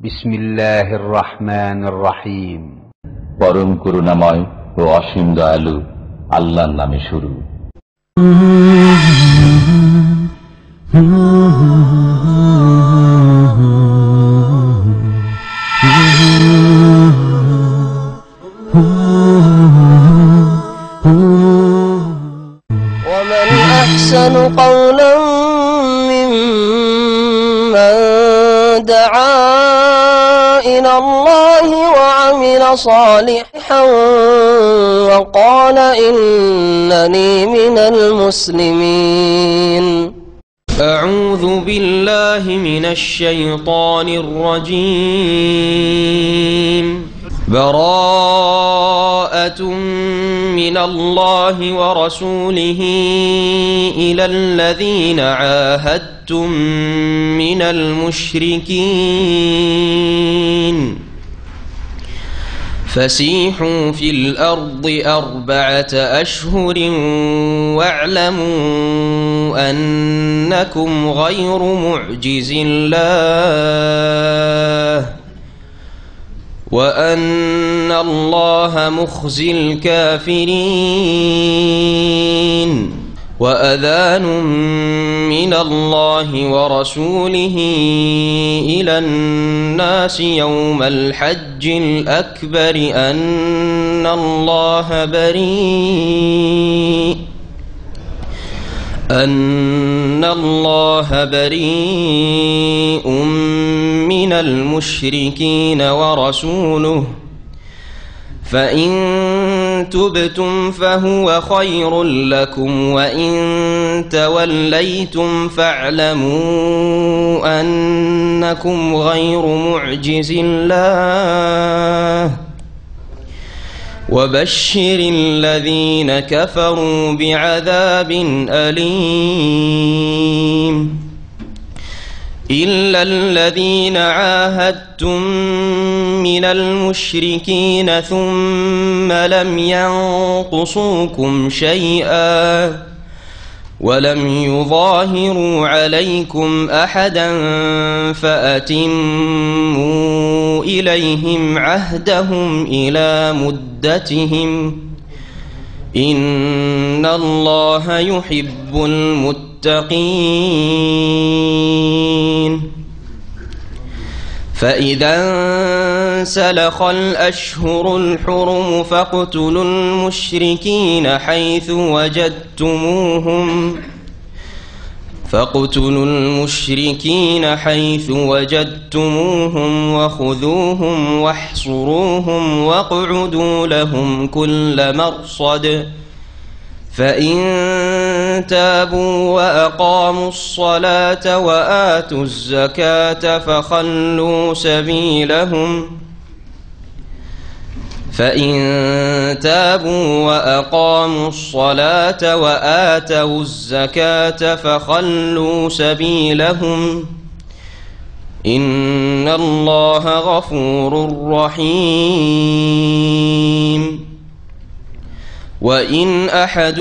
বিসমিল্লাহির রহমানির রহিম। পরম করুণাময় ও অসীম দয়ালু আল্লাহর নামে শুরু। ومن أحسن قولا ممن دعا إلى الله وعمل صالحا وقال إنني من المسلمين. أعوذ بالله من الشيطان الرجيم. براءة من الله ورسوله إلى الذين عاهدتم من المشركين فسيحوا في الأرض 4 أشهر واعلموا أنكم غير معجز الله وأن الله مخزي الكافرين. وأذان من الله ورسوله إلى الناس يوم الحج الأكبر أن الله بريء من المشركين ورسوله فإن تبتم فهو خير لكم وإن توليتم فاعلموا أنكم غير معجز الله وبشر الذين كفروا بعذاب أليم. إلا الذين عاهدتم من المشركين ثم لم ينقصوكم شيئا ولم يظاهروا عليكم أحدا فأتموا إليهم عهدهم إلى مدتهم إن الله يحب المتقين. فإذا انسلخ الأشهر الحرم فاقتلوا المشركين حيث وجدتموهم وخذوهم واحصروهم واقعدوا لهم كل مرصد فإن تابوا وأقاموا الصلاة وآتوا الزكاة فخلوا سبيلهم إن الله غفور رحيم. وإن أحد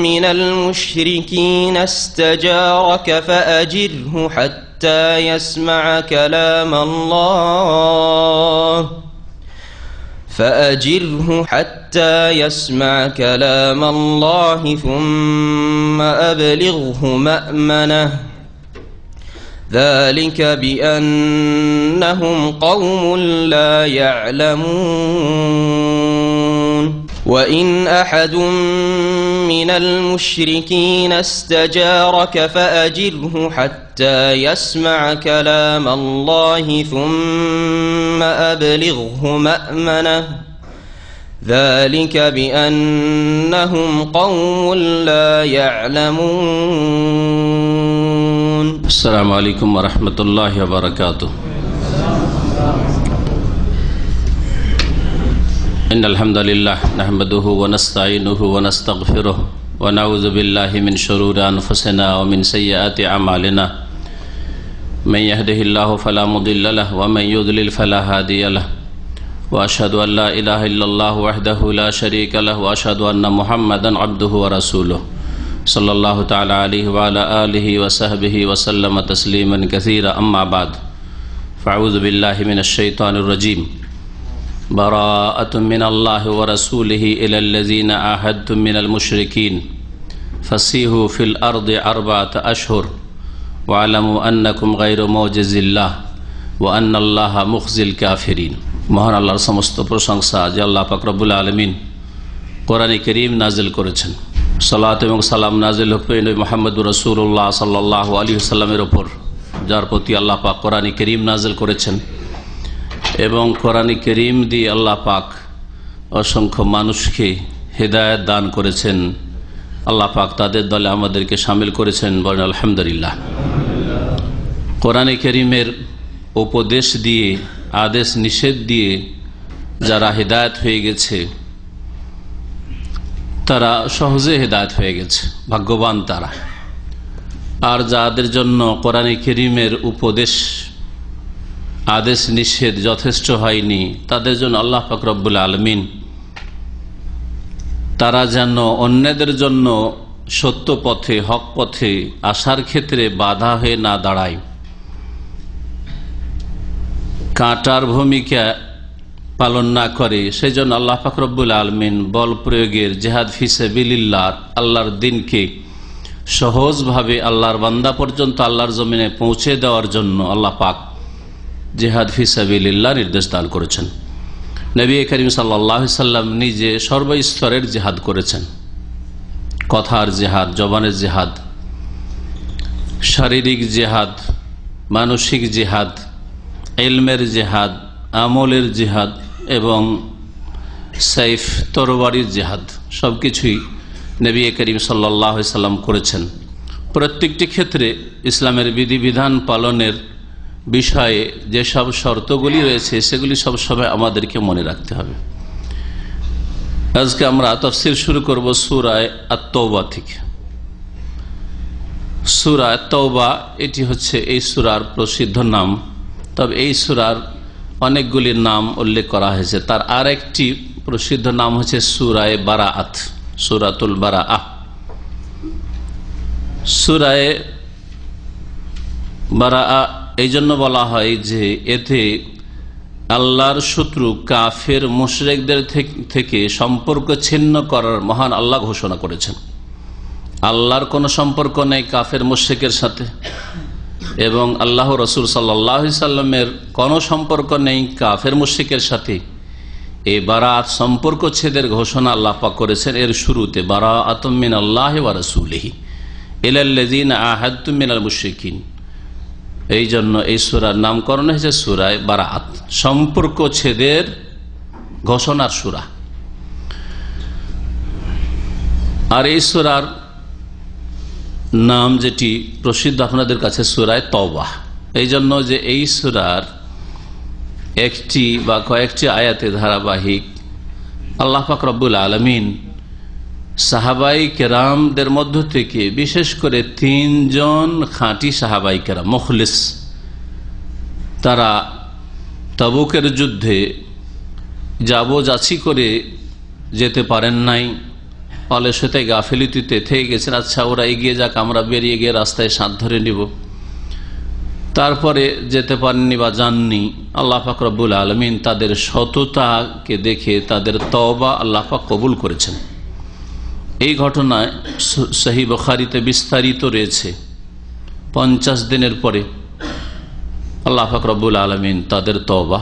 من المشركين استجارك فأجره حتى يسمع كلام الله ثم أبلغه مأمنه ذلك بأنهم قوم لا يعلمون. وإن أحد من المشركين استجارك فأجره حتى يسمع كلام الله ثم أبلغه مأمنه ذلك بأنهم قوم لا يعلمون. السلام عليكم ورحمة الله وبركاته. إن الحمد لله نحمده ونستعينه ونستغفره ونعوذ بالله من شرور أنفسنا ومن سيئات أعمالنا من يهده الله فلا مضل له ومن يضلل فلا هادي له وأشهد أن لا إله إلا الله وحده لا شريك له وأشهد أن محمدا عبده ورسوله صلى الله تعالى عليه وعلى آله وصحبه وسلم تسليما كثيرا. أما بعد فأعوذ بالله من الشيطان الرجيم براءة من الله ورسوله إلى الذين عاهدتم من المشركين فسيحوا في الأرض 4 أشهر واعلموا أنكم غير معجز الله وأن الله مخزي الكافرين। মহান আল্লাহর সমস্ত প্রশংসা যে আল্লাহ পাক রব্বুল আলামিন কোরআনে কারীম নাযিল করেছেন। সালাত এবং সালাম নাযিল হোক নবী মুহাম্মদ রাসূলুল্লাহ সাল্লাল্লাহু আলাইহি ওয়াসাল্লামের উপর, যার প্রতি আল্লাহ পাক কোরআনে কারীম নাযিল করেছেন এবং কোরআনে কারীম দিয়ে আল্লাহ পাক অসংখ্য মানুষকে হেদায়েত দান করেছেন। আল্লাহ পাক তাদের দলে আমাদেরকে শামিল করেছেন, বলেন আলহামদুলিল্লাহ। কোরআনে কারীমের উপদেশ দিয়ে, আদেশ নিষেধ দিয়ে যারা হেদায়েত হয়ে গেছে তারা সহজে হেদায়েত হয়ে গেছে, ভাগ্যবান তারা। আর যাদের জন্য কোরআনে কারীমের উপদেশ, আদেশ নিষেধ যথেষ্ট হয়নি, তাদের জন্য আল্লাহ পাক রব্বুল আলামিন তারা যেন অন্যদের জন্য সত্য পথে, হক পথে আসার ক্ষেত্রে বাধা হয়ে না দাঁড়ায়, কাঁটার ভূমিকা পালন না করে, সেই জন্য আল্লাহ পাক রব্বুল আলামিন বল প্রয়োগের জিহাদ ফি সাবিলিল্লাহ, আল্লাহর দ্বীনকে সহজভাবে আল্লাহর বান্দা পর্যন্ত আল্লাহর জমিনে পৌঁছে দেওয়ার জন্য আল্লাহ পাক জিহাদ ফি সাবিলিল্লাহ নির্দেশ দান করেছেন। নবী করিম সাল্লাল্লাহু আলাইহি সাল্লাম নিজে সর্বস্তরের জিহাদ করেছেন। কথার জিহাদ, জবানের জিহাদ, শারীরিক জিহাদ, মানসিক জিহাদ, ইলমের জিহাদ, আমলের জিহাদ এবং সাইফ তরবারির জিহাদ, সবকিছুই নবী করিম সাল্লাল্লাহু আলাইহি সাল্লাম করেছেন। প্রত্যেকটি ক্ষেত্রে ইসলামের বিধিবিধান পালনের বিষয়ে যেসব শর্তগুলি রয়েছে সেগুলি সবসময় আমাদেরকে মনে রাখতে হবে। আজকে আমরা তাফসীর শুরু করব সূরা আত-তাওবা থেকে। সূরা আত-তাওবা এটি হচ্ছে এই সূরার প্রসিদ্ধ নাম। তবে এই সূরার অনেকগুলি নাম উল্লেখ করা হয়েছে, তার আরেকটি প্রসিদ্ধ নাম হচ্ছে সূরায়ে বারাআত, সূরাতুল বারাআহ। সূরায়ে বারাআহ এই জন্য বলা হয় যে এতে আল্লাহর শত্রু কাফের মুশরিকদের থেকে সম্পর্ক ছিন্ন করার মহান আল্লাহ ঘোষণা করেছেন। আল্লাহর কোনো সম্পর্ক নেই কাফের মুশরিকের সাথে এবং আল্লাহ রাসূল সাল্লাল্লাহু আলাইহি সাল্লামের কোনো সম্পর্ক নেই কাফের মুশরিকের সাথে। এই বারাআত সম্পর্ক ছেদের ঘোষণা আল্লাহ পাক করেছেন এর শুরুতে, বারাআতুম মিনাল্লাহি ওয়া রাসূলিহি ইলাল্লাযিনা আহাদতুম মিনাল মুশরিকিন। এই জন্য এই সূরার নামকরণ হয়েছে সূরায়ে বারাআত, সম্পর্ক ছেদের ঘোষণার সূরা। আর এই সূরার নাম যেটি প্রসিদ্ধ আপনাদের কাছে সূরায়ে তাওবা, এই জন্য যে এই সূরার একটি বা কয়েকটি আয়াতে ধারাবাহিক আল্লাহ পাক রব্বুল আলামিন সাহাবাই কেরামদের মধ্য থেকে বিশেষ করে 3 জন খাঁটি সাহাবাই কেরাম মুখলিস, তারা তাবুকের যুদ্ধে যাবো-যাচি করে যেতে পারেন নাই, অলসতে গাফিলতিতে থেকে গেছেন। আচ্ছা ওরা এগিয়ে যাক, আমরা বেরিয়ে গিয়ে রাস্তায় সাথ ধরে নিব। তারপরে যেতে পারেননি বা যাননি। আল্লাহ পাক রব্বুল আলামিন তাদের সততাকে দেখে তাদের তওবা আল্লাহ পাক কবুল করেছেন। এই ঘটনায় সহিহ বুখারীতে বিস্তারিত রয়েছে। 50 দিনের পরে আল্লাহ পাক রব্বুল আলামিন তাদের তওবা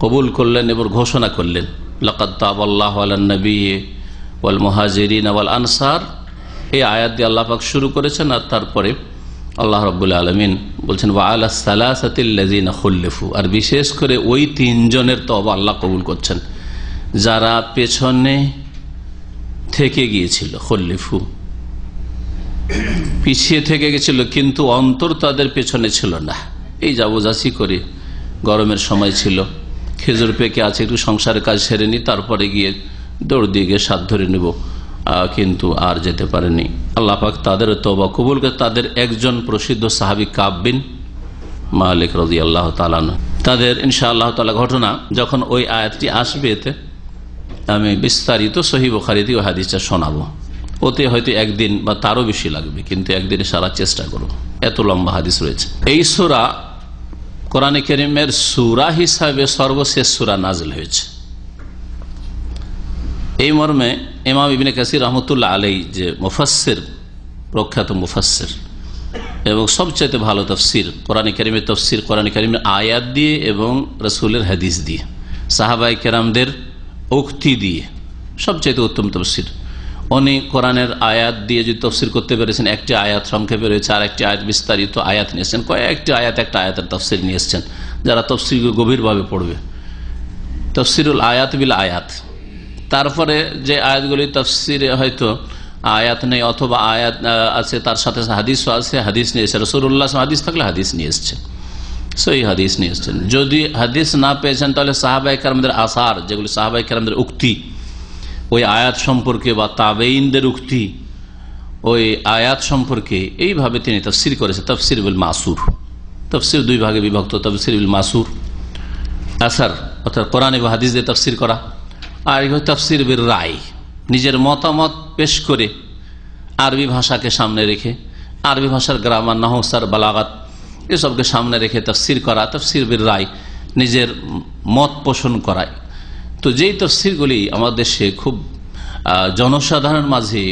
কবুল করলেন এবং ঘোষণা করলেন, লাকাদ তাবাল্লাহু আলান নবিয়্যি ওয়াল মুহাজিরিন ওয়াল আনসার। এই আয়াত দিয়ে আল্লাহ পাক শুরু করেছেন। আর তারপরে আল্লাহ রাব্বুল আলামিন বলছেন ওয়া আলাস সালাসাতিল্লাযিনা খুল্লিফু, আর বিশেষ করে ওই 3 জনের তওবা আল্লাহ কবুল করছেন যারা পেছনে থেকে গিয়েছিল। খুল্লিফু, পিছিয়ে থেকে গেছিল কিন্তু অন্তর তাদের পেছনে ছিল না। এই যাবো-যাচি করে, গরমের সময় ছিল, খেজুর পেকে আছে, একটু সংসারের কাজ সেরে নি, তারপরে গিয়ে দৌড় দিয়ে গিয়ে সাথ ধরে নেব, কিন্তু আর যেতে পারেনি। আল্লাহ পাক তাদের তওবা কবুল করে। তাদের একজন প্রসিদ্ধ সাহাবী কাব বিন মালিক রাদিয়াল্লাহু তাআলা আনহু, তাদের ইনশাআল্লাহ তাআলা ঘটনা যখন ওই আয়াতটি আসবে এতে আমি বিস্তারিত সহিহ বুখারীতে ওই হাদিসটা শোনাবো। ওতে হয়তো একদিন বা তারও বেশি লাগবে, কিন্তু একদিনে সারা চেষ্টা করব, এত লম্বা হাদিস রয়েছে। এই সূরা কোরআনে কারীমের সূরা হিসাবে সর্বশেষ সূরা নাযিল হয়েছে। এই মর্মে ইমাম ইবনে কাসির রহমতুল্লাহ আলাইহি যে মুফাসসির, প্রখ্যাত মুফাসসির এবং সবচেয়ে ভালো তাফসীর, কোরআনে কারীমের তাফসীর কোরআনে কারীমের আয়াত দিয়ে এবং রাসূলের হাদিস দিয়ে, সাহাবায়ে কেরামদের উক্তি দিয়ে সবচেয়ে উত্তম তাফসীর। উনি কোরআনের আয়াত দিয়ে যদি তাফসীর করতে পেরেছেন, একটি আয়াত সংক্ষেপে রয়েছে আর একটি আয়াত বিস্তারিত আয়াত নিয়েছেন, কয়েকটি আয়াত একটা আয়াতের তাফসীর নিয়ে এসেছেন। যারা তাফসীর গভীরভাবে পড়বে, তাফসীরুল আয়াত বিল আয়াত। তারপরে যে আয়াতগুলি তাফসীরে হয়তো আয়াত নেই অথবা আয়াত আছে তার সাথে হাদিসও আছে, হাদিস নিয়ে এসেছে, রাসূলুল্লাহ হাদিস থাকলে হাদিস নিয়ে এসেছেন, সহি হাদিস নিয়ে এসেছেন। যদি হাদিস না পেয়েছেন তাহলে সাহাবায়ে কেরামদের আসার, যেগুলি সাহাবায়ে কেরামদের উক্তি ওই আয়াত সম্পর্কে বা তাবেঈনদের উক্তি ওই আয়াত সম্পর্কে, এইভাবে তিনি তাফসীর করেছেন। তাফসীর বিল মাসুর, তাফসীর দুই ভাগে বিভক্ত, তাফসীর বিল মাসুর আসার অর্থাৎ কোরআন এবং হাদিস দিয়ে তাফসীর করা, আর তাফসীর বিল রায়, নিজের মতামত পেশ করে আরবি ভাষাকে সামনে রেখে, আরবি ভাষার গ্রামার, নাহসার, বালাগাত এসবকে সামনে রেখে তাফসীর করা, তাফসীর বিল রায়, নিজের মত পোষণ করায়। তো যেই তাফসীরগুলি আমাদের দেশে খুব জনসাধারণ মাঝে,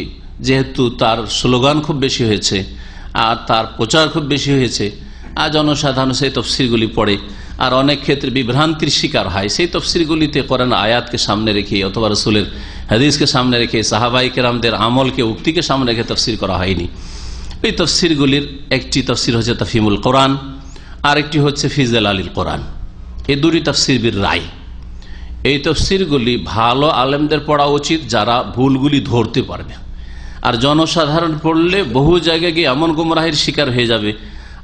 যেহেতু তার স্লোগান খুব বেশি হয়েছে আর তার প্রচার খুব বেশি হয়েছে, আর জনসাধারণ সেই তাফসীরগুলি পড়ে আর অনেক ক্ষেত্রে বিভ্রান্তির শিকার হয়। সেই তাফসীরগুলিতে কোরআন আয়াতকে সামনে রেখে অথবা রাসূলের হাদিসকে সামনে রেখে, সাহাবায়ে কেরামদের আমলকে, উক্তিকে সামনে রেখে তাফসীর করা হয়নি। এই তাফসীরগুলির একটি তাফসীর হচ্ছে তাফহিমুল কোরআন, আর একটি হচ্ছে ফি জালালিল কোরআন। এই দুটি তাফসীর বিল রায়। এই তাফসীরগুলি ভালো আলেমদের পড়া উচিত, যারা ভুলগুলি ধরতে পারবে। আর জনসাধারণ পড়লে বহু জায়গায় গিয়ে এমন গুমরাহির শিকার হয়ে যাবে,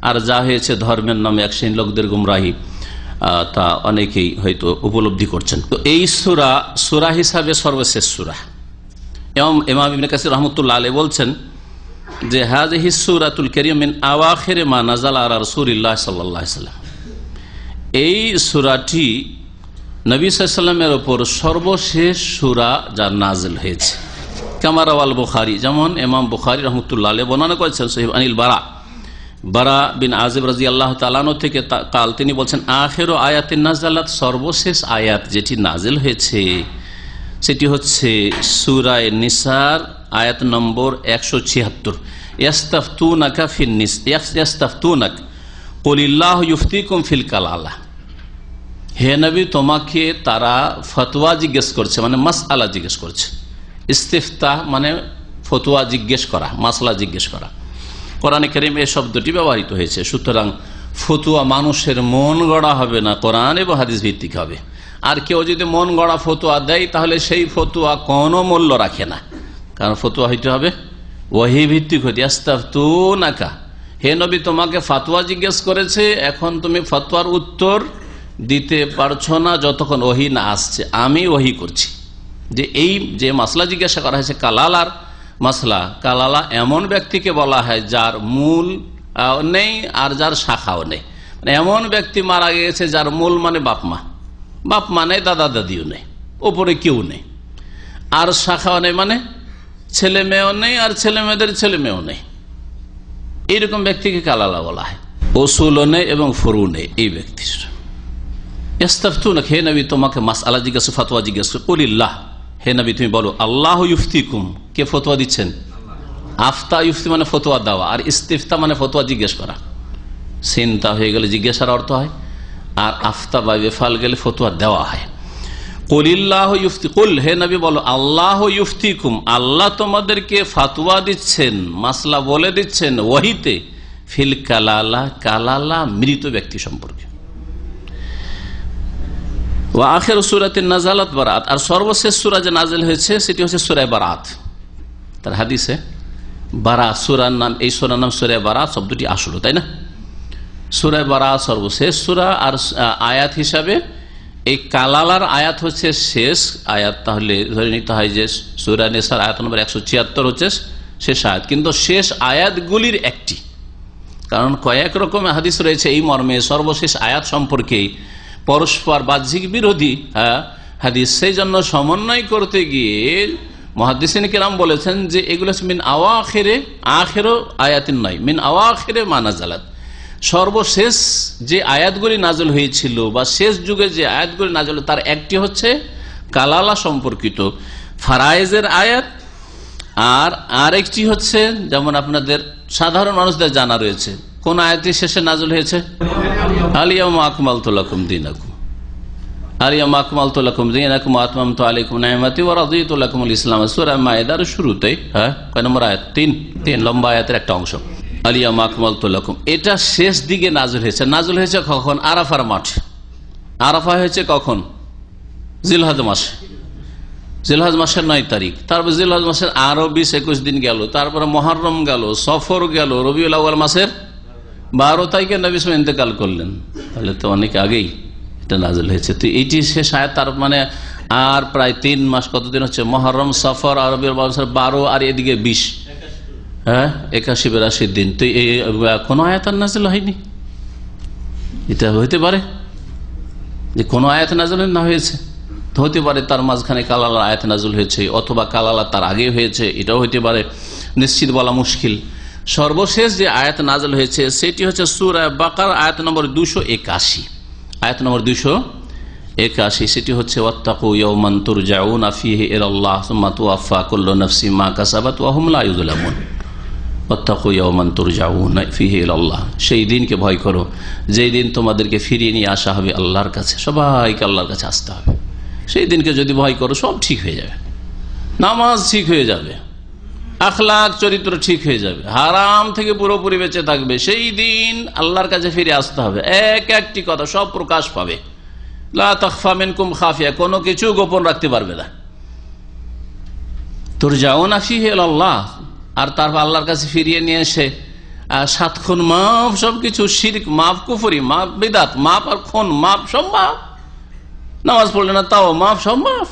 আর যা হয়েছে ধর্মের নামে এক শ্রেণীর লোকদের গুমরাহি, তা অনেকেই হয়তো উপলব্ধি করছেন। তো এই সূরা হিসাবে সর্বশেষ সূরা। ইমাম ইবনে কাসির রহমতুল্লাহ আলাইহি বলছেন যে হাযিহি সূরাতুল কারীমা মিন আওয়াখির মা নাযালা আলা রাসূলিল্লাহ সাল্লাল্লাহু আলাইহি ওয়াসাল্লাম। এই সূরাটি নবী সাল্লাল্লাহু আলাইহি ওয়াসাল্লামের উপর সর্বশেষ সূরা যা নাযিল হয়েছে। কামা রাওয়াল বুখারী, যেমন ইমাম বুখারী রহমতুল্লাহ আলাইহি বর্ণনা করেছেন সহিহ আনিল বারা বিন আযিব রাদিয়াল্লাহু তাআলা আনহু থেকে, কাল তিনি বলছেন আখিরু আয়াতিন নাযালাত, সর্বশেষ আয়াত যেটি নাযিল হয়েছে সেটি হচ্ছে সূরা নিসার আয়াত নম্বর 176। ইয়াস্তাফতুনাকা ফিন নিসা ইয়াস্তাফতুনাক কুলিল্লাহু ইফতিকুম ফিল কালালা। হে নবী, তোমাকে তারা ফতোয়া জিজ্ঞেস করছে, মানে মাসআলা জিজ্ঞেস করছে। ইস্তিফতা মানে ফতোয়া জিজ্ঞেস করা, মাসলা জিজ্ঞেস করা। কোরআনে কারীমে এই শব্দটি ব্যবহৃত হয়েছে। সুতরাং ফতুয়া মানুষের মন গড়া হবে না, কোরআন এবং হাদিস ভিত্তিক হবে। আর কেউ যদি মন গড়া ফতুয়া দেয় তাহলে সেই ফতুয়া কোনো মূল্য রাখে না, কারণ ফতুয়া হইতে হবে ওহী ভিত্তিক হইতে। ইস্তাফতুনাকা, হে নবী, তোমাকে ফতোয়া জিজ্ঞেস করেছে, এখন তুমি ফতোয়ার উত্তর দিতে পারছো না যতক্ষণ ওহী না আসছে। আমি ওহী করছি। যে এই যে মাসলা জিজ্ঞাসা করা হয়েছে কালালার মাসলা, কালালা এমন ব্যক্তিকে বলা হয় যার মূল নেই আর যার শাখাও নেই। মানে এমন ব্যক্তি মারা গেছে যার মূল মানে বাপ মা নেই, দাদা দাদিও নেই, ওপরে কেউ নেই, আর শাখাও নেই মানে ছেলে মেয়েও নেই আর ছেলে মেয়েদের ছেলে মেয়েও নেই। এইরকম ব্যক্তিকে কালালা বলা হয়। ওসুলও নেই এবং ফরু নেই এই ব্যক্তির। ইস্তাফতুনাকা, হে নবী, তোমাকে মাসআলা জিজ্ঞাসা, ফতোয়া জিজ্ঞাসা। কুলিল্লাহ, হে নবী তুমি বলো, আল্লাহু ইফতিকুম, কে ফতোয়া দিচ্ছেন? আফতা ইফতি মানে ফতোয়া দেওয়া, আর ইস্তিফতা মানে ফতোয়া জিজ্ঞেস করা। সিনতা হয়ে গেলে জিজ্ঞাসার অর্থ হয়, আর আফতা বা বেফাল গেলে ফতোয়া দেওয়া হয়। কুলিল্লাহু ইফতি, কুল, হে নবী বলো, আল্লাহু ইফতিকুম, আল্লাহ তোমাদেরকে ফতোয়া দিচ্ছেন, মাসলা বলে দিচ্ছেন ওহীতে, ফিল কালালা, কালালা মৃত ব্যক্তি সম্পর্কে। ওয়া আখির সূরাতিন নাযালাত বারাত, আর সর্বশেষ সূরা যে নাযিল হয়েছে সেটি হচ্ছে সূরা বারাত। তার হাদিসে বারাত সূরার নাম, এই সূরার নাম সূরা বারাত শব্দটি আসলো, তাই না? সূরা বারাত সর্বশেষ সূরা, আর আয়াত হিসাবে এই কালালার আয়াত হচ্ছে শেষ আয়াত। তাহলে ধরে নিতে হয় যে সূরা নিসার আয়াত নম্বর 176 হচ্ছে শেষ আয়াত, কিন্তু শেষ আয়াতগুলির একটি। কারণ কয়েক রকমের হাদিস রয়েছে এই মর্মে সর্বশেষ আয়াত সম্পর্কে পরস্পর বাহ্যিক বিরোধী হাদিস। সেই জন্য সমন্বয় করতে গিয়ে মুহাদ্দিসিন কিরাম বলেছেন যে এগুলো মিন আওয়াখিরে, আখির আয়াতিন নয়, মিন আওয়াখিরে মা নাযালাত, সর্বশেষ যে আয়াতগুলি নাজল হয়েছিল বা শেষ যুগে যে আয়াতগুলি নাজল, তার একটি হচ্ছে কালালা সম্পর্কিত ফারায়েজের আয়াত, আর আরেকটি হচ্ছে যেমন আপনাদের সাধারণ মানুষদের জানা রয়েছে। কোন আয়াতটি শেষে নাজল হয়েছে? আলিয়াউমা আকমালতু লাকুম দীনাকুম, আলিয়াউমা আকমালতু লাকুম দীনাকুম ওয়া আতমামতু আলাইকুম নি'মাতি ওয়া রাদিতু লাকুমুল ইসলাম। সূরা মায়েদার শুরুতে, কয় নম্বর আয়াত? 3 লম্বা আয়াতের একটা অংশ, আলিয়াউমা আকমালতু লাকুম। এটা শেষ দিকে নাজল হয়েছে। নাজল হয়েছে কখন? আরাফার মাঠে। আরাফা হয়েছে কখন? জিলহজ মাসে, জিলহজ মাসের 9 তারিখ। তারপর জিলহজ মাসের আরো 20-21 দিন গেল, তারপরে মুহররম গেল, সফর গেল, রবিউল আউয়াল মাসের 12 তারিখে নবী সাল্লাল্লাহু আলাইহি ওয়াসাল্লাম ইন্তেকাল করলেন। তাহলে তো অনেক আগেই এটা নাজল হয়েছে। তো এইটি শেষ আয়াত। তার মানে আর প্রায় 3 মাস, কতদিন হচ্ছে? মুহররম, সফর আর রবিউল আউয়াল মাসের 12 আর এদিকে 20, 81-82 দিন। তো এই কোনো আয়াত নাজল হয়নি। এটা হইতে পারে যে কোনো আয়াত নাজল না হয়েছে, হতে পারে তার মাঝখানে কালালা আয়াত নাজল হয়েছে, অথবা কালালা তার আগে হয়েছে, এটাও হতে পারে, নিশ্চিত বলা মুশকিল। সর্বশেষ যে আয়াত নাজল হয়েছে সেটি হচ্ছে সূরা বাকারা আয়াত নম্বর 281, আয়াত নম্বর 281। সেটি হচ্ছে ওয়াত্তাকু ইয়াওমান তুরজাউনা ফীহি ইলাল্লাহ সুম্মা তুওয়াফা কুল্লু নাফসিন মা কাসাবাত ওয়া হুম লা ইউযলামুন। ওয়াত্তাকু ইয়াওমান তুরজাউনা ফীহি ইলাল্লাহ, সেই দিনকে ভয় করো যেই দিন তোমাদেরকে ফিরিয়ে নিয়ে আসা হবে আল্লাহর কাছে। সবাইকে আল্লাহর কাছে আসতে হবে। সেই দিনকে যদি ভয় করো সব ঠিক হয়ে যাবে, নামাজ ঠিক হয়ে যাবে, আখলাক চরিত্র ঠিক হয়ে যাবে, হারাম থেকে পুরোপুরি বেঁচে থাকবে। সেই দিন আল্লাহর কাছে ফিরে আসতে হবে। একটি কথা সব প্রকাশ পাবে। লা তাখফা মিনকুম খাফিয়া, কোনো কিছু গোপন রাখতে পারবে না। তুরজাউনা ফীহি ইলাল্লাহ, আর তারপর আল্লাহর কাছে ফিরিয়ে নিয়ে এসে 7 খুন মাফ, সবকিছু শিরক মাফ, কুফরি মাফ, বিদআত মাফ, আর খুন মাফ, সব মাফ। নামাজ পড়লে না তাও মাফ, সব মাফ।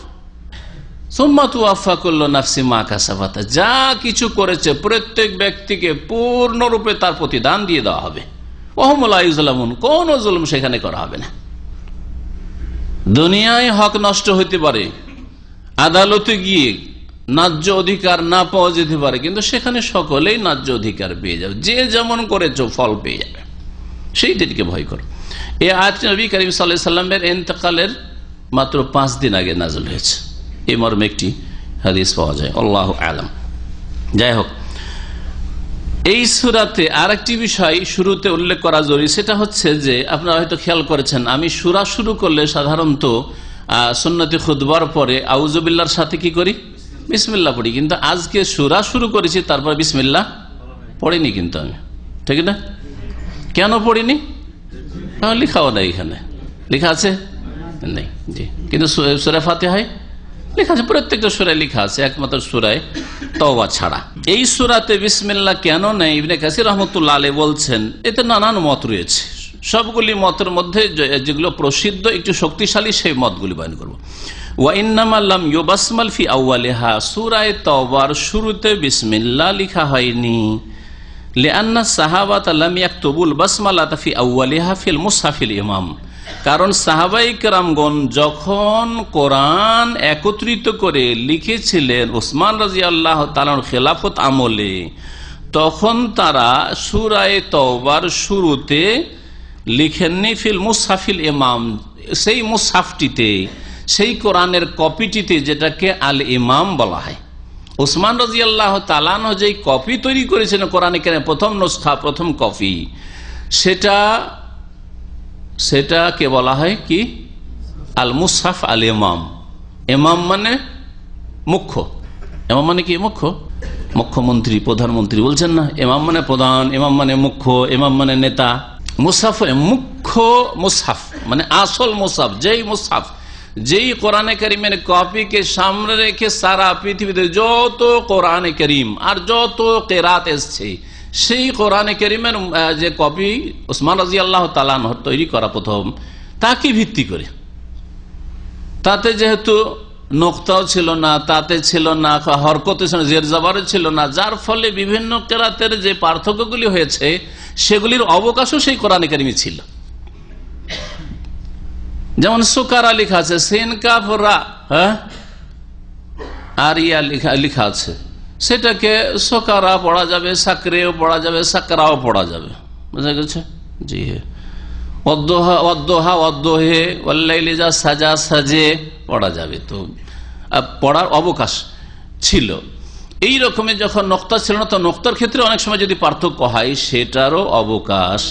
সুম্মা তুওয়াফা কুল্লু নাফসিন মা কাসাবাত, যা কিছু করেছে প্রত্যেক ব্যক্তিকে পূর্ণরূপে তার প্রতিদান দিয়ে দেওয়া হবে। ওয়া হুম লা ইউযলামুন, কোন জুলুম সেখানে করা হবে না। দুনিয়ায় হক নষ্ট হইতে পারে, আদালতে গিয়ে ন্যায্য অধিকার না পাওয়া যেতে পারে, কিন্তু সেখানে সকলেই ন্যায্য অধিকার পেয়ে যাবে। যে যেমন করেছ ফল পেয়ে যাবে। সেই দিনকে ভয় করো। এই আয়াত নবী করিম সাল্লাল্লাহু আলাইহি ওয়াসাল্লামের ইন্তেকালের মাত্র 5 দিন আগে নাযিল হয়েছে। এই মর্মে একটি হাদিস পাওয়া যায়, আল্লাহু আ'লাম। যাই হোক, এই সূরাতে আরেকটি বিষয় শুরুতে উল্লেখ করা জরুরি, সেটা হচ্ছে যে আপনারা হয়তো খেয়াল করেছেন, আমি সূরা শুরু করলে সাধারণত সুন্নতি খুতবার পরে আউযু বিল্লাহর সাথে কি করি? বিসমিল্লাহ পড়ি। কিন্তু আজকে সূরা শুরু করেছি, তারপর বিসমিল্লাহ পড়িনি কিন্তু আমি, ঠিক না? কেন পড়িনি? লিখাও নাই, এখানে লেখা আছে নেই জি, কিন্তু সূরা ফাতিহায় লেখা আছে, প্রত্যেকটা সূরায় লেখা আছে, একমাত্র সূরায় তওবা ছাড়া। এই সূরাতে বিসমিল্লাহ কেন নেই? ইবনে কাসির রাহমাতুল্লাহ আলাইহি বলছেন, এতে নানান মত রয়েছে। সবগুলি মতের মধ্যে যেগুলো প্রসিদ্ধ, একটু শক্তিশালী, সেই মতগুলি বয়ান করব। ওয়া ইন্নামা লাম ইউবাসমাল ফি আউয়ালিহা, সূরা তওবার শুরুতে বিসমিল্লাহ লেখা হয়নি। লিআন্না সাহাবাতা লাম ইয়াকতুবুল বাসমালাতা ফি আউয়ালিহা ফিল মুসহাফিল ইমাম, কারণ সাহাবায়ে কেরামগণ যখন কোরআন একত্রিত করে লিখেছিলেন ওসমান রাদিয়াল্লাহু তাআলার খেলাফত আমলে, তখন তারা সূরা তওবার শুরুতে লিখেননি ফিল মুসহাফিল ইমাম, সেই মুসহাফটিতে, সেই কোরআনের কপিটিতে, যেটাকে আল ইমাম বলা হয়। ওসমান রাদিয়াল্লাহু তাআলা যে কপি তৈরি করেছেন কোরআনে কারীমের প্রথম নুসখা, প্রথম কপি, সেটাকে বলা হয় কি? আল মুসহাফ আল ইমাম। ইমাম মানে মুখ্য। ইমাম মানে কি? মুখ্য, মুখ্যমন্ত্রী, প্রধানমন্ত্রী বলছেন না? ইমাম মানে প্রধান, ইমাম মানে মুখ্য, ইমাম মানে নেতা। মুসহাফ মুখ্য, মুসহাফ মানে আসল মুসহাফ, যেই মুসহাফ, যেই কোরআনে কারীমের কপিকে সামনে রেখে সারা পৃথিবীতে যত কোরআনে কারীম আর যত কেরাত এসছে, সেই কোরআনে কারীমের যে কপি ওসমান রাদিয়াল্লাহু তাআলা আনহু তৈরি করা প্রথম, তাকে ভিত্তি করে, তাতে যেহেতু নোক্তাও ছিল না, তাতে ছিল না হরকত, জের জবর ছিল না, যার ফলে বিভিন্ন কেরাতের যে পার্থক্যগুলি হয়েছে সেগুলির অবকাশও সেই কোরআনে কারীমে ছিল। যেমন সুকারা লেখা আছে, সিন কাফ রা, আর ইয়া লেখা আছে, সেটাকে সোকারা পড়া যাবে, সাকরেও পড়া যাবে, সাকরাও পড়া যাবে, বুঝা গেছে? জি ওয়াদ্দোহে ওয়াল্লাইলি ইযা সাজা সাজে পড়া যাবে, তো পড়ার অবকাশ ছিল। এই রকমের যখন নোক্তা ছিল না, তো নোক্তার ক্ষেত্রে অনেক সময় যদি পার্থক্য হয় সেটারও অবকাশ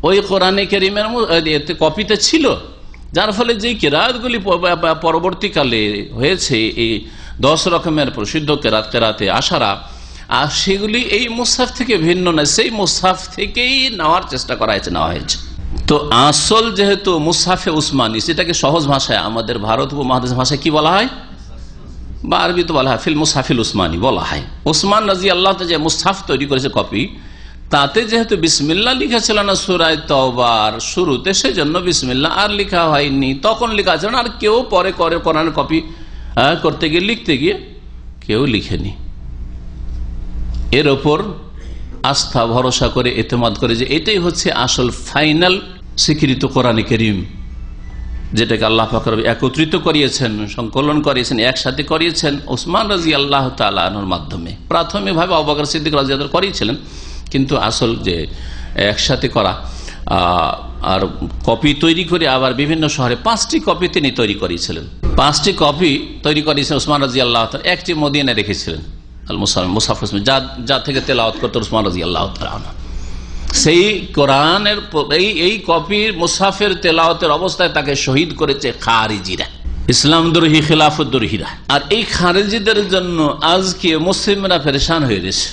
ওই কোরআনে কারীমের কপিতে ছিল, যার ফলে যে কেরাতগুলি পরবর্তীকালে হয়েছে এই 10 রকমের প্রসিদ্ধ কেরাতে আশারা, আর সেগুলি এই মুসহাফ থেকে ভিন্ন নয়, সেই মুসহাফ থেকেই নেওয়ার চেষ্টা করা হয়েছে। তো আসল যেহেতু মুসহাফে উসমানী, সেটাকে সহজ ভাষায় আমাদের ভারত উপমহাদেশ ভাষায় কি বলা হয়, বা আরবি তো বলা হয় ফিল মুসহাফিল উসমানী বলা হয়। ওসমান রাদিয়াল্লাহু তাআলা যে মুসহাফ তৈরি করেছে কপি, তাতে যেহেতু বিসমিল্লাহ লিখা ছিল না সূরা তাওবার শুরুতে, সেজন্য বিসমিল্লাহ আর লিখা হয়নি। তখন লেখা ছিল না, আর কেউ পরে করে কোরআনের কপি করতে গিয়ে লিখতে গিয়ে কেউ লিখেনি। এর ওপর আস্থা ভরসা করে এতেমাদ করে যে এটাই হচ্ছে আসল ফাইনাল স্বীকৃত কোরআনে কারীম, যেটাকে আল্লাহ পাক একত্রিত করিয়েছেন, সংকলন করিয়েছেন, একসাথে করিয়েছেন ওসমান রাদিয়াল্লাহু তাআলা আনহুর মাধ্যমে। প্রাথমিকভাবে আবু বকর সিদ্দিক রাদিয়াল্লাহু তাআলা করিয়েছিলেন, কিন্তু আসল যে একসাথে করা আর কপি তৈরি করে আবার বিভিন্ন শহরে 5টি কপি তিনি তৈরি করিয়েছিলেন। 5টি কপি তৈরি করিয়েছেন ওসমান রাদিয়াল্লাহু তাআলা, একটি মদিনায় রেখেছিলেন আল মুসহাফ যা থেকে তেলাওয়াত করতেন ওসমান রাদিয়াল্লাহু তাআলা। সেই কোরআনের এই কপির মুসহাফের তেলাওয়াতের অবস্থায় তাকে শহীদ করেছে খারিজিরা, ইসলামদ্রোহী খিলাফতদ্রোহীরা। আর এই খারিজিদের জন্য আজকে মুসলিমরা পেরেশান হয়ে গেছে।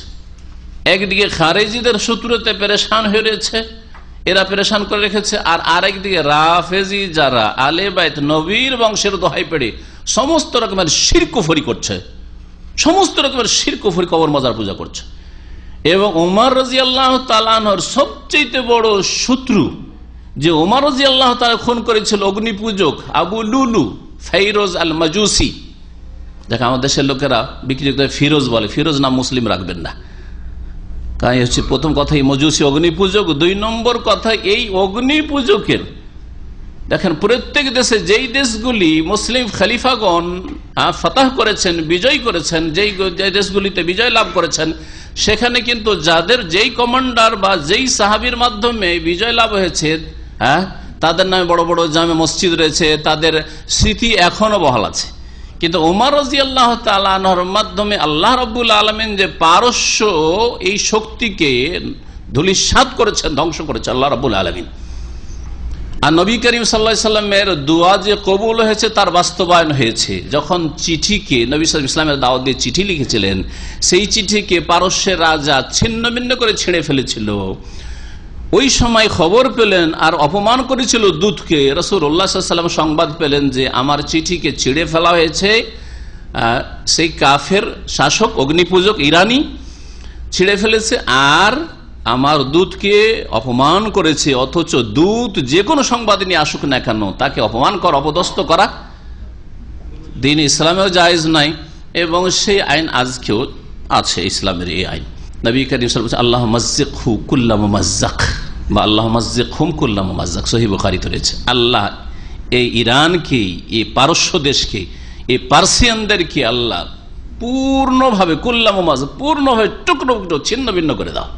একদিকে খারিজিদের শত্রুতে পেরেশান হয়ে রয়েছে, এরা পেরেশান করে রেখেছে, আর আরেকদিকে রাফেজি যারা আলে বাইত নবীর বংশের দোহাই পেড়ে সমস্ত রকমের শিরক কুফরি করছে, সমস্ত রকমের শিরক কুফরি, কবর মাজার পূজা করছে। এবং ওমর রাদিয়াল্লাহু তাআলা আনহুর সবচেয়ে বড় শত্রু, যে ওমর রাদিয়াল্লাহু তাআলা খুন করেছিল অগ্নিপূজক আবু লুলু ফিরোজ আল মাজুসি, যাকে আমাদের দেশের লোকেরা বিক্রি করে ফিরোজ বলে। ফিরোজ নাম মুসলিম রাখবেন না, কারণ হচ্ছে প্রথম কথা এই মজুসি অগ্নিপূজক, 2 নম্বর কথা এই অগ্নিপূজকের দেখেন প্রত্যেক দেশে যেই দেশগুলি মুসলিম খলিফাগণ ফাতাহ করেছেন, বিজয় করেছেন, যেই দেশগুলিতে বিজয় লাভ করেছেন, সেখানে কিন্তু যাদের যেই কমান্ডার বা যেই সাহাবীর মাধ্যমে বিজয় লাভ হয়েছে, তাদের নামে বড় বড় জামে মসজিদ রয়েছে, তাদের স্মৃতি এখনো বহাল আছে। কিন্তু ওমর রাদিয়াল্লাহু তাআলা আনহুর মাধ্যমে আল্লাহ রাব্বুল আলামিন যে পারস্য এই শক্তিকে ধূলিসাৎ করেছেন, ধ্বংস করেছেন আল্লাহ রাব্বুল আলামিন। আর নবী করিম সাল্লাল্লাহু আলাইহি সাল্লামের দোয়া যে কবুল হয়েছে তার বাস্তবায়ন হয়েছে। যখন চিঠিকে নবী সাল্লাল্লাহু আলাইহি সাল্লামের দাওয়াত দিয়ে চিঠি লিখেছিলেন, সেই চিঠিকে পারস্যের রাজা ছিন্ন ভিন্ন করে ছিঁড়ে ফেলেছিল। ওই সময় খবর পেলেন আর অপমান করেছিল দূতকে। রাসূলুল্লাহ সাল্লাল্লাহু আলাইহি ওয়াসাল্লাম সংবাদ পেলেন যে আমার চিঠিকে ছিঁড়ে ফেলা হয়েছে, সেই কাফের শাসক অগ্নিপূজক ইরানি ছিঁড়ে ফেলেছে, আর আমার দূতকে অপমান করেছে। অথচ দূত যে কোনো সংবাদ নিয়ে আসুক না কেন, তাকে অপমান করা, অপদস্থ করা দিন ইসলামেও জায়েজ নাই, এবং সেই আইন আজকেও আছে ইসলামের এই আইন। নবী করিম সাল্লাল্লাহু আলাইহি ওয়াসাল্লাম আল্লাহ মাজ্জিকহু কুল্লা মুমাজ্জাক বা আল্লাহ মাজ্জিকহুম কুল্লা মুমাজ্জাক সহিহ বুখারীতে রয়েছে। আল্লাহ এই ইরানকে, এই পারস্য দেশকে, এই পার্সিয়ানদেরকে আল্লাহ পূর্ণভাবে কুল্লা মুমাজ্জাক, পূর্ণভাবে টুকরো টুকরো ছিন্ন ভিন্ন করে দাও,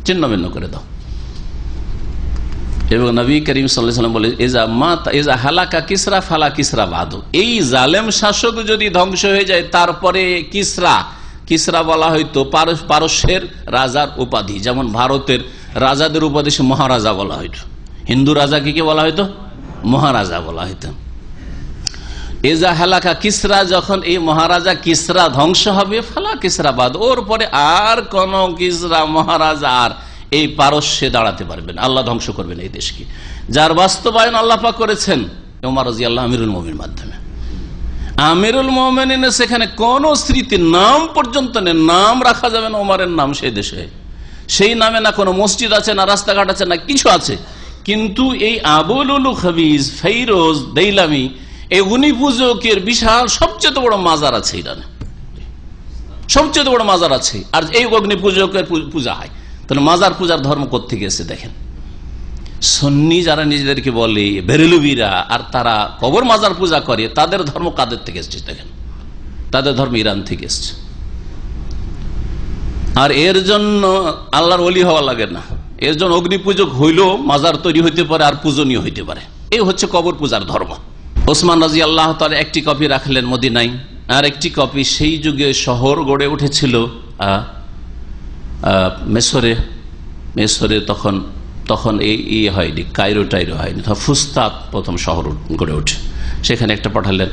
ছিন্ন ভিন্ন করে দাও। এবং নবী করিম সাল্লাল্লাহু আলাইহি ওয়াসাল্লাম বলে এজা হালাকা কিসরা ফালা কিসরা বাদু, এই জালেম শাসক যদি ধ্বংস হয়ে যায় তারপরে কিসরা বলা হয়তো পারস্যের রাজার উপাধি, যেমন ভারতের রাজাদের উপাধি মহারাজা বলা হইতো, হিন্দু রাজাকে কি বলা হইতো, মহারাজা বলা হইতো। এজা হালাকা কিসরা, যখন এই মহারাজা কিসরা ধ্বংস হবে, ফালা কিসরা বাদ, ওর পরে আর কোন কিসরা মহারাজা আর এই পারস্যে দাঁড়াতে পারবেন, আল্লাহ ধ্বংস করবেন এই দেশকে। যার বাস্তবায়ন আল্লাহ পাক করেছেন ওমর রাদিয়াল্লাহু আমিরুল মুমিনিন মাধ্যমে। আমিরুল মুমিনিনের সেখানে কোন স্মৃতি নাম পর্যন্ত নেই, নাম রাখা যাবে না ওমরের নাম সেই দেশে, সেই নামে না কোনো মসজিদ আছে, না রাস্তাঘাট আছে, না কিছু আছে। কিন্তু এই আবু লুলু খবিজ ফিরোজ দেইলামি এই অগ্নি পূজকের বিশাল সবচেয়ে বড় মাজার আছে ইরানে, সবচেয়ে বড় মাজার আছে, আর এই অগ্নি পূজকের পূজা হয়। তাহলে মাজার পূজার ধর্ম কোত্থেকে এসেছে দেখেন। সুন্নি যারা নিজেদেরকে বলে বেরেলভিরা, আর তারা কবর মাজার পূজা করে, তাদের ধর্ম কাদের থেকে এসেছে দেখেন, তাদের ধর্ম ইরান থেকে এসেছে। আর এর জন্য আল্লাহর ওলি হওয়া লাগে না, এর জন্য অগ্নি পূজক হইলেও মাজার তৈরি হইতে পারে আর পূজনীয় হইতে পারে। এই হচ্ছে কবর পূজার ধর্ম। ওসমান রাদিয়াল্লাহু তাআলা একটি কপি রাখলেন মদিনায়, আর একটি কপি সেই যুগে শহর গড়ে উঠেছিল মেসরে। তখন এই হয়নি, কায়রো টাইরো হয়নি, ফুস্তাত প্রথম শহর গড়ে ওঠে, সেখানে একটা পাঠালেন।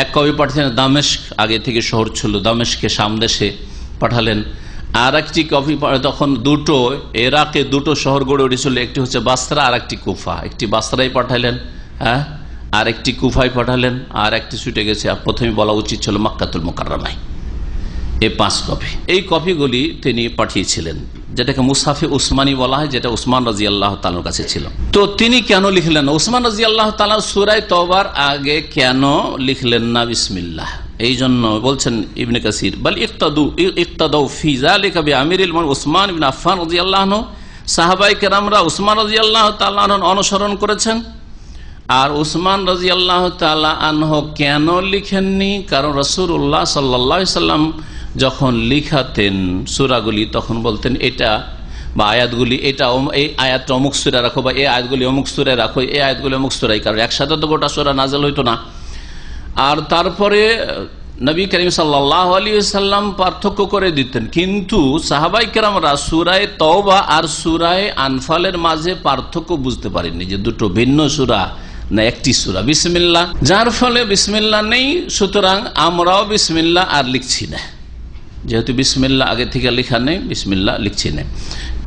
এক কবি পাঠালেন দামেস্ক, আগে থেকে শহর ছিল, দামেস্কে সামদেশে পাঠালেন। আর একটি কপি তখন দুটো ইরাকে দুটো শহর গড়ে উঠেছিল, একটি হচ্ছে বাসরা আর একটি কুফা। একটি বাসরায় পাঠালেন, হ্যাঁ, আর একটি কুফায় পাঠালেন, আর একটি ছুটে গেছে, প্রথমে বলা উচিত ছিল মক্কাতুল মুকাররমায়। এই 5 কপি, এই কপিগুলি তিনি পাঠিয়েছিলেন, যেটাকে মুসাফে উসমানী বলা হয়, যেটা উসমান রাদিয়াল্লাহু তাআলার কাছে ছিল। তো তিনি কেন লিখলেন উসমান রাদিয়াল্লাহু তাআলা সূরা তওবার আগে কেন লিখলেন না বিসমিল্লাহ? এই জন্য বলছেন ইবনে কাসির, বল ইক্তাদু ফি যালিকা বিআমিরিল মুমিনিন উসমান ইবনে আফফান রাদিয়াল্লাহু আনহু, সাহাবায়ে কেরামরা উসমান রাদিয়াল্লাহু তাআলা আনহু অনুসরণ করেছেন। আর উসমান রাদিয়াল্লাহু তাআলা আনহু কেন লিখেননি? কারণ রাসূলুল্লাহ সাল্লাল্লাহু আলাইহি সাল্লাম যখন লিখাতেন সূরাগুলি তখন বলতেন এটা বা আয়াতগুলি, এটা এই আয়াতটা অমুক সূরা রাখো, বা এই আয়াতগুলি অমুক সূরায় রাখো, এই আয়াতগুলি অমুক সূরায়, কারণ একসাথে তো গোটা সূরা নাযিল হইতো না। আর তারপরে নবী করিম সাল্লাল্লাহু আলাইহি ওয়াসাল্লাম পার্থক্য করে দিতেন, কিন্তু সাহাবায়ে কেরামরা সূরা তওবা আর সূরা আনফালের মাঝে পার্থক্য বুঝতে পারেননি যে দুটো ভিন্ন সূরা না একটি সূরা বিসমিল্লাহ। যার ফলে বিসমিল্লাহ নেই, সুতরাং আমরাও বিসমিল্লাহ আর লিখছি না, যেহেতু বিসমিল্লাহ আগে থেকে লেখা নেই, বিসমিল্লাহ লিখছি না।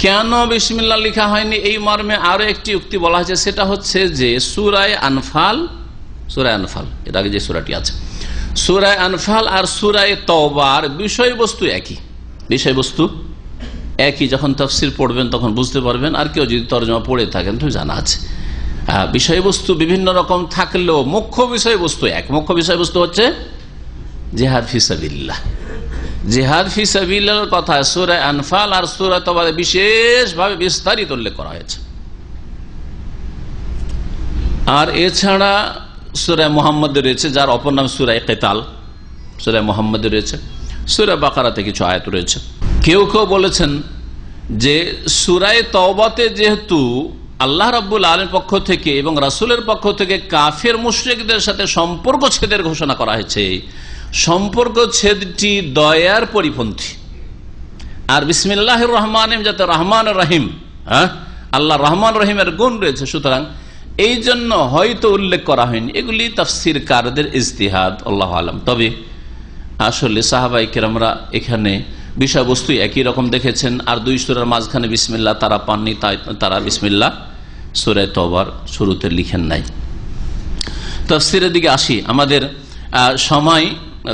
কেন বিসমিল্লাহ লেখা হয়নি এই মর্মে আরো একটি উক্তি বলা হয়েছে, সেটা হচ্ছে যে সূরা আনফাল এর আগে যে সূরাটি আছে, সূরা আনফাল আর সূরা তওবার বিষয়বস্তু একই। যখন তাফসীর পড়বেন তখন বুঝতে পারবেন, আর কেউ যদি তরজমা পড়ে থাকেন তো জানা আছে। বিষয়বস্তু বিভিন্ন রকম থাকলেও মুখ্য বিষয়বস্তু এক। মুখ্য বিষয়বস্তু হচ্ছে জিহাদ ফি সাবিলিল্লাহ। জিহাদ ফি সাবিলিল্লাহর কথা সূরা আনফাল আর সূরা তওবায় বিশেষভাবে বিস্তারিত উল্লেখ করা হয়েছে। আর এছাড়া সূরা মুহাম্মদ রয়েছে, যার অপর নাম সূরা কিতাল, সূরা মুহাম্মদ রয়েছে। সূরা বাকারাতে কিছু আয়াত রয়েছে। কেউ বলেছেন যে সূরা তওবাতে যেহেতু আল্লাহ রাব্বুল আলামিনের পক্ষ থেকে এবং রাসূলের পক্ষ থেকে কাফের মুশরিকদের সাথে সম্পর্ক ছেদের ঘোষণা করা হয়েছে, সম্পর্ক ছেদটি দয়ার পরিপন্থী। আর বিসমিল্লাহির রহমানির যাতে রহমান রহিম, আল্লাহ রহমান রহিমের গুণ রয়েছে, সুতরাং এই জন্য হয়তো উল্লেখ করা হয়নি। এগুলি তাফসীরকারদের ইজতিহাদ, আল্লাহু আলাম। তবে আসলে সাহাবায়ে কেরামরা এখানে বিষয়বস্তু একই রকম দেখেছেন, আর দুই সূরার মাঝখানে বিসমিল্লাহ তারা পাননি, তাই তারা বিসমিল্লাহ সূরা তওবার শুরুতে লিখেন নাই। তাফসীরের দিকে আসি। আমাদের সময়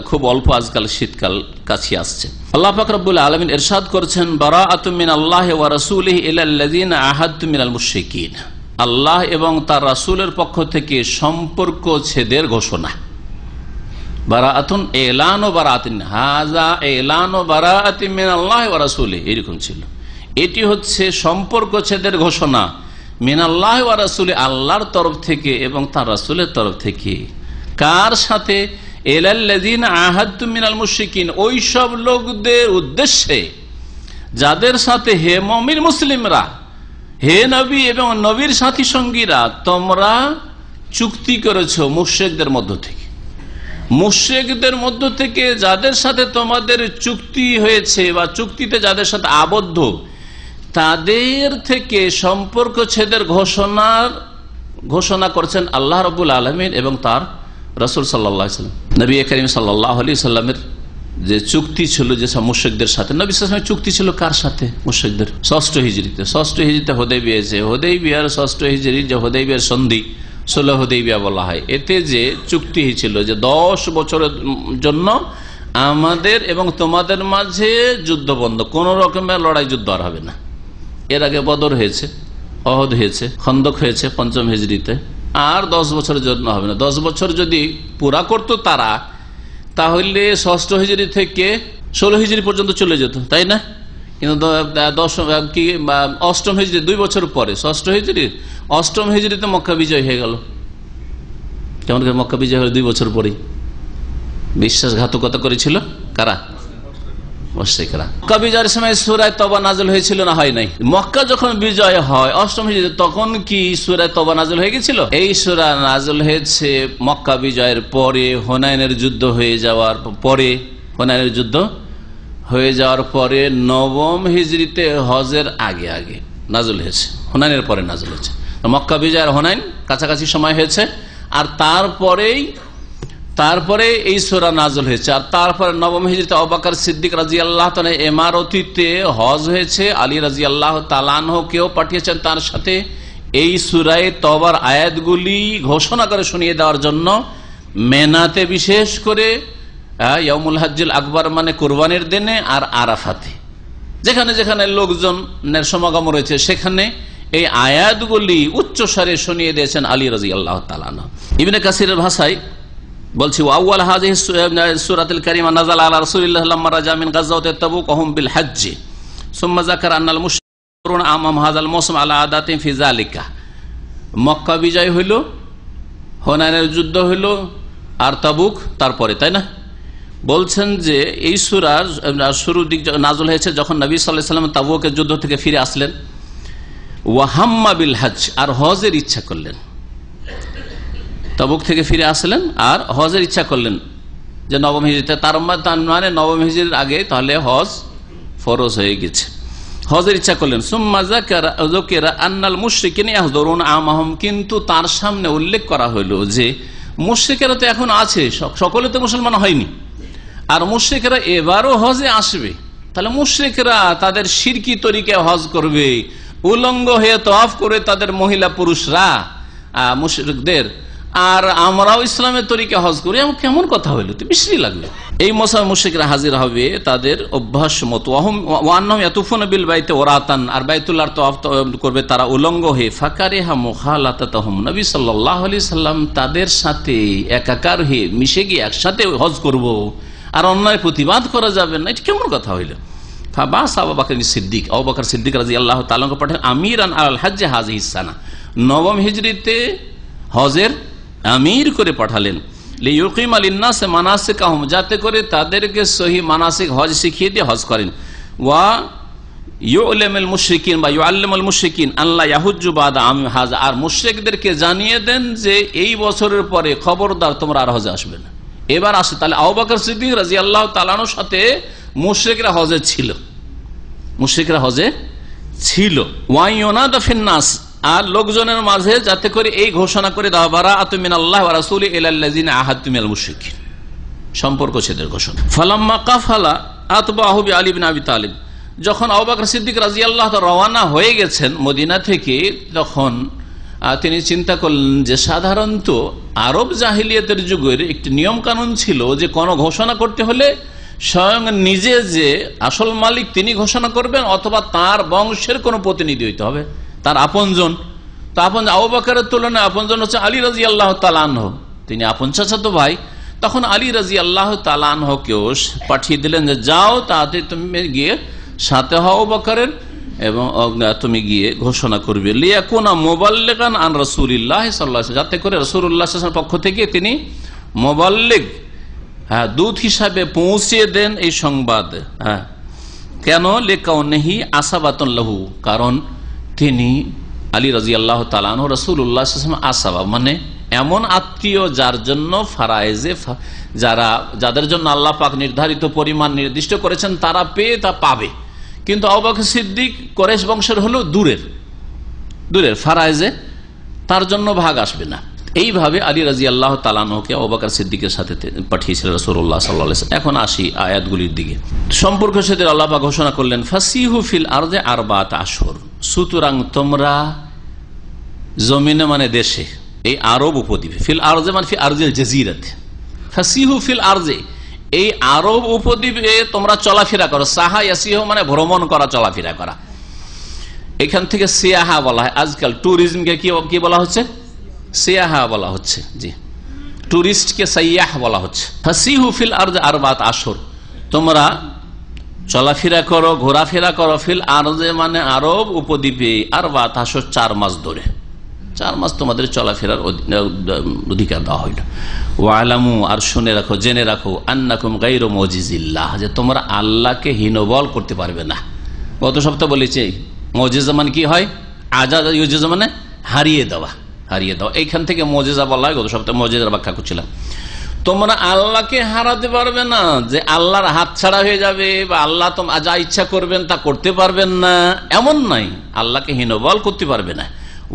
খুব অল্প, আজকাল শীতকাল কাছে আসছে। আল্লাহ পাক রব্বুল আলামিন ইরশাদ করেছেন, বারাআতুম মিনাল্লাহি ওয়া রাসূলিহি ইলাল্লাযিনা আহাদতুম মিনাল মুশরিকিন। আল্লাহ এবং তার রাসূলের পক্ষ থেকে সম্পর্ক ছেদের ঘোষণা। বারাআতুন এলান ও বারাআতিন, হাযা এলান ও বারাআতিন মিনাল্লাহি ওয়া রাসূলিহি, এরকম ছিল। এটি হচ্ছে সম্পর্ক ছেদের ঘোষণা মিনাল্লাহি ওয়া রাসূলিহি, আল্লাহর তরফ থেকে এবং তার রাসূলের তরফ থেকে। কার সাথে? ইলাল্লাযিনা আহাদতুম মিনাল মুশরিকিন, ওই সব লোকদের উদ্দেশ্যে যাদের সাথে হে মুমিন মুসলিমরা, হে নবী এবং নবীর সাথী সঙ্গীরা, তোমরা চুক্তি করেছো মুশরিকদের মধ্য থেকে। মুশরিকদের মধ্য থেকে যাদের সাথে তোমাদের চুক্তি হয়েছে বা চুক্তিতে যাদের সাথে আবদ্ধ, তাদের থেকে সম্পর্ক ছেদের ঘোষণা করছেন আল্লাহ রাব্বুল আলামিন এবং তার রাসূল সাল্লাল্লাহু আলাইহি ওয়াসাল্লাম। নবী করিম সাল্লাল্লাহু আলাইহি ওয়াসাল্লামের যে চুক্তি ছিল যেসব মুশরিকদের সাথে, নবী সাল্লাল্লাহু আলাইহি ওয়াসাল্লামের চুক্তি ছিল কার সাথে? মুশরিকদের। ষষ্ঠ হিজরিতে হুদাইবিয়া হয়েছে। হুদাইবিয়ার ষষ্ঠ হিজরি যে হুদাইবিয়ার সন্ধি, সুলহ হুদাইবিয়া বলা হয়, এতে যে চুক্তি হয়েছিল যে 10 বছরের জন্য আমাদের এবং তোমাদের মাঝে যুদ্ধ বন্ধ, কোন রকমের লড়াই যুদ্ধ আর হবে না। এর আগে বদর হয়েছে, অহদ হয়েছে, খন্দক হয়েছে পঞ্চম হিজরিতে, আর 10 বছরের জন্য হবে না। 10 বছর যদি পুরা করতো তারা, তাহলে ষষ্ঠ হিজরি থেকে 16 হিজরি পর্যন্ত চলে যেত, তাই না? কিন্তু অষ্টম হিজরি 2 বছর পরে, ষষ্ঠ হিজরি অষ্টম হিজরিতে মক্কা বিজয় হয়ে গেল। কেমন করে মক্কা বিজয় হলো? 2 বছর পরেই। বিশ্বাসঘাতকতা করেছিল কারা? মুশরিকরা। মক্কা বিজয়ের সময় সূরা তওবা নাযিল হয়েছিল না হয় নাই? মক্কা যখন বিজয় হয় অষ্টম হিজরিতে, তখন কি সূরা তওবা নাযিল হয়ে গেছিল? এই সূরা নাযিল হয়েছে মক্কা বিজয়ের পরে, হুনাইনের যুদ্ধ হয়ে যাওয়ার পরে। হুনাইনের যুদ্ধ হয়ে যাওয়ার পরে নবম হিজরিতে হজের আগে আগে নাযিল হয়েছে, হুনাইনের পরে নাযিল হয়েছে। মক্কা বিজয় আর হুনাইন কাছাকাছি সময় হয়েছে, আর তারপরে এই সূরা নাযিল হয়েছে। আর তারপরে নবম হিজরিতে আবু বকর সিদ্দিক রাদিয়াল্লাহু তাআলা ইমারতিতে হজ হয়েছে, আলী রাদিয়াল্লাহু তাআলা আনহুকেও পাঠিয়েছেন তার সাথে এই সূরায়ে তওবার আয়াতগুলি ঘোষণা করে শুনিয়ে দেওয়ার জন্য। মেনাতে বিশেষ করে ইয়াউমুল হজ্জুল আকবার মানে কুরবানির দিনে, আর আরাফাতে যেখানে যেখানে লোকজনের সমাগম রয়েছে সেখানে এই আয়াতগুলি উচ্চস্বরে শুনিয়ে দিয়েছেন আলী রাদিয়াল্লাহু তাআলা আনহু। ইবনে কাসিরের ভাষায় বলছি, আউয়াল হাযিহি সূরাতুল কারীমা নাযালা আলা রাসূলিল্লাহ লাম্মা রাজা মিন গাযওয়াতি তাবুক ওয়া হুম বিল হজ্জ সুম্মা যাকারা আন্নাল মুশরিকুনা আমাম হাযাল মৌসুম আলা আদাতিন ফি যালিকা। মক্কা বিজয় হইল, হুনাইনের যুদ্ধ হইল, আর তাবুক তারপরে, তাই না? বলছেন যে এই সূরার শুরুর দিক নাযিল হয়েছে যখন নবী সাল্লাল্লাহু আলাইহি ওয়াসাল্লাম তাবুকের যুদ্ধ থেকে ফিরে আসলেন। ওয়া হাম্মা বিল হজ, আর হজের ইচ্ছা করলেন। তাবুক থেকে ফিরে আসলেন আর হজের ইচ্ছা করলেন যে নবম হিজরিতে, তার মানে নবম হিজরির আগে তাহলে হজ ফরজ হয়ে গেছে। হজের ইচ্ছা করলেন। সুম্মা যাকারা আন্নাল মুশরিকিনা ইয়াহযুরুনা আমাহুম, কিন্তু তার সামনে উল্লেখ করা হলো যে মুশরিকেরা তো এখন আছে, সকলে তো মুসলমান হয়নি, আর মুশরিকেরা এবারও হজে আসবে। তাহলে মুশরিকরা তাদের শিরকি তরিকায় হজ করবে, উলঙ্গ হয়ে তওয়াফ করে তাদের মহিলা পুরুষরা মুশরিকদের, আর আমরাও ইসলামের তরিকা হজ করি, এমন কেমন কথা হইলো? তো বিশ্রী লাগবে। এই মৌসুমে মুশরিকরা হাজির হবে তাদের অভ্যাস মতো। ওয়ান্নাহুম ইয়াতুফুনা বিল বাইতি ওরাতান, আর বাইতুল্লাহর তওয়াফ করবে তারা উলঙ্গ হয়ে। ফাকারিহা মুখালাতাতাহুম, নবী সাল্লাল্লাহু আলাইহি সাল্লাম তাদের সাথে একাকার হয়ে মিশে গিয়ে একসাথে হজ করব আর অন্যায় প্রতিবাদ করা যাবে না, এটা কেমন কথা হইল? ফাবাস আবু বকর সিদ্দিক, আবু বকর সিদ্দিক রাদিয়াল্লাহু তাআলা কে পাঠান আমিরান আল হজ্জ হাযিহিস সানা, নবম হিজরিতে হজের আমির করে পাঠালেন। লিইউকিমা লিন্নাস মানাসিকাহুম, যাতে করে তাদেরকে সহি মানাসিক হজ শিখিয়ে দিয়ে হজ করেন। ওয়া ইউলামুল মুশরিকিন বা ইউআল্লিমুল মুশরিকিন আল্লাহ ইয়াহুজ্জু বাদা আমি হাযা, আর মুশরিকদেরকে জানিয়ে দেন যে এই বছরের পরে খবরদার তোমরা আর হজে আসবে না, এবার আসে। তাহলে আবু বকর সিদ্দিক রাদিয়াল্লাহু তাআলা আনহুর সাথে মুশরিকরা হজে ছিল, মুশরিকরা হজে ছিল। ওয়া ইউনাদা ফিন নাস, আর লোকজনের মাঝে যাতে করে এই ঘোষণা করে দেওয়া, বারাআতু মিনাল্লাহি ওয়া রাসূলি ইলাল্লাযিনা আহাদতুম মিনাল মুশরিকিন, সম্পর্ক ছেদের ঘোষণা। ফালাম্মা কাফালা আতবাহু বিআলী ইবনে আবি তালিব, যখন আবু বকর সিদ্দিক রাদিয়াল্লাহু তাআলা রওনা হয়ে গেছেন মদিনা থেকে, তখন তিনি চিন্তা করলেন যে সাধারণত আরব জাহিলিয়াতের যুগের একটি নিয়ম কানুন ছিল যে কোনো ঘোষণা করতে হলে স্বয়ং নিজে যে আসল মালিক তিনি ঘোষণা করবেন, অথবা তার বংশের কোনো প্রতিনিধি হইতে হবে, তার আপনজন। তো আপন আবু বকরের তুলনায় আপনজন হচ্ছে আলী রাদিয়াল্লাহু তাআলা আনহু, তিনি আপন চাচাতো ভাই। তখন আলী রাদিয়াল্লাহু তাআলা আনহুকেও পাঠিয়ে দিলেন যে যাও, তাতে তুমি গিয়ে সাথে আবু বকরের, এবং তুমি গিয়ে ঘোষণা করবে। লিয়াকুনা মুবাল্লিগান আন রাসূলিল্লাহ সাল্লাল্লাহু আলাইহি ওয়াসাল্লাম, যাতে করে রাসূলুল্লাহ সাল্লাল্লাহু আলাইহি ওয়াসাল্লামের পক্ষ থেকে তিনি মুবাল্লিগ, দূত হিসাবে পৌঁছিয়ে দেন এই সংবাদ। কেন? লিকাউনিহি আসাবাতুন লাহু, কারণ তিনি আলী রাদিয়াল্লাহু তাআলা আনহু রাসূলুল্লাহ সাল্লাল্লাহু আলাইহি ওয়াসাল্লাম আসাবা মানে এমন আত্মীয় যার জন্য ফারায়েজে, যাদের জন্য আল্লাহ পাক নির্ধারিত পরিমাণ নির্দিষ্ট করেছেন তারা পেয়ে তা পাবে। কিন্তু আবু বকর সিদ্দিক কুরাইশ বংশের হলো দূরের ফারায়েজে, তার জন্য ভাগ আসবে না। এইভাবে আলী রাদিয়াল্লাহু তাআলা আনহুকে আবু বকর সিদ্দিকের সাথে পাঠিয়েছিলেন রাসূলুল্লাহ সাল্লাল্লাহু আলাইহি ওয়াসাল্লাম। এখন আসি আয়াতগুলির দিকে। সম্পর্ক সাথে আল্লাহ পাক ঘোষণা করলেন, ফাসিহু ফিল আরদে আরবাআত আশহুর, সুতরাং তোমরা জমিনে মানে দেশে, এই আরব উপদ্বীপে, ফিল আরজে মানে ফি আরজিল জাজিরাত, ফাসিহু ফিল আরজে, এই আরব উপদ্বীপে তোমরা চলাফেরা করো। সাহা ইয়াসিহু মানে ভ্রমণ করা, চলাফেরা করা। এখান থেকে সিয়াহা বলা হয়, আজকাল ট্যুরিজমকে কি বলা হচ্ছে? সিয়াহা বলা হচ্ছে, জি, টুরিস্টকে সাইয়াহ বলা হচ্ছে। ফাসিহু ফিল আরজ আরবাত আশহুর, তোমরা চলাফেরা করো, ঘোরাফেরা করো, ফিল আরজে মানে আরব উপদ্বীপে, আরবাত আশহুর 4 মাস ধরে। 4 মাস তোমাদের চলাফেরার অধিকার দেওয়া হইল। ওয়ালামু, আর শুনে রাখো, জেনে রাখো, আন্নাকুম গায়রু মুজিজিল্লাহ, যে তোমরা আল্লাহকে হীনবল করতে পারবে না। গত সপ্তাহ বলেছি মুজিজা মানে কি হয়, আজাদ ইউজিজা মানে হারিয়ে দেওয়া, হারিয়ে দেওয়া। এইখান থেকে মুজিজা বলা হয়, গত সপ্তাহে মুজিজার ব্যাখ্যা করছিলাম। তোমরা আল্লাহকে হারাতে পারবে না, যে আল্লাহর হাত ছাড়া হয়ে যাবে বা আল্লাহ যা ইচ্ছা করবেন তা করতে পারবেন না, এমন নাই। আল্লাহকে হীনবল করতে পারবে না।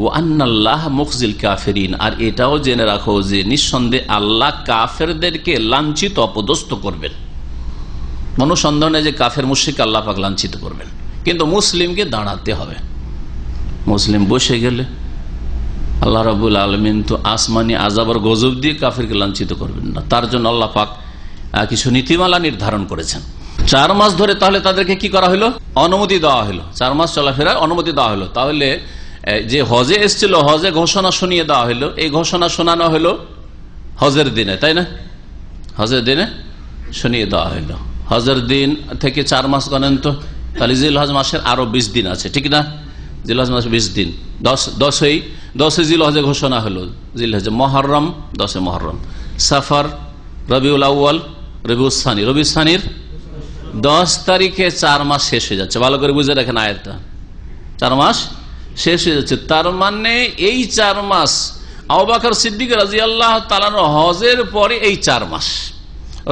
ও আন্নাল্লাহ মুখজিল কাফিরিন, আর এটাও জেনে রাখো যে নিঃসন্দেহে আল্লাহ কাফেরদেরকে লাঞ্ছিত অপদস্থ করবেন। কোনো সন্দেহ নেই যে কাফের মুশরিক আল্লাহ পাক লাঞ্ছিত করবেন, কিন্তু মুসলিমকে দাঁড়াতে হবে। মুসলিম বসে গেলে আল্লাহ রাব্বুল আলামিন তো আসমানি আযাবের গজব দিয়ে কাফেরকে লাঞ্ছিত করবেন না। তার জন্য আল্লাহ পাক কিছু নীতিমালা নির্ধারণ করেছেন। 4 মাস ধরে তাহলে তাদেরকে কি করা হলো, অনুমতি দেওয়া হলো, 4 মাস চলাফেরার অনুমতি দেওয়া হলো। তাহলে যে হজে এসেছিল, হজে ঘোষণা শুনিয়ে দেওয়া হলো, এই ঘোষণা শোনানো হলো হজের দিনে, তাই না? হজের দিনে শুনিয়ে দেওয়া হলো। হজের দিন থেকে 4 মাস গণেন তো, তাহলে জিলহজ মাসের আরো 20 দিন আছে, ঠিক না? জিলহজ মাসে 20 দিন, 10 জিলহজে ঘোষণা হলো, জিলহজে মুহররম, 10 মুহররম, সফর, রবিউল আউয়াল, রবিউল সানি, রবিউল সানির 10 তারিখে 4 মাস শেষ হয়ে যাচ্ছে। ভালো করে বুঝে রাখেন আয়াতটা, 4 মাস শেষ হয়ে যাচ্ছে। তার মানে এই 4 মাস আবু বকর সিদ্দিক রাদিয়াল্লাহু তাআলা হজের পরে এই 4 মাস,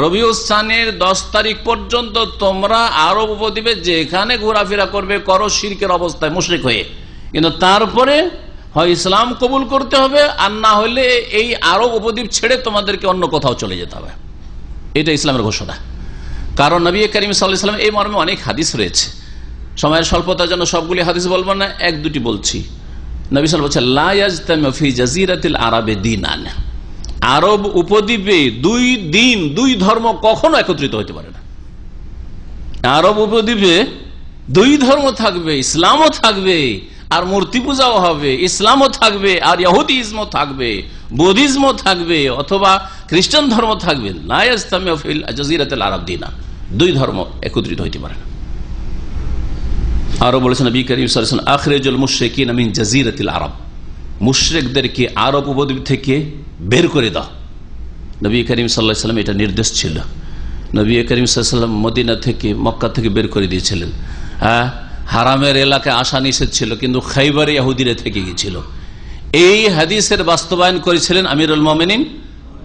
রবিউল সানির 10 তারিখ পর্যন্ত তোমরা আরব উপদ্বীপে যেখানে ঘোরাফেরা করবে করো শিরকের অবস্থায় মুশরিক হয়ে, কিন্তু তারপরে হয় ইসলাম কবুল করতে হবে, আর না হলে এই আরব উপদ্বীপ ছেড়ে তোমাদেরকে অন্য কোথাও চলে যেতে হবে। এটা ইসলামের ঘোষণা। কারণ নবী করিম সাল্লাল্লাহু আলাইহি ওয়াসাল্লাম এই মর্মে অনেক হাদিস রয়েছে। সময়ের স্বল্পতার জন্য সবগুলি হাদিস বলবো না, 1-2টি বলছি। নবী সাল্লাল্লাহু আলাইহি ওয়াসাল্লাম বলেছেন, লা ইয়াজতামিউ ফি জাজিরাতিল আরাবে দীনান, আরব উপদ্বীপে 2 দিন 2 ধর্ম কখনো একত্রিত হতে পারে না। আরব উপদ্বীপে 2 ধর্ম থাকবে, ইসলামও থাকবে আর মূর্তি পূজাও হবে, ইসলামও থাকবে আর ইহুদিজমও থাকবে, বৌদ্ধিজমও থাকবে, অথবা খ্রিস্টান ধর্ম থাকবে। লা ইয়াজতামিউ ফিল জাজিরাতিল আরাব দীনান, 2 ধর্ম একত্রিত হতে পারে না। আরো বলেছেন নবী করিম সাল্লাল্লাহু আলাইহি ওয়াসাল্লাম, আখরিজুল মুশরিকিনা মিন জাজিরাতিল আরব, মুশরিকদেরকে আরব উপদ্বীপ থেকে বের করে দাও। নবী করিম সাল্লাল্লাহু আলাইহি ওয়াসাল্লাম এটা নির্দেশ ছিল। নবী করিম সাল্লাল্লাহু আলাইহি ওয়াসাল্লাম মদিনা থেকে, মক্কা থেকে বের করে দিয়েছিলেন। হারামের এলাকায় আসা নিষেধ ছিল, কিন্তু খাইবারে ইহুদিরা থেকে গিয়েছিল। এই হাদিসের বাস্তবায়ন করেছিলেন আমিরুল মুমিনিন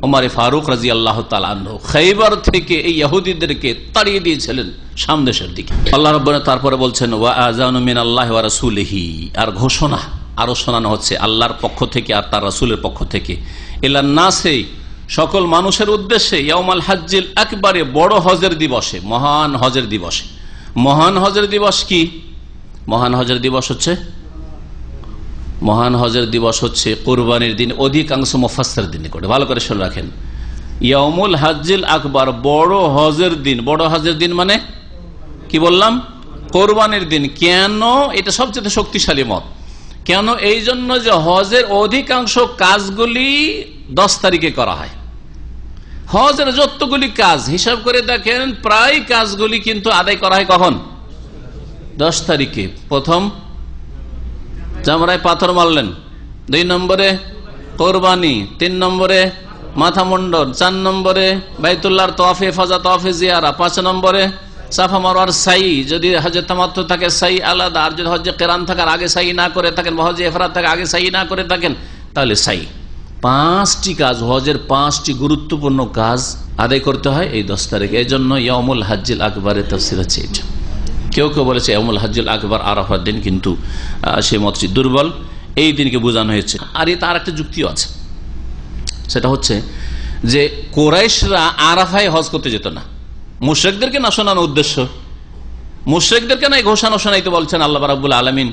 ওমর ফারুক রাদিয়াল্লাহু তাআলা আনহু। খাইবার থেকে এই ইহুদিদেরকে তাড়িয়ে দিয়েছিলেন শাম দেশের দিকে। আল্লাহ রাব্বুল তারপরে বলছেন, ওয়া আযানু মিনাল্লাহি ওয়া রাসূলিহি, আর ঘোষণা আরো শোনানো হচ্ছে আল্লাহর পক্ষ থেকে আর তার রাসূলের পক্ষ থেকে, ইলান নাসি, সকল মানুষের উদ্দেশ্যে, ইয়াউমাল হজ্জিল আকবারে, বড় হজের দিবসে, মহান হজের দিবসে। মহান হজের দিবস কি? মহান হজের দিবস হচ্ছে, মহান হজের দিবস হচ্ছে কুরবানির দিন। অধিকাংশ মুফাসসির দিন করে, ভালো করে শুনে রাখেন। ইয়াউমুল হজ্জিল আকবার, বড় হজের দিন। বড় হজের দিন মানে কি বললাম? কুরবানির দিন। কেন? এটা সবচেয়ে শক্তিশালী মত। কেন? এই জন্য যে হজের অধিকাংশ কাজগুলি 10 তারিখে করা হয়। হজের যতগুলি কাজ হিসাব করে দেখেন, প্রায় কাজগুলি কিন্তু আদায় করা হয় কখন? 10 তারিখে। প্রথম জামরায় পাথর মারলেন, 2 নম্বরে কোরবানি, 3 নম্বরে মাথা মুন্ডন, 4 নম্বরে বাইতুল্লাহর তওয়াফে ফাজা, তওয়াফে জিয়ারা, 5 নম্বরে সাফা মারওয়ার সাই, যদি হজে তামাত্তু থাকে সাই আলাদা, আর যদি হজে কিরান থাকার আগে সাই না করে থাকেন, হজে ইফরাদ থাকে আগে সাই না করে থাকেন, তাহলে সাই। 5টি কাজ, হজের 5টি গুরুত্বপূর্ণ কাজ আদায় করতে হয় এই 10 তারিখে। এই জন্য ইয়াউমুল হজ্জিল আকবরের তাফসীর আছে এটা। কেউ কেউ বলেছে ইয়াউমুল হজ্জিল আকবর আরাফার দিন, কিন্তু সেই মতটি দুর্বল। এই দিনকে বোঝানো হয়েছে। আর তার একটা যুক্তিও আছে, সেটা হচ্ছে যে কুরাইশরা আরাফায় হজ করতে যেত না। মুশরিকদেরকে না শোনানোর উদ্দেশ্য, মুশরিকদেরকে না ঘোষণা শোনাইতে বলছেন আল্লাহ রাব্বুল আলামিন।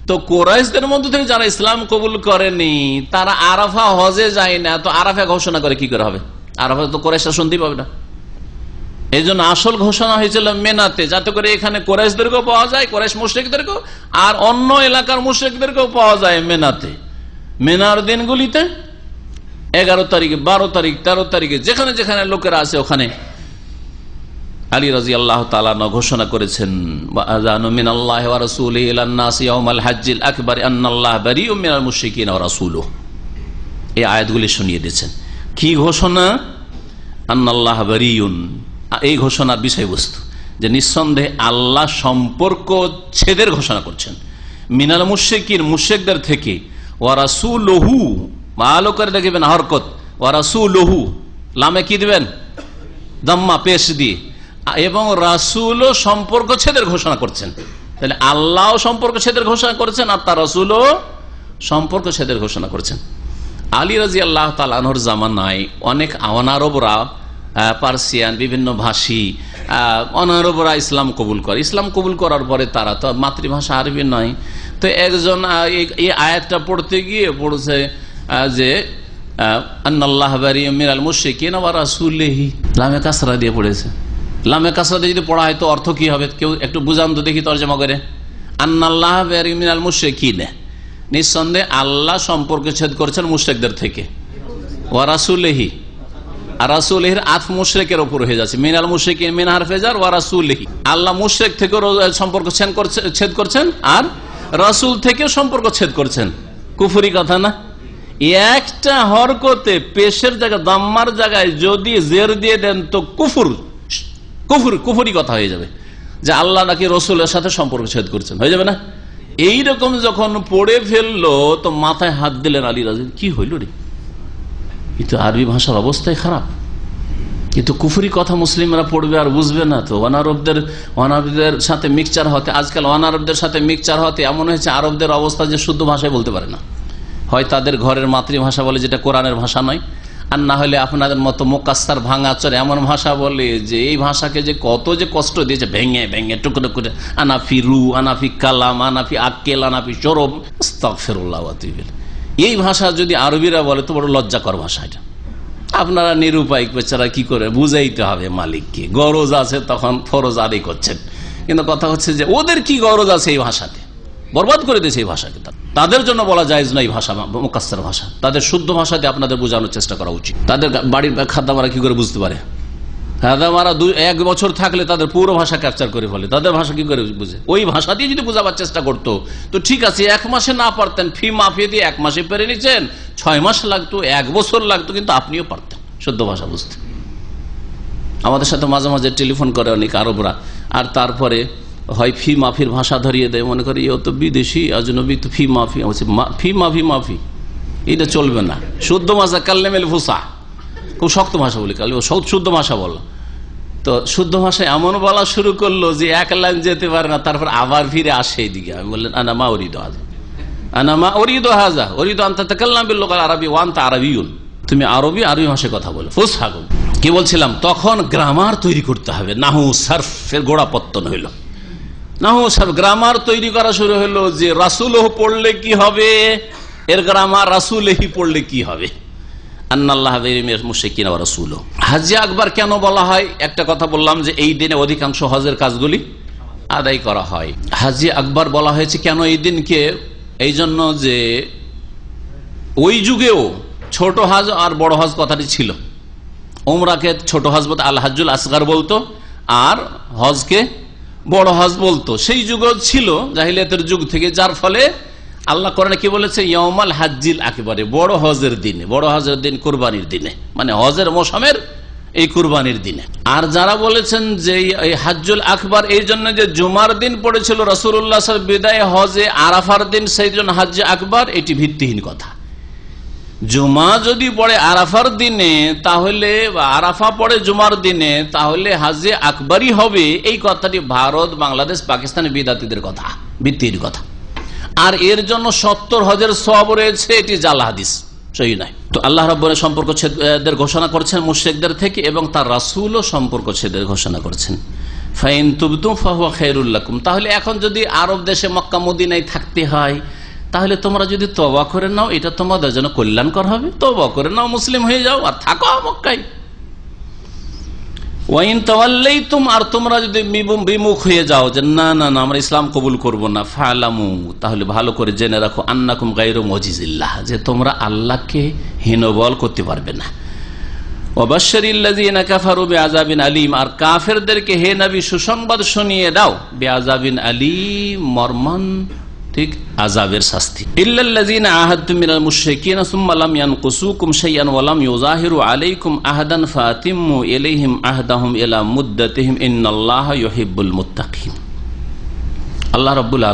তো কুরাইশদের মধ্যে থেকে যারা ইসলাম কবুল করেনি, তারা আরাফা হজে যায় না, তো আরাফা ঘোষণা করে কি করে হবে? আরাফা তো কুরাইশরা শুনতেই পাবে না। এই জন্য আসল ঘোষণা হয়েছিল মেনাতে, যাতে করে এখানে কুরাইশদেরকেও পাওয়া যায়, কুরাইশ মুশরিকদেরকেও, আর অন্য এলাকার মুশরিকদেরকেও পাওয়া যায় মেনাতে। মেনার দিনগুলিতে 11 তারিখ, 12 তারিখ, 13 তারিখে যেখানে যেখানে লোকেরা আছে ওখানে আলী রাদিয়াল্লাহু তাআলা ঘোষণা করেছেন, আযানু মিনাল্লাহি ওয়া রাসূলিহি ইলান নাসি ইয়াউমাল হাজ্জিল আকবার আন্নাল্লাহা বারিউম মিনাল মুশরিকিনা ওয়া রাসূলুহু। এই আয়াতগুলি শুনিয়ে দিয়েছেন। কি ঘোষণা? আন্নাল্লাহা বারিউন। এই ঘোষণার বিষয়বস্তু যে নিঃসন্দেহে আল্লাহ সম্পর্ক ছেদের ঘোষণা করছেন মিনাল মুশরিকিন, মুশরিকদের থেকে, ওয়া রাসূলুহু, ভালো করে দেখবেন হরকত, ওয়া রাসূলুহু, লামে কি দিবেন? দাম্মা, পেশ দিয়ে, এবং রাসূলও সম্পর্ক ছেদের ঘোষণা করছেন। তাহলে আল্লাহ সম্পর্ক ছেদের ঘোষণা করেছেন আর তার রাসূলও সম্পর্ক ছেদের ঘোষণা করেছেন। আলী রাদিয়াল্লাহু তাআলা আনহুর জামানায় অনেক অনারবরা, পার্সিয়ান, বিভিন্ন ভাষী অনারবরা ইসলাম কবুল করে। ইসলাম কবুল করার পরে তারা তো মাতৃভাষা আরবি নয়, তো একজন এই আয়াতটা পড়তে গিয়ে পড়ছে যে আন্নাল্লাহা বারিউম মিনাল মুশরিকিনা ওয়া রাসূলিহি, লামে কাসরা দিয়ে পড়েছে। লামে কাসরা দিয়ে যদি পড়া হয় তো অর্থ কি হবে? কেউ একটু বুঝান তো দেখি, তরজমা করে। আন্নাল্লাহা বারিউম মিনাল মুশরিকিনা, নিঃসন্দেহে আল্লাহ সম্পর্ক ছেদ করেছেন মুশরিকদের থেকে, ওয়া রাসূলিহি, আর রাসূলিহির আত মুশরিকের উপর হয়ে যাচ্ছে, মিনাল মুশরিকিন মিন হারফে জার, ওয়া রাসূলিহি, আল্লাহ মুশরিক থেকে সম্পর্ক ছেদ করছেন আর রাসূল থেকে সম্পর্ক ছেদ করছেন। কুফরি কথা না? একটা হরকতে পেশের জায়গায়, দাম্মার জায়গায় যদি জের দিয়ে দেন তো কুফরি কথা হয়ে যাবে, যে আল্লাহ নাকি রসুলের সাথে সম্পর্ক ছেদ করছেন, হয়ে যাবে না? এইরকম যখন পড়ে ফেললো তো মাথায় হাত দিলেন আলী রাজি, কি হইল রে, কিন্তু আরবি ভাষার অবস্থাই খারাপ, কিন্তু কুফরি কথা মুসলিমরা পড়বে আর বুঝবে না। তো অনারবদের সাথে মিক্সচার হতে, আজকাল অনারবদের সাথে মিক্সচার হতে এমন হয়েছে আরবদের অবস্থা যে শুদ্ধ ভাষায় বলতে পারে না, হয় তাদের ঘরের মাতৃভাষা বলে যেটা কোরআনের ভাষা নয়, আর না হলে আপনাদের মতো মোকাস্তার ভাঙাচর এমন ভাষা বলে যে এই ভাষাকে যে কত যে কষ্ট দিয়েছে, ভেঙে ভেঙে টুকরো করে, আনাফি রু, আনাফি কালাম, আনাফি আক্কেল, আনাফি সরব, আস্তাগফিরুল্লাহ ওয়া আতুবু ইলাইহি। এই ভাষা যদি আরবিরা বলে তো বড় লজ্জাকর ভাষা। এটা আপনারা নিরুপায় বেচারা কি করে বুঝাইতে হবে মালিককে, গরজ আছে তখন ফরজ আদায় করছেন, কিন্তু কথা হচ্ছে যে ওদের কি গরজ আছে এই ভাষাতে, বরবাদ করে দিয়েছে এই ভাষাকে। তাদের জন্য বলা জায়েজ না এই ভাষা, মুকাসসার ভাষা। তাদের শুদ্ধ ভাষাতে আপনাদের বোঝানোর চেষ্টা করা উচিত। তাদের বাড়ির খাদ্দামারা কি করে বুঝতে পারে? খাদ্দামারা 1 বছর থাকলে তাদের পুরো ভাষা ক্যাপচার করে ফেলে, তাদের ভাষা কি করে বুঝে? ওই ভাষা দিয়ে যদি বোঝাবার চেষ্টা করতো তো ঠিক আছে, 1 মাসে না পারতেন, ফি মাফিয়ে দিয়ে 1 মাসে পেরে নিচ্ছেন, 6 মাস লাগতো, 1 বছর লাগতো, কিন্তু আপনিও পারতেন শুদ্ধ ভাষা বুঝতে। আমাদের সাথে মাঝে মাঝে টেলিফোন করে অনেক আরবরা, আর তারপরে হয় ফি মাফির ভাষা ধরিয়ে দেয়, মনে করি ও তো বিদেশি আজনবী, তো ফি মাফি, ফি মাফি এটা চলবে না। শুদ্ধ ভাষা কাল্লেমেল ফুসা, খুব শক্ত ভাষা বলি, কাল শুদ্ধ ভাষা বলো। তো শুদ্ধ ভাষায় এমন বলা শুরু করলো যে 1 লাইন যেতে পারে না, তারপর আবার ফিরে আসে এইদিকে। আমি বললেন আনামা অরিদু হাজা, আনামা অরিদু হাজা, অরিদু আনতা তাকাল্লাম বিল লুগাল আরবি ওয়া আনতা আরবিয়ুন, তুমি আরবি ভাষায় কথা বলো। ফুসহা, কি বলছিলাম, তখন গ্রামার তৈরি করতে হবে। নাহু সারফের গোড়াপত্তন হইল, নাহু সারফ গ্রামার তৈরি করা শুরু হলো যে রাসূলহ পড়লে কি হবে, এর গ্রামার রাসূলহি পড়লে কি হবে। আন্নাল্লাহা বারিউম মিনাল মুশরিকিনা ওয়া রাসূলুহু। হজ্জে আকবার কেন বলা হয়? একটা কথা বললাম যে এই দিনে অধিকাংশ হজের কাজগুলি আদায় করা হয়। হজ্জে আকবার বলা হয়েছে কেন এই দিনকে? এই জন্য যে ওই যুগেও ছোট হজ আর বড় হজ কথাটি ছিল। উমরাকে ছোট হজ বলতে আল হাজ্জুল আসগার বলতো, আর হজকে বড় হজ বলতো। সেই যুগও ছিল জাহিলিয়াতের যুগ থেকে, যার ফলে আল্লাহ কোরআনে কি বলেছে, ইয়াউমাল হাজ্জিল আকবারে, বড় হজের দিনে। বড় হজের দিন কুরবানির দিনে, মানে হজের মৌসুমের এই কুরবানির দিনে। আর যারা বলেছেন যে এই হাজ্জুল আকবার এই জন্য যে জুমার দিন পড়েছিল রাসূলুল্লাহ সাল্লাল্লাহু আলাইহি ওয়াসাল্লাম বিদায় হজে, আরাফার দিন সেই জন্য হাজ্জে আকবার, এটি ভিত্তিহীন কথা। জুমা যদি পড়ে আরাফার দিনে, তাহলে আরাফা পড়ে জুমার দিনে, তাহলে হাজ্জে আকবরই হবে, এই কথাটি ভারত, বাংলাদেশ, পাকিস্তানের বিদাতীদের কথা, ভিত্তির কথা। আর এর জন্য 70 হজের সওয়াব রয়েছে, এটি জাল হাদিস, সহি নয়। তো আল্লাহ রাব্বুল সম্পর্ক ছেদের ঘোষণা করছেন মুশরিকদের থেকে, এবং তার রাসূলও সম্পর্ক ছেদের ঘোষণা করছেন। ফাইন তুবতুম ফাহুয়া খায়রুল লাকুম, তাহলে এখন যদি আরব দেশে মক্কা মদিনায় থাকতে হয়, তাহলে তোমরা যদি তওবা করে নাও, এটা তোমাদের জন্য কল্যাণকর হবে। তওবা করে নাও, মুসলিম হয়ে যাও, আর থাকো মক্কায়। ওয়াইন তাওয়াল্লাইতুম, আর তোমরা যদি বিমুখ হয়ে যাও যে না না না আমরা ইসলাম কবুল করব না, ফালামু, তাহলে ভালো করে জেনে রাখো, আন্নাকুম গায়রু মুজিজিল্লাহ, যে তোমরা আল্লাহকে হীনবল করতে পারবে না। ওয়াবাশশিরিল্লাযীনা কাফারু বিআযাবিন আলীম, আর কাফেরদেরকে হে নবী সুসংবাদ শুনিয়ে দাও বিআযাবিন আলীম, মর্মান্তিক আযাবের শাস্তি। ইল্লাল্লাযীনা আহাদতুম মিনাল মুশরিকিনা সুম্মা লাম ইয়ানকুসুকুম শাইআন ওয়া লাম ইউযাহিরু আলাইকুম আহাদান ফাতিম্মু ইলাইহিম আহদাহুম ইলা মুদ্দাতিহিম ইন্নাল্লাহা ইউহিব্বুল মুত্তাকিন। আল্লাহ রাব্বুল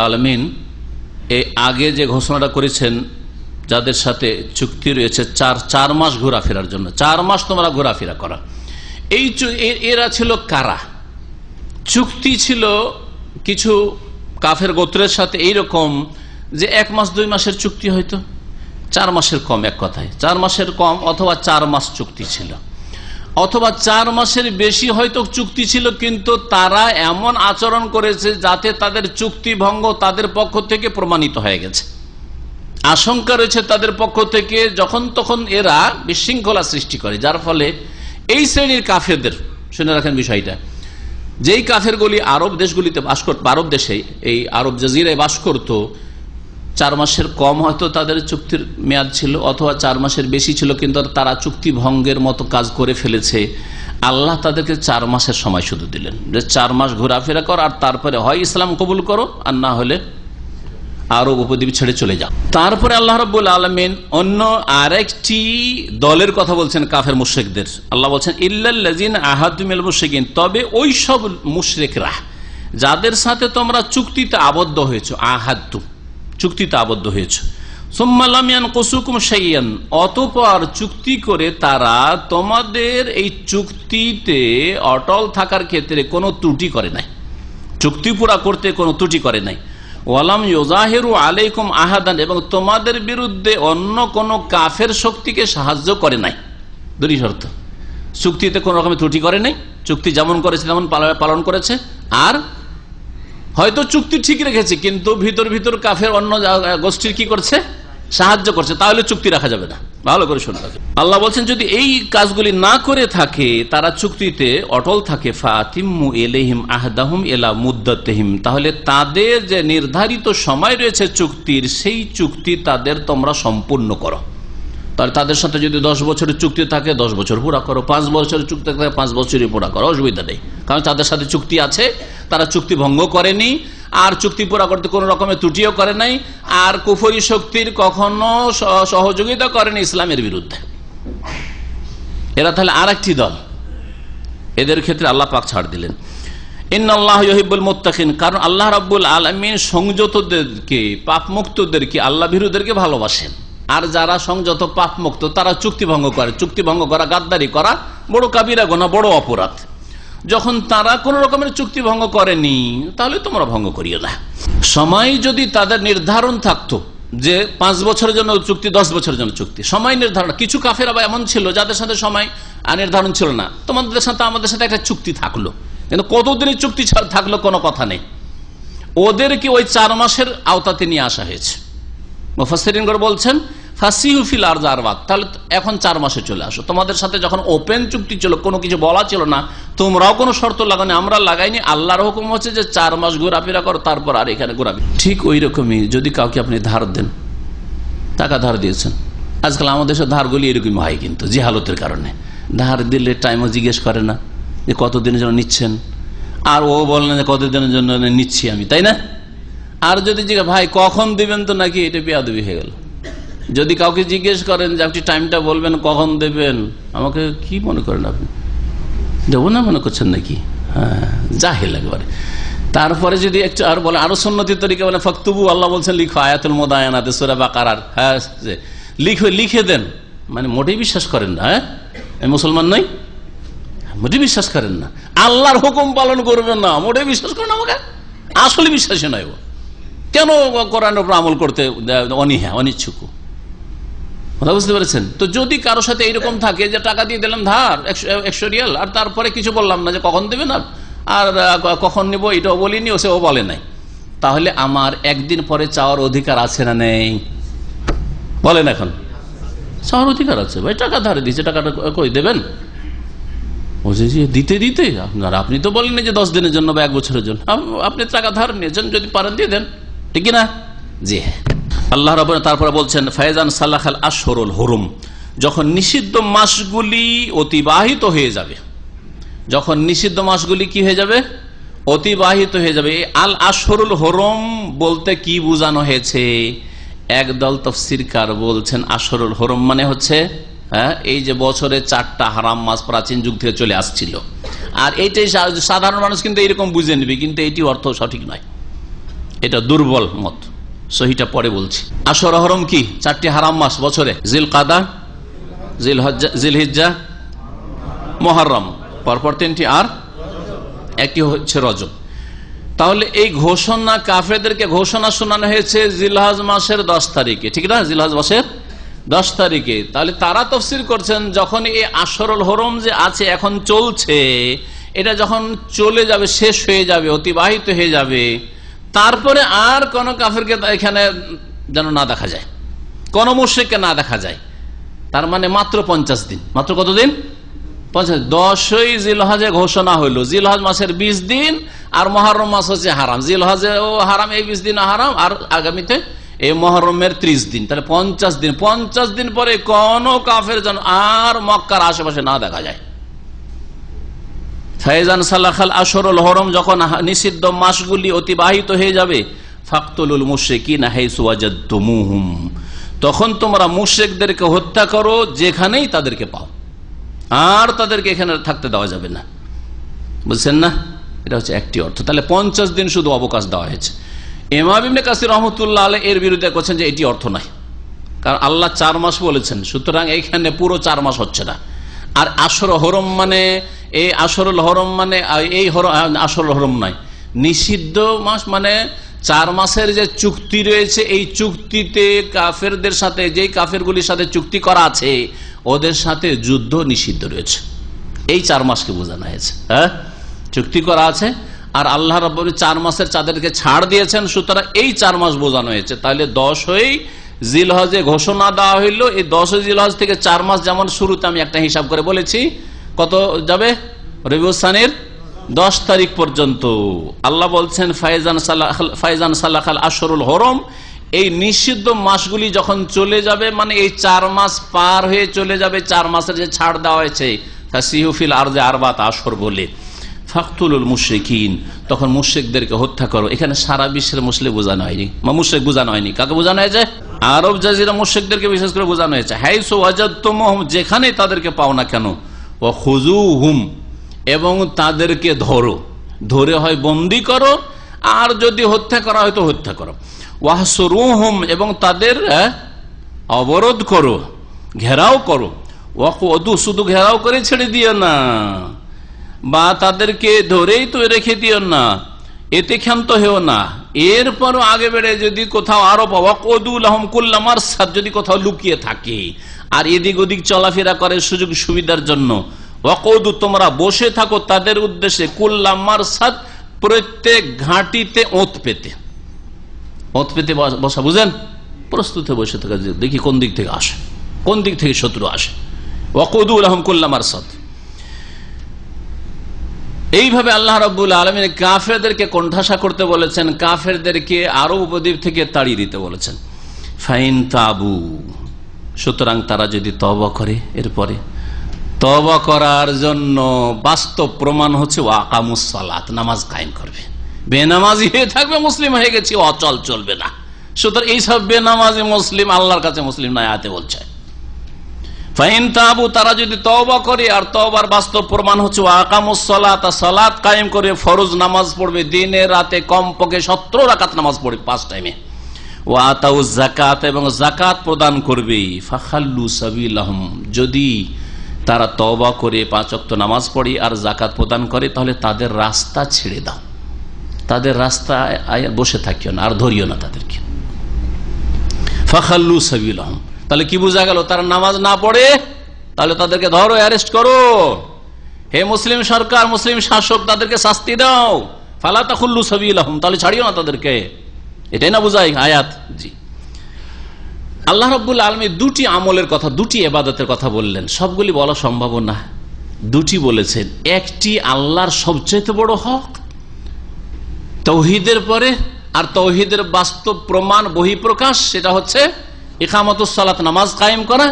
আলামিন এই আগে যে ঘোষণাটা করেছেন যাদের সাথে চুক্তি রয়েছে 4 মাস ঘোরাফেরার জন্য, 4 মাস তোমরা ঘোরাফেরা করা, এরা ছিল কারা? চুক্তি ছিল কিছু কাফের গোত্রের সাথে এইরকম যে 1 মাস 2 মাসের চুক্তি, হয়তো 4 মাসের কম, এক কথায় 4 মাসের কম অথবা 4 মাস চুক্তি ছিল, অথবা 4 মাসের বেশি হয়তো চুক্তি ছিল, কিন্তু তারা এমন আচরণ করেছে যাতে তাদের চুক্তি ভঙ্গ তাদের পক্ষ থেকে প্রমাণিত হয়ে গেছে। আশঙ্কা রয়েছে তাদের পক্ষ থেকে যখন তখন এরা বিশৃঙ্খলা সৃষ্টি করে, যার ফলে এই শ্রেণীর কাফেরদের, শুনে রাখেন বিষয়টা, যেই কাফেরগুলি আরব দেশগুলিতে বাস করত, আরব দেশে এই আরব জাজিরায় বাস করত, 4 মাসের কম হয়তো তাদের চুক্তির মেয়াদ ছিল, অথবা 4 মাসের বেশি ছিল, কিন্তু তারা চুক্তি ভঙ্গের মতো কাজ করে ফেলেছে। আল্লাহ তাদেরকে 4 মাসের সময় শুধু দিলেন, যে 4 মাস ঘোরাফেরা কর, আর তারপরে হয় ইসলাম কবুল করো, আর না হলে আরব উপদ্বীপ ছেড়ে চলে যাও। তারপরে আল্লাহ রাব্বুল আলামিন অন্য আরেকটি দলের কথা বলছেন, কাফের মুশরিকদের। আল্লাহ বলছেন ইল্লাল্লাযীনা আহাদু মিনাল মুশরিকিন, তবে ওই সব মুশরিকরা যাদের সাথে তোমরা চুক্তিতে আবদ্ধ হয়েছো, আহাদু চুক্তিতে আবদ্ধ হয়েছে, সুম্মা লাম ইয়ানকুসুকুম শাইআন, অতঃপর চুক্তি করে তারা তোমাদের এই চুক্তিতে অটল থাকার ক্ষেত্রে কোনো ত্রুটি করে নাই, চুক্তি পুরা করতে কোনো ত্রুটি করে নাই, ওয়ালাম ইউযাহিরু আলাইকুম আহাদান, এবং তোমাদের বিরুদ্ধে অন্য কোন কাফের শক্তিকে সাহায্য করে নাই। দুই শর্ত, চুক্তিতে কোন রকমের ত্রুটি করে নাই, চুক্তি যেমন করেছে তেমন পালন করেছে, আর হয়তো চুক্তি ঠিক রেখেছে কিন্তু ভিতর কাফের অন্য গোষ্ঠীর কি করছে, সাহায্য করছে, তাহলে চুক্তি রাখা যাবে না। ভালো করে শুনতে হবে, আল্লাহ বলছেন যদি এই কাজগুলি না করে থাকে, তারা চুক্তিতে অটল থাকে, ফাতিম্মু ইলাইহিম আহদাহুম ইলা মুদ্দাতিহিম, তাহলে তাদের যে নির্ধারিত সময় রয়েছে চুক্তির, সেই চুক্তি তাদের তোমরা সম্পূর্ণ করো। তাহলে তাদের সাথে যদি 10 বছরের চুক্তি থাকে 10 বছর পুরা করো, 5 বছরের চুক্তি থাকে 5 বছরই পুরা করো, অসুবিধা নেই, কারণ তাদের সাথে চুক্তি আছে, তারা চুক্তি ভঙ্গ করেনি, আর চুক্তি পুরা করতে কোন রকমের ত্রুটিও করে নাই, আর কুফরি শক্তির কখনো সহযোগিতা করেনি ইসলামের বিরুদ্ধে। এরা তাহলে আরেকটি দল, এদের ক্ষেত্রে আল্লাহ পাক ছাড় দিলেন। ইন্নাল্লাহা ইউহিব্বুল মুত্তাকিন, কারণ আল্লাহ রাব্বুল আলামিন সংযতদেরকে, পাপমুক্তদেরকে, আল্লাহ ভীরুদেরকে ভালোবাসেন। আর যারা সংযত পাপমুক্ত তারা চুক্তি ভঙ্গ করে, চুক্তি ভঙ্গ করা, গাদ্দারি করা বড় কাবিরা গুনাহ, বড় অপরাধ। যখন তারা কোন রকমের চুক্তি ভঙ্গ করেনি, তাহলে তোমরা ভঙ্গ করিও না। সময় যদি তাদের নির্ধারণ থাকতো যে 5 বছরের জন্য চুক্তি, 10 বছরের জন্য চুক্তি, সময় নির্ধারণ, কিছু কাফের আবার এমন ছিল যাদের সাথে সময় নির্ধারণ ছিল না, তোমাদের সাথে আমাদের সাথে একটা চুক্তি থাকলো, কিন্তু কতদিনের চুক্তি থাকলো কোনো কথা নেই, ওদেরকে ওই 4 মাসের আওতাতে নিয়ে আসা হয়েছে। মুফাসসিরিনগণ বলছেন ফাসিহু ফিল আরদ আরবাত, তাহলে এখন 4 মাসে চলে আসো, তোমাদের সাথে যখন ওপেন চুক্তি ছিল, কোনো কিছু বলা ছিল না, তোমরাও কোনো শর্ত লাগানি, আমরা লাগাইনি, আল্লাহর হুকুম হচ্ছে যে 4 মাস ঘোরাফেরা করো, তারপর আর এখানে ঘোরাবি। ঠিক ওই রকমই যদি কাউকে আপনি ধার দেন, টাকা ধার দিয়েছেন, আজকাল আমাদের দেশের ধারগুলি এরকমই হয়, কিন্তু জিহালতের কারণে ধার দিলে টাইমও জিজ্ঞেস করে না যে কতদিনের জন্য নিচ্ছেন, আর ও বলে না যে কতদিনের জন্য নিচ্ছি আমি, তাই না? আর যদি জিজ্ঞাসা ভাই কখন দিবেন, তো নাকি এটা বেয়াদবি হয়ে গেল। যদি কাউকে জিজ্ঞেস করেন যে আপনি টাইমটা বলবেন, কখন দেবেন, আমাকে কি মনে করেন আপনি, দেবো না মনে করছেন নাকি? হ্যাঁ, জাহেল একবারে। তারপরে যদি একটু আর বলে, আরো সুন্নতি তরিকা বলে ফাকতুবু, আল্লাহ বলছেন লিখো, আয়াতুল মুদায়ানাতে সূরা বাকারার, হ্যাঁ লিখে দেন, মানে মোটেই বিশ্বাস করেন না। হ্যাঁ, মুসলমান নই, মোটেই বিশ্বাস করেন না, আল্লাহর হুকুম পালন করবেন না, মোটেই বিশ্বাস করেন আমাকে, আসলে বিশ্বাসী নয়। কেন কোরআনের উপর আমল করতে অনিচ্ছুক, কথা বুঝতে পেরেছেন? তো যদি কারো সাথে এইরকম থাকে যে টাকা দিয়ে দিলাম ধার 100 রিয়াল, আর তারপরে কিছু বললাম না যে কখন দেবেন, আর কখন নেব এটাও বলিনি, সেও বলে নাই, তাহলে আমার একদিন পরে চাওয়ার অধিকার আছে না নেই? বলেন, এখন চাওয়ার অধিকার আছে। ভাই টাকা ধারে দিচ্ছে, টাকাটা কই দেবেন? দিতে আপনারা, আপনি তো বলেন যে 10 দিনের জন্য বা 1 বছরের জন্য, আপনি টাকা ধার নিয়েছেন, যদি পারেন দিয়ে দেন, ঠিক না? জি হ্যাঁ। আল্লাহ রাব্বুল তারপরে বলছেন ফায়জান সালাখাল আশহুরুল হুরুম, যখন নিষিদ্ধ মাসগুলি অতিবাহিত হয়ে যাবে, যখন নিষিদ্ধ মাসগুলি কি হয়ে যাবে, অতিবাহিত হয়ে যাবে। আল আশহুরুল হরম বলতে কি বোঝানো হয়েছে? একদল তাফসীরকার বলছেন আশহুরুল হরম মানে হচ্ছে এই যে বছরে 4টা হারাম মাস প্রাচীন যুগ থেকে চলে আসছিল, আর এইটাই সাধারণ মানুষ কিন্তু এইরকম বুঝে নেবে, কিন্তু এটি অর্থ সঠিক নয়, এটা দুর্বল মত, সহিটা পরে বলছি। আশহুর হরম কি? 4টি হারাম মাস বছরে, জিলকাদা, জিলহিজ্জা, মুহররম, পরপর 3টি, আর একটি হচ্ছে রজব। তাহলে এই ঘোষণা কাফেরদেরকে ঘোষণা শোনানো হয়েছে জিলহজ মাসের 10 তারিখে, ঠিক না? জিলহজ মাসের 10 তারিখে। তাহলে তারা তাফসীর করছেন যখন এই আশহুরুল হরম যে আছে এখন চলছে, এটা যখন চলে যাবে, শেষ হয়ে যাবে, অতিবাহিত হয়ে যাবে, তারপরে আর কোন কাফেরকে এখানে যেন না দেখা যায়, কোন মুশরিককে না দেখা যায়। তার মানে মাত্র 50 দিন, মাত্র কতদিন? 50। 10ই জিলহজে ঘোষণা হইল, জিলহজ মাসের 20 দিন, আর মুহররম মাস হচ্ছে হারাম। জিলহজে ও হারাম, এই 20 দিন হারাম, আর আগামীতে এই মুহররমের 30 দিন, তাহলে 50 দিন। 50 দিন পরে কোন কাফের যেন আর মক্কার আশেপাশে না দেখা যায়। ফাইজান সালাখাল আশহুরুল হরম, যখন নিষিদ্ধ মাসগুলি অতিবাহিত হয়ে যাবে, ফাকতুলুল মুশরিকিনা হাইসু ওয়াজাদতুমুহুম, তখন তোমরা মুশরিকদেরকে হত্যা করো যেখানেই তাদেরকে পাও, আর তাদেরকে এখানে থাকতে দেওয়া যাবে না। বুঝছেন না? এটা হচ্ছে একটি অর্থ। তাহলে 50 দিন শুধু অবকাশ দেওয়া হয়েছে। ইমাম ইবনে কাসির রাহমাতুল্লাহ আলাইহি এর বিরুদ্ধে করছেন যে এটি অর্থ নয়, কারণ আল্লাহ 4 মাস বলেছেন, সুতরাং এইখানে পুরো 4 মাস হচ্ছে না। আর আশহুর হরম মানে এই আশহুরুল হরম মানে এই আশহুরুল হরম নয়, নিষিদ্ধ মাস মানে 4 মাসের যে চুক্তি রয়েছে, এই চুক্তিতে কাফেরদের সাথে, যেই কাফেরগুলির সাথে চুক্তি করা আছে, ওদের সাথে যুদ্ধ নিষিদ্ধ রয়েছে, এই 4 মাসকে বোঝানো হয়েছে। চুক্তি করা আছে, আর আল্লাহ রাব্বুল 4 মাসের চাঁদেরকে ছাড় দিয়েছেন, সুতরাং এই 4 মাস বোঝানো হয়েছে। তাহলে 10ই জিলহজে ঘোষণা দেওয়া হইল, এই 10ই জিলহজ থেকে 4 মাস, যেমন শুরুতে আমি একটা হিসাব করে বলেছি, কত যাবে? রবিউল সানির 10 তারিখ পর্যন্ত। আল্লাহ বলছেন ফাইজান সালাখাল আশহুরুল হরম, এই নিষিদ্ধ মাসগুলি যখন চলে যাবে, মানে এই 4 মাস পার হয়ে চলে যাবে, 4 মাসের যে ছাড় দেওয়া হয়েছে, ফাসিহু ফিল আরদি আরবাত আশহুর বলে, ফাকতুলুল মুশরিকিন, তখন মুশরিকদেরকে হত্যা করো। এখানে সারা বিশ্বের মুসলিম বোঝানো হয়নি, মুশরিক বোঝানো হয়নি, কাকে বোঝানো হয়েছে? আরব জাজিরা মুশরিকদেরকে বিশেষ করে বোঝানো হয়েছে। হাইসু ওয়াজাদতুমুহুম, যেখানে তাদেরকে পাও না কেন, ওয়া খুযুহুম, এবং তাদেরকে ধরো, ধরে হয় বন্দী করো, আর যদি হত্যা করা হয় তো হত্যা করো। ওয়াহসুরুহুম, এবং তাদের অবরোধ করো, ঘেরাও করো। ওয়াকুদু, শুধু ঘেরাও করে ছেড়ে দিও না, বা তাদেরকে ধরেই তো রেখে দিও না, এতে ক্ষান্ত হেও না। এরপরও আগে বেড়ে যদি কোথাও আরো ওয়াকুদু লাহুম কুল্লা মারসাদ, যদি কোথাও লুকিয়ে থাকে আর এদিক ওদিক চলাফেরা করে সুযোগ সুবিধার জন্য, ওয়াকুদু, তোমরা বসে থাকো তাদের উদ্দেশ্যে, কুল্লা মারসাদ, প্রত্যেক ঘাঁটিতে ওঁত পেতে। ওঁত পেতে বসা বুঝেন? প্রস্তুত হয়ে বসে থাকা, দেখি কোন দিক থেকে আসে, কোন দিক থেকে শত্রু আসে। ওয়াকুদু লাহুম কুল্লা মারসাদ। এইভাবে আল্লাহ রাব্বুল আলামিন কাফেরদেরকে কোণঠাসা করতে বলেছেন, কাফেরদেরকে আরব উপদ্বীপ থেকে তাড়িয়ে দিতে বলেছেন। ফাইন তাবু, সুতরাং তারা যদি তওবা করে, এরপরে তওবা করার জন্য বাস্তব প্রমাণ হচ্ছে ওয়াকামুস সালাত, নামাজ কায়েম করবে। বেনামাজি হয়ে থাকবে, মুসলিম হয়ে গেছে, অচল চলবে না। সুতরাং এইসব বেনামাজি মুসলিম আল্লাহর কাছে মুসলিম না, আয়াতে বলছে। ফাইন তাবু, তারা যদি তওবা করে, আর তওবার বাস্তব প্রমাণ হচ্ছে ওয়াকামুস সালাত, সালাত কায়েম করে, ফরজ নামাজ পড়বে, দিনে রাতে কমপক্ষে 17 রাকাত নামাজ পড়বে 5 টাইমে। ওয়া আতাউজ যাকাত, এবং যাকাত প্রদান করবে। ফাখাল্লু সাবিলাহুম, যদি তারা তওবা করে 5 ওয়াক্ত নামাজ পড়ে আর যাকাত প্রদান করে, তাহলে তাদের রাস্তা ছেড়ে দাও, তাদের রাস্তা বসে থাকিও না, আর ধরিও না তাদেরকে। ফাখাল্লু সাবিলাহুম, তাহলে কি বোঝা গেল? তারা নামাজ না পড়ে, তাহলে তাদেরকে ধরো, অ্যারেস্ট করো। হে মুসলিম সরকার, মুসলিম শাসক, তাদেরকে শাস্তি দাও। ফালা তাখুল্লু সাবিলাহুম, তাহলে ছাড়িও না তাদেরকে। এটাই না বুঝাই আয়াত? জি। আল্লাহ রাব্বুল আলামিন 2টি আমলের কথা, 2টি ইবাদতের কথা বললেন, সবগুলি বলা সম্ভব না, 2টি বলেছেন। একটি আল্লাহর সবচেয়ে বড় হক তাওহীদের পরে, আর তাওহীদের বাস্তব প্রমাণ বহিঃপ্রকাশ, সেটা হচ্ছে ইকামতুস সালাত, নামাজ কায়েম করা।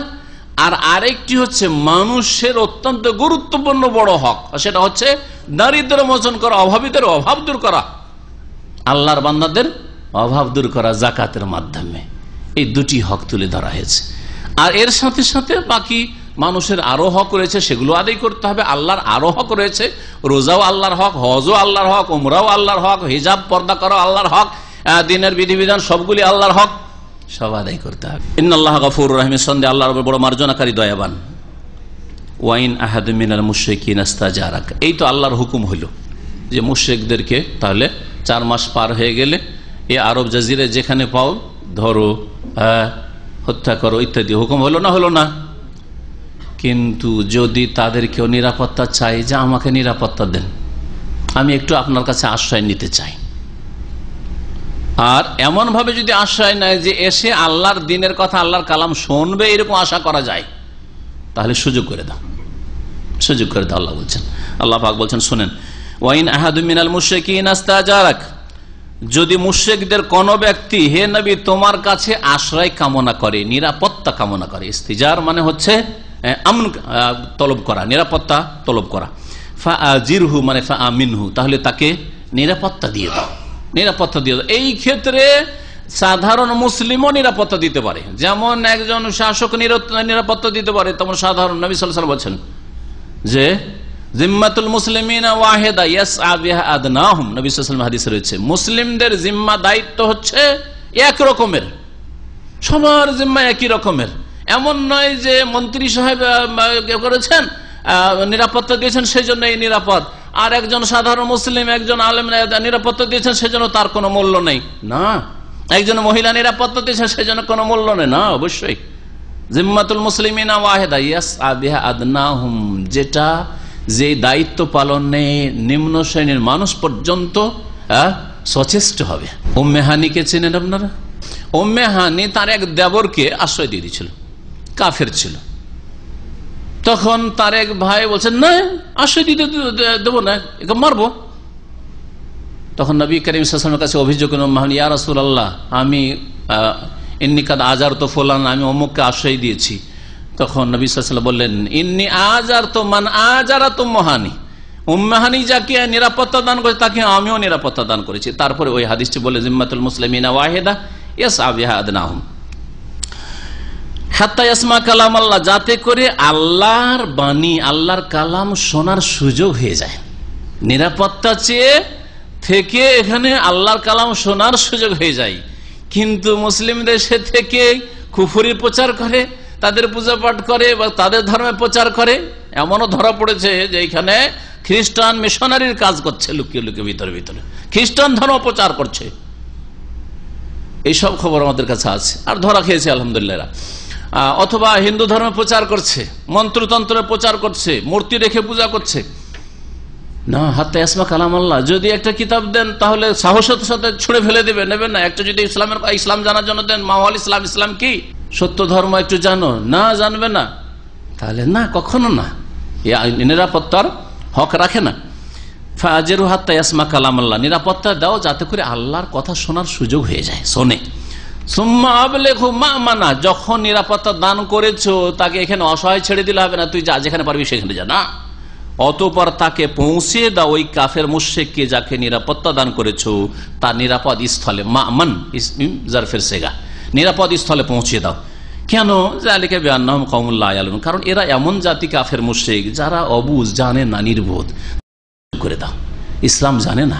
আর আরেকটি হচ্ছে মানুষের অত্যন্ত গুরুত্বপূর্ণ বড় হক, সেটা হচ্ছে দারিদ্র মোচন করা, অভাবীদের অভাব দূর করা, আল্লাহর বান্দাদের অভাব দূর করা যাকাতের মাধ্যমে। এই দুটি হক তুলে ধরা হয়েছে। আর এর সাথে সাথে বাকি মানুষের আরো হক রয়েছে, সেগুলো আদায় করতে হবে। আল্লাহর আরো হক রয়েছে, রোজাও আল্লাহর হক, হজও আল্লাহর হক, উমরাও আল্লাহর হক, হিজাব পর্দা করা আল্লাহর হক, দিনের বিধিবিধান সবগুলি আল্লাহর হক, সব আদায় করতে হবে। ইন্নাল্লাহ গফুরুর রহিম, সন্দেহ আল্লাহর বড় মার্জনাকারী, দয়াবান। ওয়াইন আহাদু মিনাল মুশরিকিন ইস্তাজারাক, এই তো আল্লাহর হুকুম হলো যে মুশরিকদেরকে তাহলে 4 মাস পার হয়ে গেলে এই আরব জাজিরে যেখানে পাও ধরো, হত্যা করো ইত্যাদি হুকুম হলো না? হলো না। কিন্তু যদি তাদের কেউ নিরাপত্তা চাই, যে আমাকে নিরাপত্তা দেন, আমি একটু আপনার কাছে আশ্রয় নিতে চাই, আর এমন ভাবে যদি আশ্রয় নেয় যে এসে আল্লাহর দিনের কথা, আল্লাহর কালাম শুনবে, এরকম আশা করা যায়, তাহলে সুযোগ করে দাও, সুযোগ করে দাও। আল্লাহ বলছেন, আল্লাহ পাক বলছেন, শুনেন, ওয়াইন আহাদু মিনাল মুশরিকিন ইস্তাজারাক, যদি মুশরিকদের কোন ব্যক্তি হে নবী তোমার কাছে আশ্রয় কামনা করে, নিরাপত্তা কামনা করে, ইস্তিজার মানে হচ্ছে আমন তলব করা, নিরাপত্তা তলব করা, ফাআজিরহু মানে ফাআমিনহু, তাহলে তাকে নিরাপত্তা দিয়ে দাও, নিরাপত্তা দিয়ে দাও। এই ক্ষেত্রে সাধারণ মুসলিমও নিরাপত্তা দিতে পারে, যেমন একজন শাসক নিরাপত্তা দিতে পারে, তেমন সাধারণ নবী সাল্লাল্লাহু আলাইহি ওয়াসাল্লাম বলছেন যে জিম্মাতুল মুসলিমিনা ওয়াহিদা ইয়াসআ বিহা আদনাহুম, নবী সাল্লাল্লাহু আলাইহি ওয়াসাল্লাম হাদিসে রয়েছে, মুসলিমদের জিম্মা দায়িত্ব হচ্ছে এক রকমের, সবার জিম্মা একই রকমের। এমন নয় যে মন্ত্রী সাহেব করেছেন, নিরাপত্তা দিয়েছেন সেই জন্য এই নিরাপদ, আর একজন সাধারণ মুসলিম, একজন আলেম নিরাপত্তা দিয়েছেন সেজন্য তার কোনো মূল্য নেই, না। একজন মহিলা নিরাপত্তা দিয়েছেন সেজন্য কোনো মূল্য নেই, না। অবশ্যই জিম্মাতুল মুসলিমিনা ওয়াহিদা ইয়াসআ বিহা আদনাহুম, যেটা যে দায়িত্ব পালনে নিম্ন শ্রেণীর মানুষ পর্যন্ত সচেষ্ট হবে। উম্মে হানিকে চেনেন আপনারা? উম্মে হানি তার এক দেবরকে আশ্রয় দিয়ে দিয়েছিল, কাফের ছিল। তখন তার এক ভাই বলছেন, না আশ্রয় দিতে দেবো না, একে মারবো। তখন নবী করিম সাল্লাল্লাহু আলাইহি ওয়াসাল্লামের কাছে অভিযোগ করেন, ইয়া রাসূলুল্লাহ, আমি ইন্নী কাদ আজারতু ফুলান, আমি অমুককে আশ্রয় দিয়েছি। তখন নবী সাল্লাল্লাহু আলাইহি ওয়াসাল্লাম বললেন, ইন্নী আজারতু মান আজারাতু মুহানি, উম্মে হানি যাকে নিরাপত্তা দান করেছে তাকে আমিও নিরাপত্তা দান করেছি। তারপরে ওই হাদিসটি বলে, জিম্মাতুল মুসলিমিনা ওয়াহিদা ইয়াসআ বিহা আদনাহুম হাত্তা ইয়াসমা কালাম আল্লাহ, যাতে করে আল্লাহর বাণী, আল্লাহর কালাম শোনার সুযোগ হয়ে যায়। নিরাপত্তা চেয়ে থেকে এখানে আল্লাহর কালাম শোনার সুযোগ হয়ে যায়। কিন্তু মুসলিম দেশে থেকে কুফরির প্রচার করে, তাদের পূজা পাঠ করে বা তাদের ধর্মে প্রচার করে, এমনও ধরা পড়েছে যে এখানে খ্রিস্টান মিশনারির কাজ করছে, লুকিয়ে লুকিয়ে ভিতরে ভিতরে খ্রিস্টান ধর্ম প্রচার করছে। এইসব খবর আমাদের কাছে আছে, আর ধরা খেয়েছে আলহামদুলিল্লাহ। অথবা হিন্দু ধর্ম প্রচার করছে, মন্ত্রতন্ত্রের প্রচার করছে, মূর্তি রেখে পূজা করছে। না, হাত্তা ইয়াসমা কালাম আল্লাহ, যদি একটা কিতাব দেন তাহলে সাহসের সাথে ছুঁড়ে ফেলে দেবে, নেবেন না। একটা যদি ইসলাম জানার জন্য দেন, মাওয়াল ইসলাম, ইসলাম কি, সত্য ধর্ম একটু জানো, না জানবে না, তাহলে না, কখনো না, নিরাপত্তার হক রাখে না। ফাজিরু হাত্তা ইয়াসমা কালাম আল্লাহ, নিরাপত্তা দাও যাতে করে আল্লাহর কথা শোনার সুযোগ হয়ে যায়, শোনে। সুম্মা আবলিগহু মা'মানা, যখন নিরাপত্তা দান করেছো তাকে এখানে অসহায় ছেড়ে দিলে হবে না, তুই যা, যেখানে পারবি সেখানে যা, না। অতঃপর তাকে পৌঁছে দাও ওই কাফের মুশরিককে যাকে নিরাপত্তা দান করেছো তার নিরাপদ স্থলে, মা'মান জারফের সেগা, নিরাপদ স্থলে পৌঁছে দাও। কেন? যালিকা বিআন্নাহুম কওমুন লা ইয়ালামুন, কারণ এরা এমন জাতি কাফের মুশরিক যারা অবুঝ, জানে না, নির্বোধ। করে দাও, ইসলাম জানে না,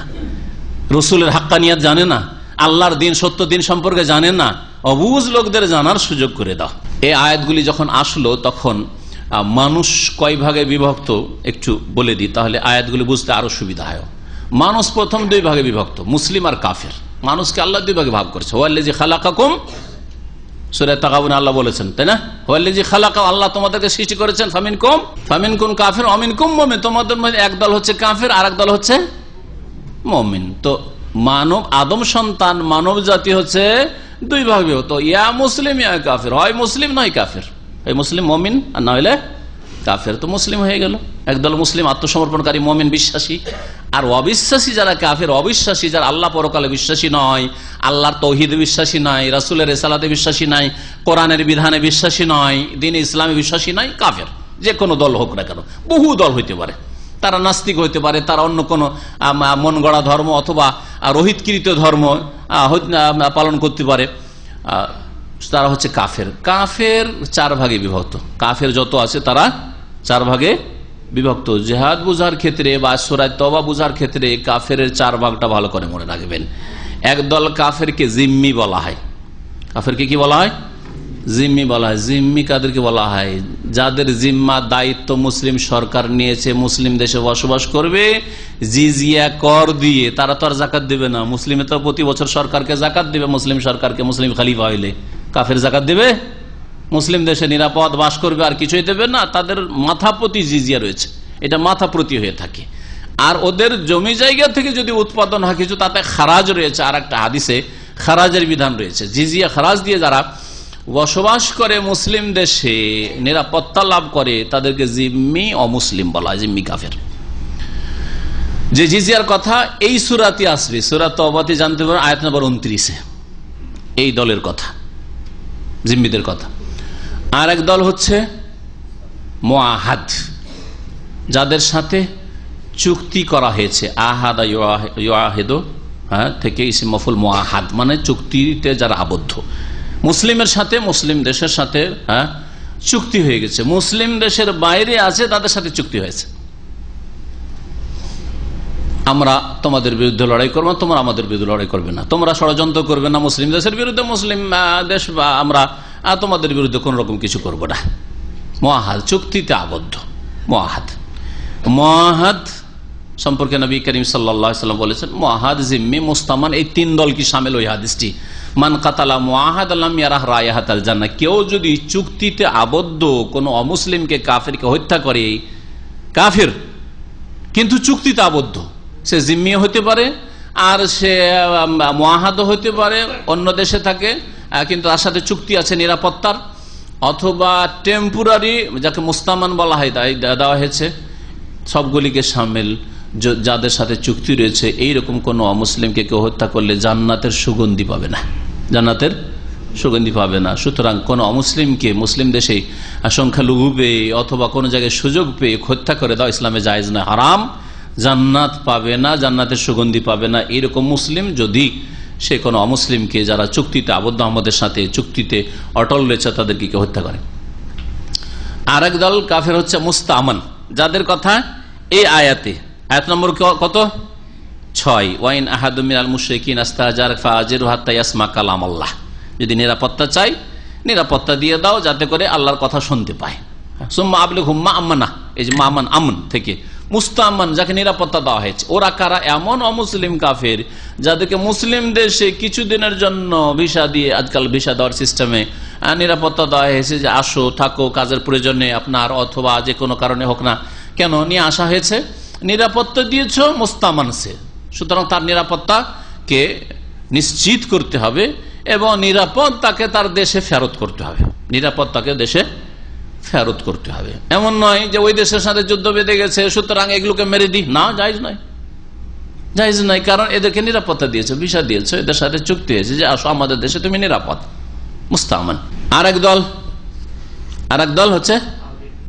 রসুলের হাক্কানিয়াত জানে না, আল্লাহর দিন, সত্য দিন সম্পর্কে জানে না, অবুঝ লোকদের জানার সুযোগ করে দাও। এই আয়াতগুলি যখন আসলো তখন মানুষ কয় ভাগে বিভক্ত একটু বলে দিই, তাহলে আয়াতগুলি বুঝতে আরো সুবিধা হয়। মানুষ প্রথম 2 ভাগে বিভক্ত, মুসলিম আর কাফের। মানুষকে আল্লাহ 2 ভাগে ভাগ করেছে। ওয়াল্লাযী খালাকাকুম, সূরা তাগাবুনে আল্লাহ বলেছেন, তাই না? ওয়াল্লাযী খালাকা, আল্লাহ তোমাদেরকে সৃষ্টি করেছেন, ফামিনকুম কাফির ওয়ামিনকুম মুমিন, তোমাদের মধ্যে এক দল হচ্ছে কাফের আর এক দল হচ্ছে মুমিন। তো মানব আদম সন্তান, মানব জাতি হচ্ছে 2 ভাগে বিভক্ত, ইয়া মুসলিম ইয়া কাফের, হয় মুসলিম নয় কাফের, এই মুসলিম মুমিন আর না হলে কাফের। তো মুসলিম হয়ে গেল একদল, মুসলিম আত্মসমর্পণকারী মুমিন বিশ্বাসী, আর অবিশ্বাসী যারা কাফের, অবিশ্বাসী যারা আল্লাহ পরকালে বিশ্বাসী নয়, আল্লাহর তৌহিদে বিশ্বাসী নয়, রাসূলের রিসালাতে বিশ্বাসী নয়, কোরআনের বিধানে বিশ্বাসী নয়, দ্বীন ইসলামে বিশ্বাসী নয়, কাফের। যে কোনো দল হোক না কেন, বহু দল হইতে পারে, তারা নাস্তিক হইতে পারে, তারা অন্য কোনো মন গড়া ধর্ম অথবা রোহিতকৃত ধর্ম পালন করতে পারে, তারা হচ্ছে কাফের। কাফের 4 ভাগে বিভক্ত, কাফের যত আছে তারা 4 ভাগে বিভক্ত। জিহাদ বুঝার ক্ষেত্রে বা সূরা তওবা বুঝার ক্ষেত্রে কাফের 4 ভাগটা ভালো করে মনে রাখবেন। একদল কাফেরকে জিম্মি বলা হয়। কাফেরকে কি বলা হয়? জিম্মি বলা হয়। জিম্মি কাদেরকে বলা হয়? যাদের জিম্মা দায়িত্ব মুসলিম সরকার নিয়েছে, মুসলিম দেশে বসবাস করবে, জিজিয়া কর দিয়ে। তারা তো আর জাকাত দেবে না, মুসলিমে তো প্রতি বছর সরকারকে জাকাত দেবে, মুসলিম সরকারকে, মুসলিম খলিফা হইলে। কাফের জাকাত দেবে? মুসলিম দেশে নিরাপদ বাস করবে, আর কিছুই দেবে না। তাদের মাথা প্রতি জিজিয়া রয়েছে, এটা মাথা প্রতি হয়ে থাকে। আর ওদের জমি জায়গা থেকে যদি উৎপাদন হয় কিছু, তাতে খারাজ রয়েছে। আর একটা হাদিসে খারাজের বিধান রয়েছে। জিজিয়া খারাজ দিয়ে যারা বসবাস করে মুসলিম দেশে, নিরাপত্তা লাভ করে, তাদেরকে জিম্মি অমুসলিম বলা হয়, জিম্মি কাফের। যে জিজিয়ার কথা এই সূরাতে আসবে, সূরা তওবাতে জানতে পারেন আয়াত নম্বর 29-এ এই দলের কথা, জিম্মিদের কথা। আর এক দল হচ্ছে মুআহাদ, যাদের সাথে চুক্তি করা হয়েছে। আহাদা ইউআহিদু থেকে ইসম মফউল মুআহাদ, মানে চুক্তিতে যারা আবদ্ধ। মুসলিমের সাথে, মুসলিম দেশের সাথে চুক্তি হয়ে গেছে, মুসলিম দেশের বাইরে আছে, তাদের সাথে চুক্তি হয়েছে। আমরা তোমাদের বিরুদ্ধে লড়াই করবো, তোমরা আমাদের বিরুদ্ধে লড়াই করবে না, তোমরা ষড়যন্ত্র করবে না মুসলিম দেশের বিরুদ্ধে, মুসলিম দেশ বা আমরা তোমাদের বিরুদ্ধে কোন রকম কিছু করবো না। মুআহাদ, চুক্তিতে আবদ্ধ। মুআহাদ, মুআহাদ সম্পর্কে নবী করিম সাল্লাল্লাহু আলাইহি ওয়াসাল্লাম বলেছেন, মুআহাদ, জিম্মি, মুস্তামান, এই 3 দল কি শামিল ওই হাদিসটি। মান কাতালা মুআহাদ লাম ইয়ারাহ রায়াহাতাল জান্নাহ, কেউ যদি চুক্তিতে আবদ্ধ কোন অমুসলিমকে, কাফেরকে হত্যা করে, কাফের কিন্তু চুক্তিতে আবদ্ধ, সে জিম্মি হতে পারে আর সে মুআহাদও হতে পারে, অন্য দেশে থাকে কিন্তু তার সাথে চুক্তি আছে নিরাপত্তার, অথবা টেম্পোরারি যাকে মুস্তামান বলা হয় দেওয়া হয়েছে, সবগুলিকে শামিল। যাদের সাথে চুক্তি রয়েছে, এইরকম কোন অমুসলিমকে কেউ হত্যা করলে জান্নাতের সুগন্ধি পাবে না, জান্নাতের সুগন্ধি পাবে না। সুতরাং কোন অমুসলিমকে মুসলিম দেশে সংখ্যালঘু পেয়ে অথবা কোনো জায়গায় সুযোগ পেয়ে হত্যা করে দাও, ইসলামে জায়েজ না, হারাম, জান্নাত পাবে না, জান্নাতের সুগন্ধি পাবে না। এইরকম মুসলিম যদি সে কোনো অমুসলিমকে, যারা চুক্তিতে আবদ্ধ আমাদের সাথে, চুক্তিতে অটল রয়েছে, তাদেরকে কেউ হত্যা করে। আর এক দল কাফের হচ্ছে মুস্তামান, যাদের কথা এই আয়াতে, আয়াত নম্বর কত? 6, ওয়াইন আহাদু মিনাল মুশরিকিন ইস্তাজার ফাজিরহু হাত্তা ইয়াসমা কালামাল্লাহ। যদি নিরাপত্তা চাই, নিরাপত্তা দিয়ে দাও যাতে করে আল্লাহর কথা শুনতে পায়। সুম্মা আবলিগহুম মা'মানা, এই যে মা'মান, আমন থেকে মুস্তামান, যাকে নিরাপত্তা দেওয়া হয়েছে। ওরা কারা? এমন অমুসলিম কাফের যাদেরকে মুসলিম দেশে কিছুদিনের জন্য ভিসা দিয়ে, আজকাল ভিসা দেওয়ার সিস্টেমে নিরাপত্তা দেওয়া হয়েছে, যে আসো, থাকো, কাজের প্রয়োজনে আপনার, অথবা যে কোনো কারণে হোক না কেন নিয়ে আসা হয়েছে, নিরাপত্তা দিয়েছ মুস্তামান সে। সুতরাং তার নিরাপত্তাকে নিশ্চিত করতে হবে এবং নিরাপদ তাকে তার দেশে ফেরত করতে হবে, নিরাপত্তাকে দেশে ফেরত করতে হবে। এমন নয় যে ওই দেশের সাথে যুদ্ধ বেঁধে গেছে সুতরাং এগুলোকে মেরে দিই, না, জায়েজ নয়, জায়েজ নয়। কারণ এদেরকে নিরাপত্তা দিয়েছে, ভিসা দিয়েছে, এদের সাথে চুক্তি হয়েছে যে আসো আমাদের দেশে, তুমি নিরাপদ, মুস্তামান। আর এক দল হচ্ছে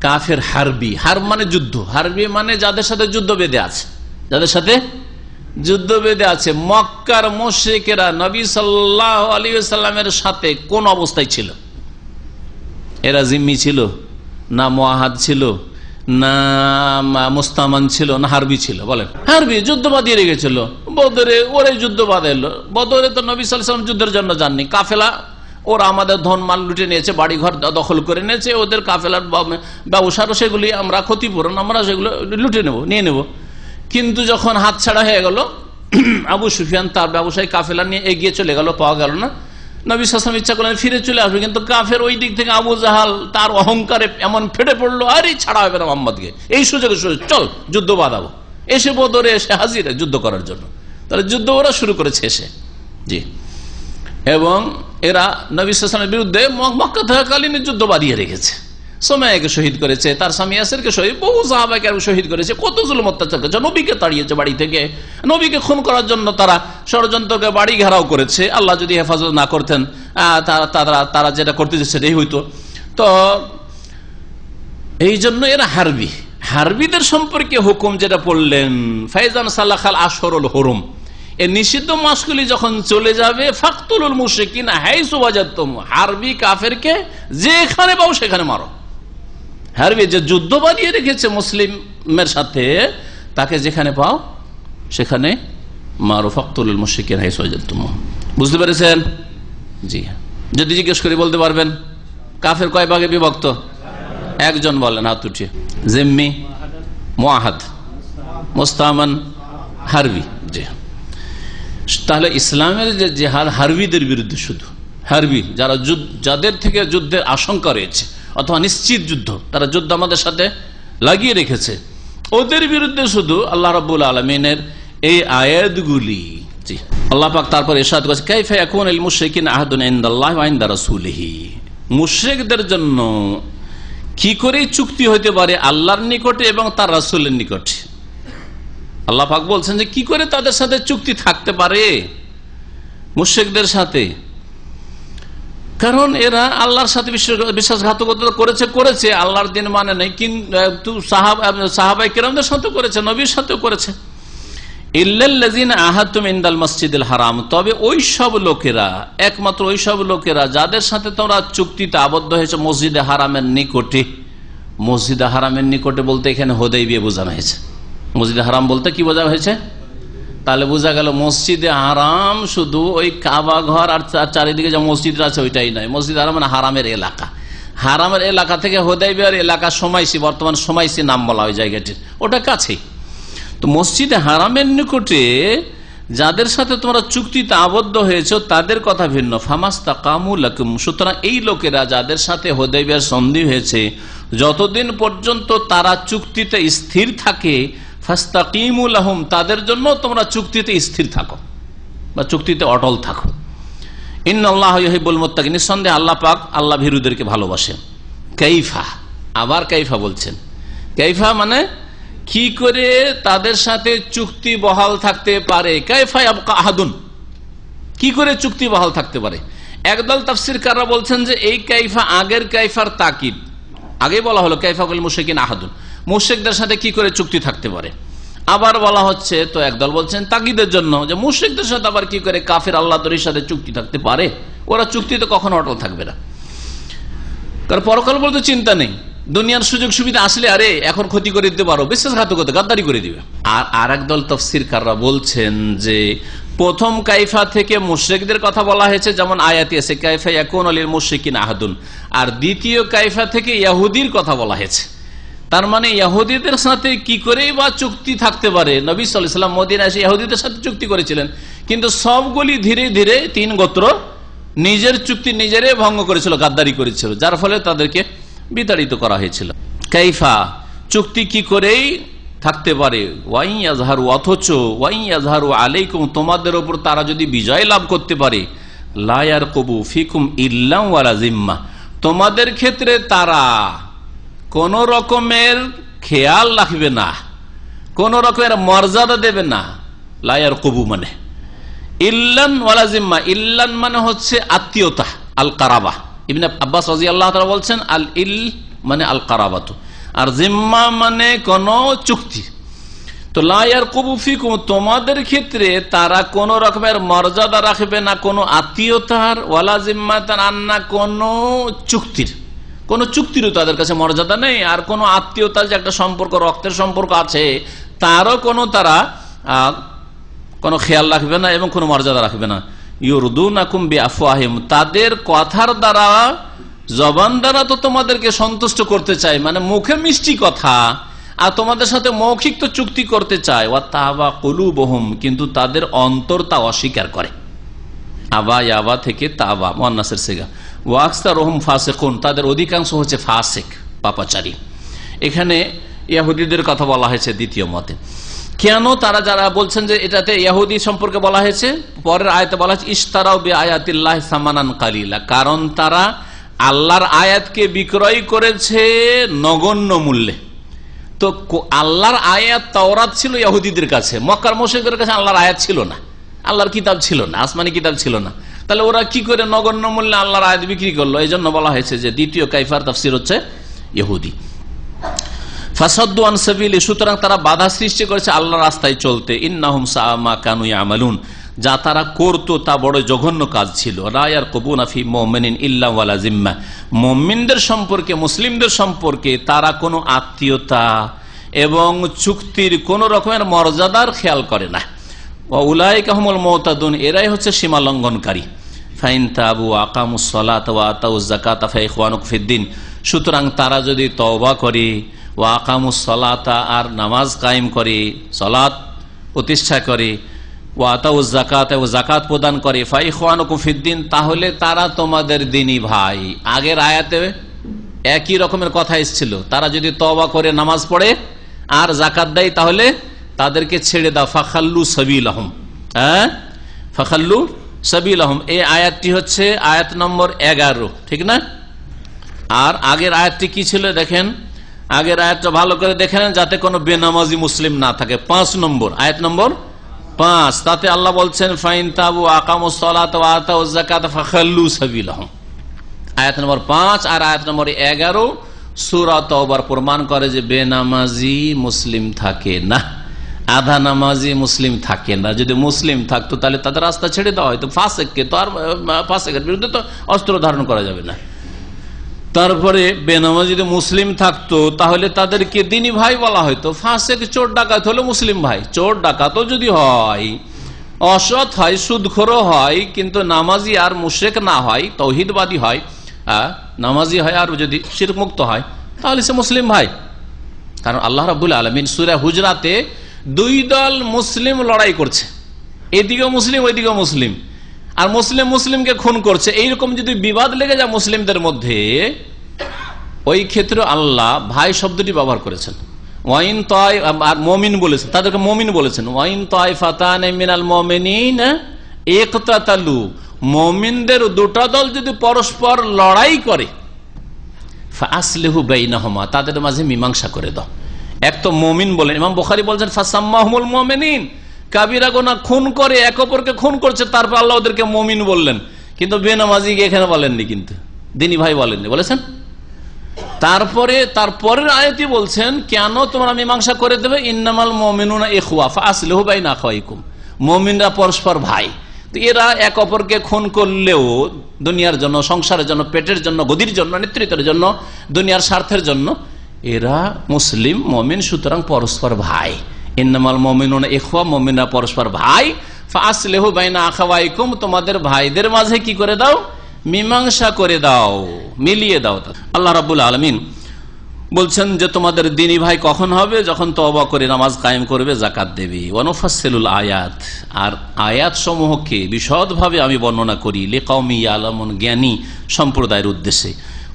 কাফের হারবি। হার মানে যুদ্ধ, হারবি মানে যাদের সাথে যুদ্ধ বেঁধে আছে, যাদের সাথে যুদ্ধ বেঁধে আছে। মক্কার মুশরিকেরা নবী সাল্লাল্লাহু আলাইহি ওয়াসাল্লামের সাথে কোন অবস্থায় ছিল? এরা জিম্মি ছিল না মুআহাদ ছিল না মুস্তামান ছিল না হারবি ছিল? বলেন। হারবি, যুদ্ধ বাঁধিয়ে রেখেছিল। বদরে ওরে যুদ্ধ বাঁধাইলো। বদরে তো নবী সাল্লাল্লাহু আলাইহি ওয়াসাল্লাম যুদ্ধের জন্য যাননি, কাফেলা, ওরা আমাদের ধন মাল লুটে নিয়েছে, বাড়িঘর দখল করে নিয়েছে, ওদের কাফেলার ব্যবসার সেগুলি আমরা ক্ষতিপূরণ আমরা সেগুলো লুটে নেব, নিয়ে নেব। কিন্তু যখন হাত ছাড়া হয়ে গেল, আবু সুফিয়ান তার ব্যবসায়ী কাফেলা নিয়ে এগিয়ে চলে গেল, পাওয়া গেল না। নবী সাল্লাল্লাহু আলাইহি ওয়াসাল্লাম ইচ্ছা করলেন ফিরে চলে আসবে, কিন্তু কাফের ওই দিক থেকে আবু জাহাল তার অহংকারে এমন ফেটে পড়লো, আরে ছাড়া হবে না মোহাম্মদকে, এই সুযোগে চল যুদ্ধ বাঁধাবো। এসে বদরে এসে হাজির যুদ্ধ করার জন্য। তাহলে যুদ্ধ ওরা শুরু করেছে এসে, জি। এবং এরা নবী সাল্লাল্লাহু আলাইহি ওয়াসাল্লামের বিরুদ্ধে মক্কা থাকাকালীন যুদ্ধ বাঁধিয়ে রেখেছে। সুমাইয়াকে শহীদ করেছে, তার স্বামী ইয়াসিরকে শহীদ, বহু সাহাবাকে শহীদ করেছে, কত জুলুম অত্যাচার করেছে, নবীকে তাড়িয়েছে বাড়ি থেকে, নবীকে খুন করার জন্য তারা ষড়যন্ত্রকে বাড়ি ঘেরাও করেছে। আল্লাহ যদি হেফাজত না করতেন তারা যেটা করতেছে সেটাই হইতো। তো এই জন্য এরা হারবি, হারবিদের সম্পর্কে হুকুম যেটা পড়লেন, ফাইজান সালাখাল আশরুল হুরুম, এই নিষিদ্ধ মাসগুলি যখন চলে যাবে, ফাকতুলুল মুশরিকিন হাইসু ওয়াজাদতুম, হারবি কাফেরকে যেখানে পাও সেখানে মারো। হারবি যে যুদ্ধ বানিয়ে রেখেছে মুসলিমের সাথে, তাকে যেখানে পাও সেখানে মারো, ফাকতুলুল মুশরিকিন হাইসু ওয়াজাদতুম। বুঝতে পেরেছেন? জি হ্যাঁ। যদি জিজ্ঞেস করি বলতে পারবেন কাফের কয় ভাগে বিভক্ত? একজন বলেন হাত উঠিয়ে। জিম্মি, মুআহাদ, মুস্তামান, হারবি। জি। তাহলে ইসলামের যে জিহাদ হারবিদের বিরুদ্ধে, শুধু হারবি যাদের থেকে যুদ্ধের আশঙ্কা রয়েছে অথবা নিশ্চিত যুদ্ধ, তারা যুদ্ধ আমাদের সাথে লাগিয়ে রেখেছে, ওদের বিরুদ্ধে শুধু আল্লাহ রাব্বুল আলামিনের এই আয়াতগুলি। জি। আল্লাহ পাক তারপর ইরশাদ করেছে, কাইফা ইয়াকুনুল মুশরিকিনা আহাদুন ইনদাল্লাহি ওয়া ইনদা রাসূলিহি, মুশরিকদের জন্য কি করে চুক্তি হইতে পারে আল্লাহর নিকটে এবং তার রাসূলের নিকটে। আল্লাহ পাক বলছেন যে কি করে তাদের সাথে চুক্তি থাকতে পারে মুশরিকদের সাথে, কারণ এরা আল্লাহর সাথে বিশ্বাসঘাতকতা করেছে, আল্লাহর দিন মানে নেই, কিন্তু সাহাবায়ে কেরামদের সাথে করেছে, নবীর সাথেও করেছে। ইল্লাল্লাযিনা আহাদতুম ইনদাল মসজিদিল হারাম, তবে ওই সব লোকেরা, একমাত্র ওই সব লোকেরা যাদের সাথে তোমরা চুক্তিতে আবদ্ধ হয়েছে মসজিদে হারামের নিকটে। মসজিদে হারামের নিকটে বলতে এখানে হুদাইবিয়া বোঝানো হয়েছে। মসজিদে হারাম বলতে কি বোঝা হয়েছে? তাহলে বোঝা গেল মসজিদে হারাম শুধু ওই কাবা ঘর আর চারিদিকে যে মসজিদ আছে ওইটাই নয়। মসজিদ হারাম মানে হারামের এলাকা, হারামের এলাকা থেকে হুদাইবিয়ার এলাকা সময়সী, বর্তমান সময়সী নাম বলা ওই জায়গাটির, ওটা কাছেই। তো মসজিদে হারামের নিকটে যাদের সাথে তোমরা চুক্তিতে আবদ্ধ হয়েছে তাদের কথা ভিন্ন। ফামাস্তাকামু লাকুম, সুতরাং এই লোকেরা যাদের সাথে হুদাইবিয়ার সন্ধি হয়েছে, যতদিন পর্যন্ত তারা চুক্তিতে স্থির থাকে, ফাস্তাকিমু লাহুম, তাদের জন্য তোমরা চুক্তিতে স্থির থাকো বা চুক্তিতে অটল থাকো। ইন্নাল্লাহা ইউহিব্বুল মুত্তাকিন, নিঃসন্দেহে আল্লাহ পাক আল্লাহ ভীরুদেরকে ভালোবাসেন। কাইফা, আবার কাইফা বলছেন। কাইফা মানে কি করে তাদের সাথে চুক্তি বহাল থাকতে পারে। কাইফা ইয়াবকা আহাদুন, কি করে চুক্তি বহাল থাকতে পারে। একদল তাফসীরকাররা বলছেন যে এই কাইফা আগের কাইফার তাকিদ, আগে বলা হলো কাইফা কুল মুশরিকিন আহাদুন, মুশরিকদের সাথে কি করে চুক্তি থাকতে পারে। আবার বলা হচ্ছে, তো একদল বলছেন তাকিদের জন্য, যে মুশরিকদের সাথে আবার কি করে কাফির আল্লাহর সাথে চুক্তি থাকতে পারে, ওরা চুক্তিতে কখনো অটল থাকবে না, কারণ পরকাল বলতে চিন্তা নেই, দুনিয়ার সুযোগ সুবিধা আসলে আরে এখন ক্ষতি করে দিতে পারো, বিশ্বাসঘাতকতা গাদ্দারি করে দিবে। আর একদল তাফসীরকাররা বলছেন যে প্রথম কাইফা থেকে মুশরিকদের কথা বলা হয়েছে, যেমন আয়াতে আছে কাইফা ইয়াকুনু লিল মুশরিকিন আহাদুন, আর দ্বিতীয় কাইফা থেকে ইহুদির কথা বলা হয়েছে। তার মানে ইহুদিদের সাথে কি করেই বা চুক্তি থাকতে পারে। নবী সাল্লাল্লাহু আলাইহি ওয়াসাল্লাম মদিনায় এসে ইহুদিদের সাথে চুক্তি করেছিলেন, কিন্তু সবগুলি ধীরে ধীরে তিন গোত্র নিজের চুক্তি নিজেরাই ভঙ্গ করেছিল, গাদ্দারি করেছিল, যার ফলে তাদেরকে বিতাড়িত করা হয়েছিল। কাইফা, চুক্তি কি করেই থাকতে পারে। ওয়াই ইয়াজহারু, অথচ ওয়াই ইয়াজহারু আলাইকুম, তোমাদের উপর তারা যদি বিজয় লাভ করতে পারে, লা ইয়ারকুবু ফিকুম ইল্লা ওয়ালা জিম্মা, তোমাদের ক্ষেত্রে তারা কোন রকমের খেয়াল রাখবে না, কোন রকমের মর্যাদা দেবে না। লা ইয়ারকুবু মানে ইল্লান ওয়ালা জিম্মা, ইল্লান মানে হচ্ছে আত্মীয়তা, আল কারাবা। ইবনে আব্বাস রাদিয়াল্লাহু তাআলা বলছেন আল ইল মানে আল কারাবাতু, আর জিম্মা মানে কোন চুক্তি। তো লা ইয়ারকুবু ফিকুম, তোমাদের ক্ষেত্রে তারা কোন রকমের মর্যাদা রাখবে না, কোন আত্মীয়তার, ওয়ালা জিম্মাতান, আর না কোন চুক্তির, কোন চুক্তিরও তাদের কাছে মর্যাদা নেই, আর কোন আত্মীয়তার যে একটা সম্পর্ক, রক্তের সম্পর্ক আছে, তারও তারা কোনো খেয়াল রাখবে না এবং কোনো মর্যাদা রাখবে না। ইউরদুনাকুম বিআফওয়াহিম, তাদের কথার দ্বারা, জবান দ্বারা তো তোমাদেরকে সন্তুষ্ট করতে চায়, মানে মুখে মিষ্টি কথা, আর তোমাদের সাথে মৌখিক তো চুক্তি করতে চায়। ওয়া তাবা কুলুবুহুম, কিন্তু তাদের অন্তর তা অস্বীকার করে। আবা ইয়াবা থেকে তাবা, মুয়ান্নাসের সিগা। ওয়া আকসারুহুম ফাসিকুন, তাদের অধিকাংশ হচ্ছে ফাসিক, পাপাচারী। এখানে ইহুদিদের কথা বলা হয়েছে দ্বিতীয় মতে। কেন তারা, যারা বলছেন যে এটাতে ইহুদি সম্পর্কে বলা হয়েছে, পরের আয়াতে বলা হয়েছে ইশতারাউ বিআয়াতিল্লাহি সামানান কালিলা, কারণ তারা আল্লাহর আয়াতকে বিক্রয় করেছে নগণ্য মূল্যে। তো আল্লাহর আয়াত তাওরাত ছিল ইহুদিদের কাছে, মক্কার মুশরিকদের কাছে আল্লাহর আয়াত ছিল না, আল্লাহর কিতাব ছিল না, আসমানি কিতাব ছিল না। তাহলে ওরা কি করে নগণ্য মূল্যে আল্লাহর আয়াত বিক্রি করলো? এই জন্য বলা হয়েছে যে দ্বিতীয় কাইফার তাফসীর হচ্ছে ইহুদি। ফাসাদ্দু আন সাবিলি, সুতরাং তারা বাধা সৃষ্টি করেছে আল্লাহর রাস্তায় চলতে। ইন্নাহুম সাআ মা কানু ইয়ামালুন, যা তারা করতো তা বড় জঘন্য কাজ ছিল। লা ইয়ারকুবুনা ফি মুমিনিন ইল্লা ওয়ালা জিম্মা, মুমিনদের সম্পর্কে, মুসলিমদের সম্পর্কে তারা কোনো আত্মীয়তা এবং চুক্তির কোন রকমের মর্যাদার খেয়াল করে না। ওয়া উলাইকা হুমুল মুতাদুন, এরাই হচ্ছে সীমা লঙ্ঘনকারী। ফাইন তাবু আকামুস সালাতা ওয়া আতাউজ যাকাতা ফাইখওয়ানুকুম ফিদ্দিন, সুতরাং তারা যদি তওবা করে, ওয়া আকামুস সালাতা, আর নামাজ কায়েম করে, সালাত প্রতিষ্ঠা করে, ওয়া আতাউজ যাকাতা, ও যাকাত প্রদান করে, ফাইখওয়ানুকুম ফিদ্দিন, তাহলে তারা তোমাদের দ্বীনি ভাই। আগের আয়াতে একই রকমের কথা এসেছিল, তারা যদি তওবা করে নামাজ পড়ে আর যাকাত দেয় তাহলে তাদেরকে ছেড়ে দাও। ফাখাল্লু সাবিলাহুম, হ্যাঁ, ফাখাল্লু সাবিলাহুম, এই আয়াতটি হচ্ছে আয়াত নম্বর 11, ঠিক না? আর আগের আয়াতটি কি ছিল দেখেন, আগের আয়াতটা ভালো করে দেখেন যাতে কোনো বেনামাজি মুসলিম না থাকে। 5 নম্বর, আয়াত নম্বর 5, তাতে আল্লাহ বলছেন ফাইন তাবু আকামুস সালাতা ওয়া আতাউজ যাকাতা ফাখাল্লু সাবিলাহুম। আয়াত নম্বর 5 আর আয়াত নম্বর 11 সূরা তাওবার প্রমাণ করে যে বেনামাজি মুসলিম থাকে না, আধা নামাজি মুসলিম থাকে না। যদি মুসলিম থাকতো তাহলে তাদের রাস্তা ছেড়ে দেওয়া হয়তো। ফাসেককে তো আর ফাসেকের বিরুদ্ধে তো অস্ত্র ধারণ করা যাবে না। তারপরে বেনামাজি যদি মুসলিম থাকতো তাহলে তাদেরকে দ্বীনি ভাই বলা হয়তো। ফাসেক চোর ডাকাত হলো মুসলিম ভাই। চোর ডাকাতও যদি হয়, অসৎ হয়, সুদখোরও হয়, কিন্তু নামাজি আর মুশরিক না হয়, তৌহিদবাদী হয়, নামাজি হয় আর যদি শিরক মুক্ত হয়, তাহলে সে মুসলিম ভাই। কারণ আল্লাহ রাব্বুল আলামিন সূরা হুজরাতে 2 দল মুসলিম লড়াই করছে, এদিকেও মুসলিম ওইদিকেও মুসলিম, আর মুসলিম মুসলিমকে খুন করছে। এইরকম যদি বিবাদ লেগে যায় মুসলিমদের মধ্যে, ওই ক্ষেত্রে আল্লাহ ভাই শব্দটি ব্যবহার করেছেন। ওয়াইন তয়, আর মুমিন বলেছেন, তাদেরকে মুমিন বলেছেন। ওয়াইন তাইফাতান মিনাল মুমিনিনা ইকতাতালু, মুমিনদের 2টা দল যদি পরস্পর লড়াই করে, ফাসলিহু বাইনাহুমা, তাদের মাঝে মীমাংসা করে দাও। এক তো মুমিন বলেন, ইমাম বুখারী বলেন ফাসাম্মাহুমুল মুমিনিন, কাবিরা গুনাহ খুন করে, এক অপরকে খুন করছে, তারপর আল্লাহ ওদেরকে মুমিন বললেন। কিন্তু বেনামাজিকে এখানে বলেননি, কিন্তু দ্বীনি ভাই বলেননি, বলেছেন। তারপরের আয়াতে বলছেন কেন তোমরা মীমাংসা করে দেবে, ইন্নামাল মুমিনুনা ইখওয়া ফাসলিহু বাইনা আখাওয়াইকুম, মুমিনরা পরস্পর ভাই। তো এরা এক অপরকে খুন করলেও দুনিয়ার জন্য, সংসারের জন্য, পেটের জন্য, গদির জন্য, নেতৃত্বের জন্য, দুনিয়ার স্বার্থের জন্য এরা মুসলিম মুমিন, সুতরাং পরস্পর ভাই। ইন্নামাল মুমিনুনা ইখওয়া, মুমিনরা পরস্পর ভাই। ফাসলিহু বাইনা আখাওয়াইকুম, তোমাদের ভাইদের মাঝে কি করে দাও, মীমাংসা করে দাও, মিলিয়ে দাও। আল্লাহ রাব্বুল আলামিন বলছেন যে তোমাদের দ্বীনি ভাই কখন হবে, যখন তওবা করে নামাজ কায়েম করবে, যাকাত দেবে। ওয়ানুফাসসিলুল আয়াত, আর আয়াত সমূহকে বিশদভাবে আমি বর্ণনা করি, লিকাওমি ইয়ালামুন, জ্ঞানী সম্প্রদায়ের উদ্দেশ্যে।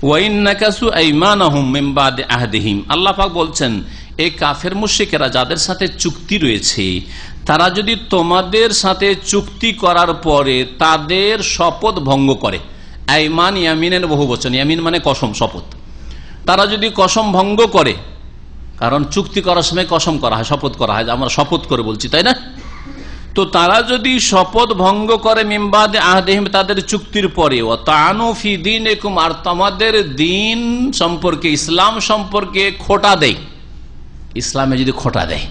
ওয়া ইন্নাকাসু আইমানাহুম মিন বাদি আহদিহিম, আল্লাহ পাক বলছেন এই কাফের মুশরিকেরা যাদের সাথে চুক্তি রয়েছে, তারা যদি তোমাদের সাথে চুক্তি করার পরে তাদের শপথ ভঙ্গ করে, আইমান ইয়ামিনের বহুবচন, ইয়ামিন মানে কসম, শপথ, তারা যদি কসম ভঙ্গ করে, কারণ চুক্তি করার সময় কসম করা হয়, শপথ করা হয়, আমরা শপথ করে বলছি, তাই না? তো তারা যদি শপথ ভঙ্গ করে মিম্বাদে আহদিহিম, তাদের চুক্তির পরে, ও তানু ফি দীনিকুম, আর তোমাদের দিন সম্পর্কে, ইসলাম সম্পর্কে খোটা দেয়, ইসলামে যদি খোটা দেয়,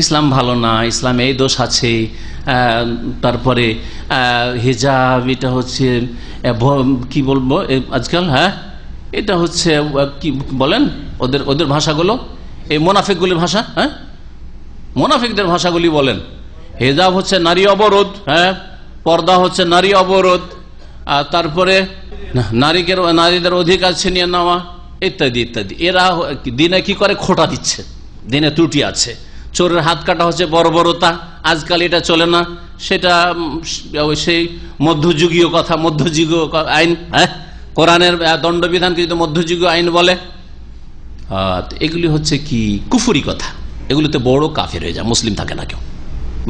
ইসলাম ভালো না, ইসলামে এই দোষ আছে, তারপরে হিজাব, এটা হচ্ছে কি বলবো আজকাল, হ্যাঁ এটা হচ্ছে কি বলেন ওদের ভাষাগুলো, এই মোনাফিকগুলির ভাষা, হ্যাঁ মোনাফিকদের ভাষাগুলি বলেন। হিজাব হচ্ছে নারী অবরোধ, হ্যাঁ পর্দা হচ্ছে নারী অবরোধ, আর তারপরে নারীদের অধিকার ছিনিয়ে নেওয়া, ইত্যাদি ইত্যাদি। এরা দিনে কি করে, খোটা দিচ্ছে, দিনে ত্রুটি আছে। চোরের হাত কাটা হচ্ছে বর্বরতা, আজকাল এটা চলে না, সেটা সেই মধ্যযুগীয় কথা, মধ্যযুগীয় আইন, হ্যাঁ কোরআনের দণ্ডবিধানকে যদি মধ্যযুগীয় আইন বলে, এগুলি হচ্ছে কি কুফরি কথা, এগুলিতে বড় কাফের হয়ে যায়, মুসলিম থাকে না কেউ।